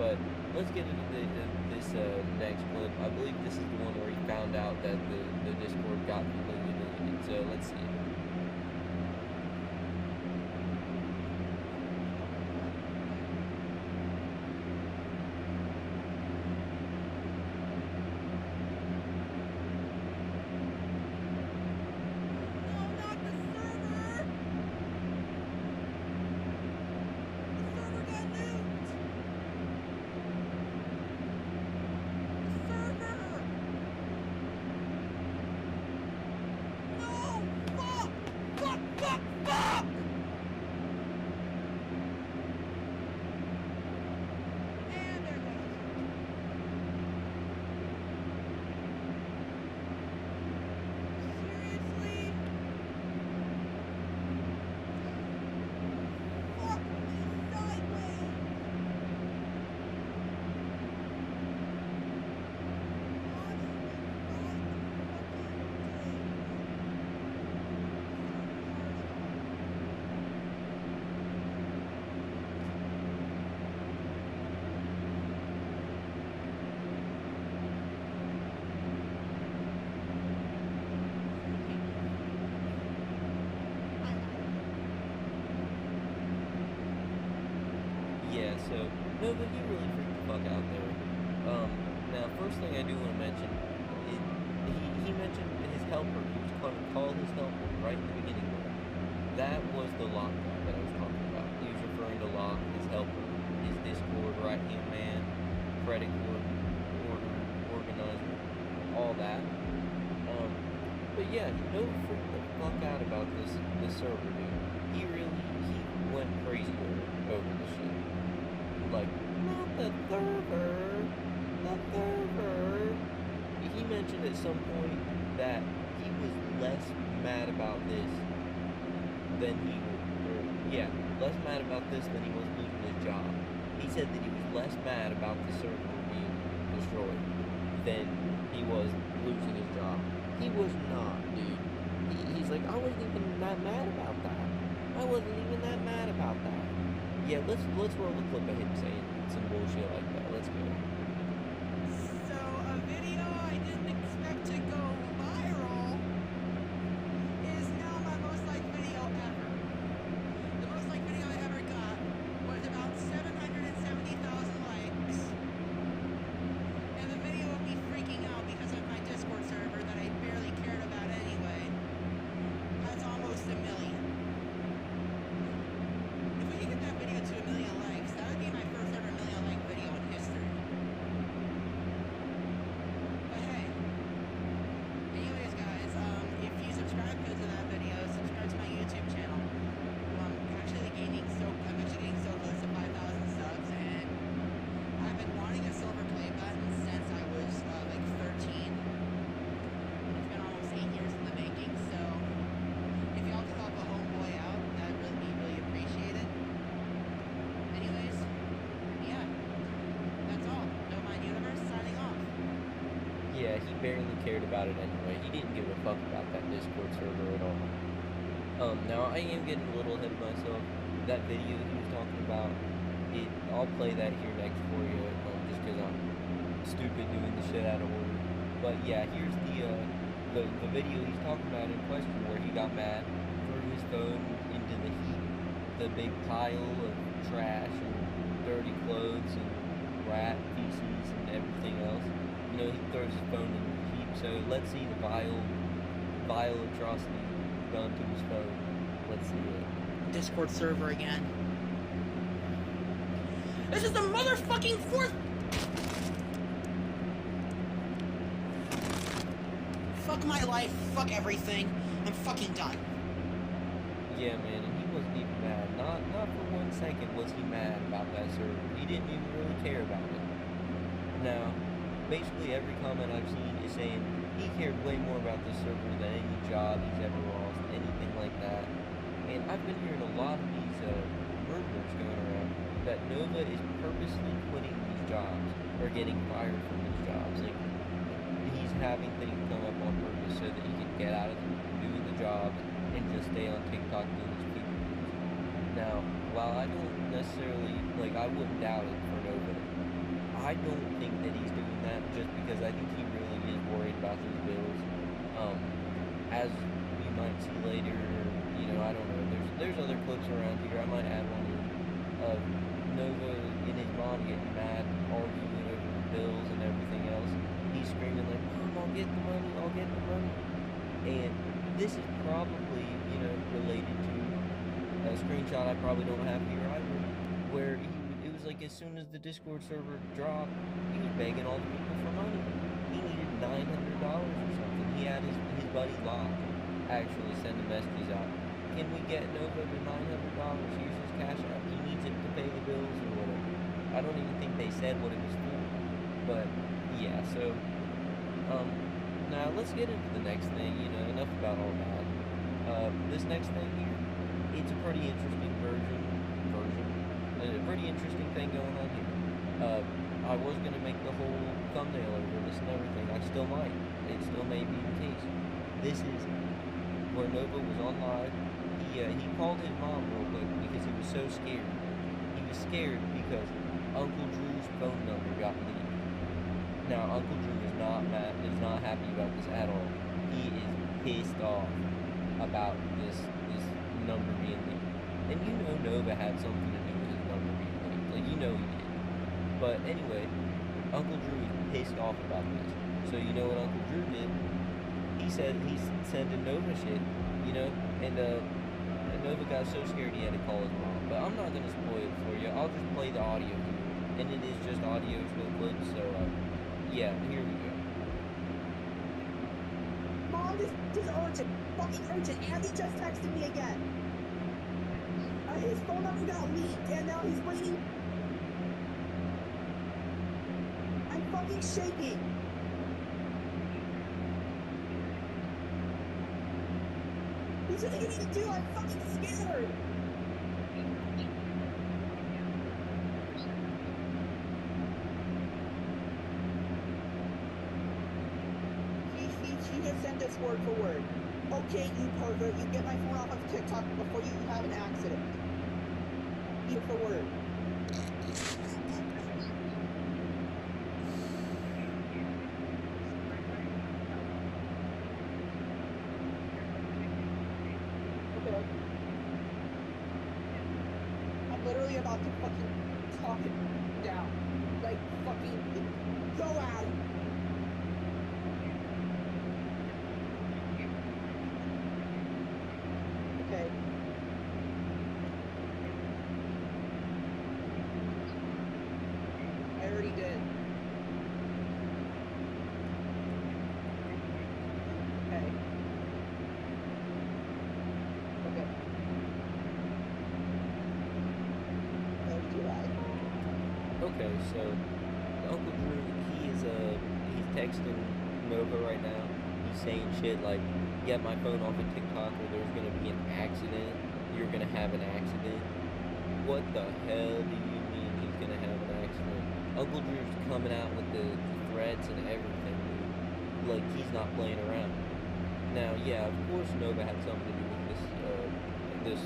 But let's get into this next clip. I believe this is the one where he found out that the Discord got completely deleted. So let's see it. Yeah, so Nova, he really freaked the fuck out there. Now, first thing I do want to mention, he mentioned his helper. He was going to call his helper right in the beginning there. That was the Lock guy that I was talking about. He was referring to Lock, his helper, his Discord right-hand man, credit card organizer, all that. But yeah, Nova freaked the fuck out about this server, dude. He went crazy over the shit. Like, not the server. He mentioned at some point that he was less mad about this than less mad about this than he was losing his job. He said that he was less mad about the server being destroyed than he was losing his job. He was not, dude. He's like, I wasn't even that mad about that. I wasn't even that mad about that. Yeah, let's roll the clip of him saying some bullshit like that. Let's go. So, a video I didn't expect to go viral is barely cared about it anyway. He didn't give a fuck about that Discord server at all. Now I am getting a little ahead of myself. That video he was talking about, I'll play that here next for you, just because I'm stupid doing the shit out of order. But yeah, here's the video he's talking about in question, where he got mad, threw his phone into the heap, the big pile of trash and dirty clothes and rat feces and everything else. You know, he throws his phone in the heap. So let's see the vile atrocity done to his phone. Let's see it. Discord server again. This is the motherfucking fourth. Fuck my life. Fuck everything. I'm fucking done. Yeah, man, and he wasn't even mad. Not for 1 second was he mad about that server. He didn't even really care about it. Now, basically every comment I've seen is saying he cared way more about this server than any job he's ever lost, anything like that. And I've been hearing a lot of these rumors going around that Nova is purposely quitting these jobs or getting fired from these jobs. Like, he's having things come up on purpose so that he can get out of doing the job and just stay on TikTok doing his cooking videos. Now, while I don't necessarily, I wouldn't doubt it for Nova, I don't think that he's doing that just because I think he really is worried about those bills. As you might see later, I don't know, there's other clips around here, I might add one in, of Nova and his mom getting mad, arguing over the bills and everything else. He's screaming like, Mom, I'll get the money, I'll get the money. And this is probably, related to a screenshot I probably don't have here either, where it was like as soon as the Discord server dropped, he was begging all the people for money. He needed $900 or something. He had his buddy Locke actually sending messages out. Can we get Nova to $900? Here's his cash app. He needs it to pay the bills or whatever. I don't even think they said what it was for. But yeah, so now let's get into the next thing. Enough about all that. This next thing here, it's a pretty interesting a pretty interesting thing going on here. I was gonna make the whole thumbnail over this and everything. I still might. It still may be the case. This is where Nova was on live. He called his mom real quick because he was so scared. He was scared because Uncle Drew's phone number got leaked. Now, Uncle Drew is not happy about this at all. He is pissed off about this number being leaked. And Nova had something to do with his number being leaked. He did. But anyway, Uncle Drew is pissed off about this. So you know what Uncle Drew did? He said he's sending Nova shit, and Nova got so scared he had to call his mom. But I'm not gonna spoil it for you. I'll just play the audio here, and it is just audio, no clips. So yeah, here we go. Mom, this is urgent. Fucking urgent. Andy just texted me again. His phone number got leaked, and now he's waiting. I'm fucking shaking. There's nothing you need to do. I'm fucking scared. She just sent us word for word. Okay, you pervert, you get my phone off of TikTok before you have an accident. Word for word. Okay. I'm literally about to fucking talk it down. Fucking go at it. Okay. I already did. Okay. Okay. Let's do that. Okay, so Uncle Drew, he's texting Nova right now. He's saying shit like, get my phone off of TikTok or there's gonna be an accident. You're gonna have an accident. What the hell do you mean he's gonna have an accident? Uncle Drew's coming out with the threats and everything, dude. like he's not playing around. Now, yeah, of course Nova had something to do with this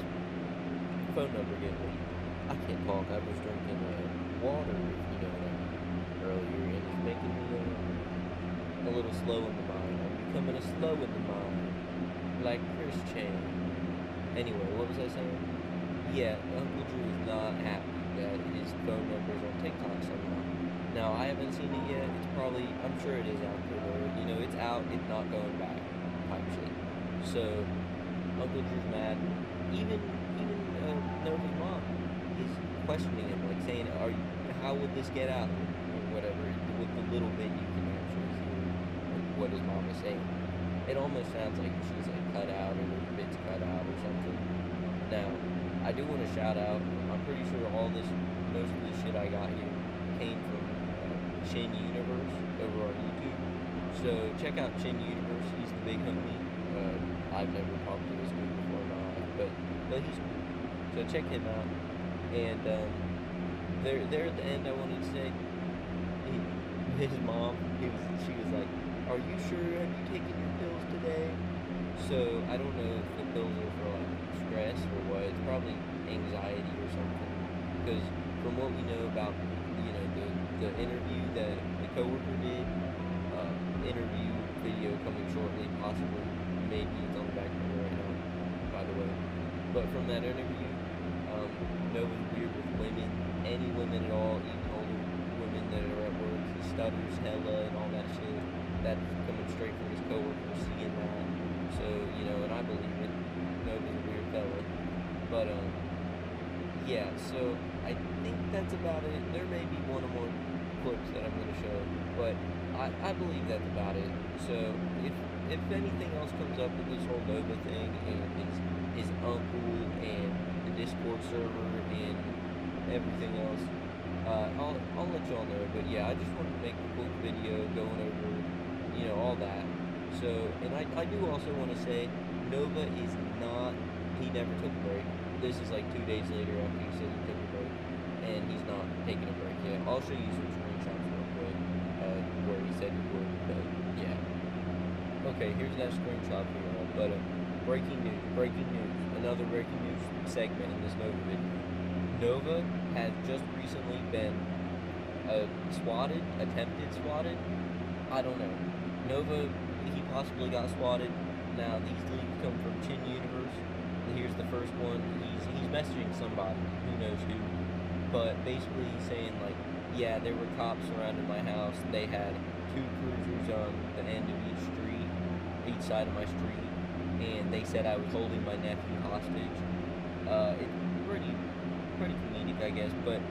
phone number getting leaked. I can't talk. I was drinking water, if you know that, earlier, and it's making me a little slow in the mind. I'm becoming a slow in the mind, like Christian. Anyway, what was I saying? Yeah, Uncle Drew is not happy that his phone number is on TikTok somehow. Now, I haven't seen it yet. It's probably, I'm sure it is out there. You know, it's out, it's not going back, type shit. So, Uncle Drew's mad. Even Nova's mom is questioning him, like saying, how would this get out? Or whatever, with the little bit you can actually hear what his mom is saying. It almost sounds like she's like cut out or the bits cut out or something. Now, I do want to shout out, I'm pretty sure all this, most of the shit I got here came from Chin Universe over on YouTube. So check out Chin Universe, he's the big homie. I've never talked to this dude before in my life, but he's cool. So check him out. And there at the end, I wanted to say, his mom, she was like, "Are you sure? Have you taken your pills today?" So I don't know if the pills are for like stress or what. It's probably anxiety or something. Because from what we know about, you know, the interview that the coworker did, interview video coming shortly, possibly, maybe it's on the back burner right now, by the way. But from that interview, Nova's weird with women, any women at all, even older women that are at work. He stutters hella and all that shit. That's coming straight from his coworker, seeing that. So, you know, and I believe it. Nova's a weird fella. But, yeah, so I think that's about it. There may be one or more clips that I'm going to show, but I believe that's about it. So, if anything else comes up with this whole Nova thing and his uncle and the Discord server and everything else, I'll let y'all know. But yeah, I just wanted to make a quick video going over, you know, all that. So, and I do also want to say, Nova is not, he never took a break. This is like 2 days later after he said he took a break, and he's not taking a break yet. I'll show you some screenshots real quick, where he said he would, but yeah. Okay, here's that screenshot for y'all, but breaking news, another breaking news segment in this Nova video. Nova has just recently been attempted swatted. I don't know. Nova, he possibly got swatted. Now, these leaks come from Chin Universe. Here's the first one. He's messaging somebody, who knows who. But basically he's saying, like, yeah, there were cops surrounding my house. They had 2 cruisers on the end of each side of my street. And they said I was holding my nephew hostage. It's pretty comedic, I guess, but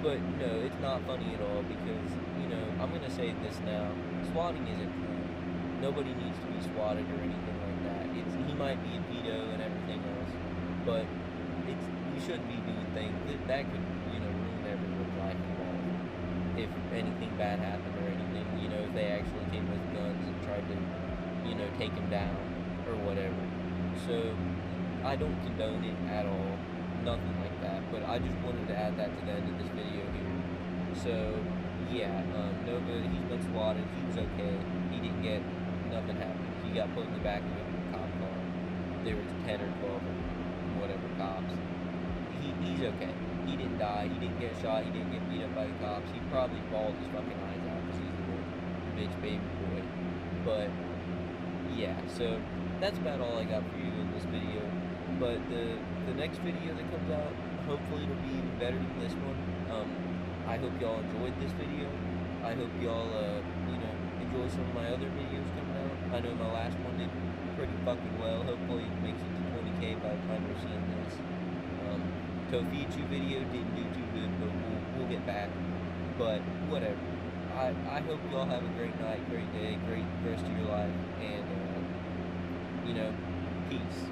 no, it's not funny at all, because, you know, I'm gonna say this now, swatting isn't cool. Nobody needs to be swatted or anything like that. He might be a pedo and everything else, but we shouldn't be doing things that could, you know, ruin everyone's life involved. If anything bad happened or anything, you know, if they actually came with guns and tried to, you know, take him down or whatever. So I don't condone it at all, nothing like that, but I just wanted to add that to the end of this video here. So yeah, Nova, he's been swatted, he was okay, nothing happened. He got put in the back of a cop car. There was 10 or 12 or whatever cops. He's okay. He didn't die, he didn't get shot, he didn't get beat up by the cops. He probably bawled his fucking eyes out because he's a little bitch baby boy. But yeah, so that's about all I got for you in this video. But the next video that comes out, hopefully it'll be even better than this one. I hope y'all enjoyed this video. I hope y'all, you know, enjoy some of my other videos coming out. I know my last one did pretty fucking well. Hopefully it makes it to 20K by the time you're seeing this. Tophiachu video didn't do too good, but we'll get back. But whatever. I hope y'all have a great night, great day, great rest of your life, and you know, peace.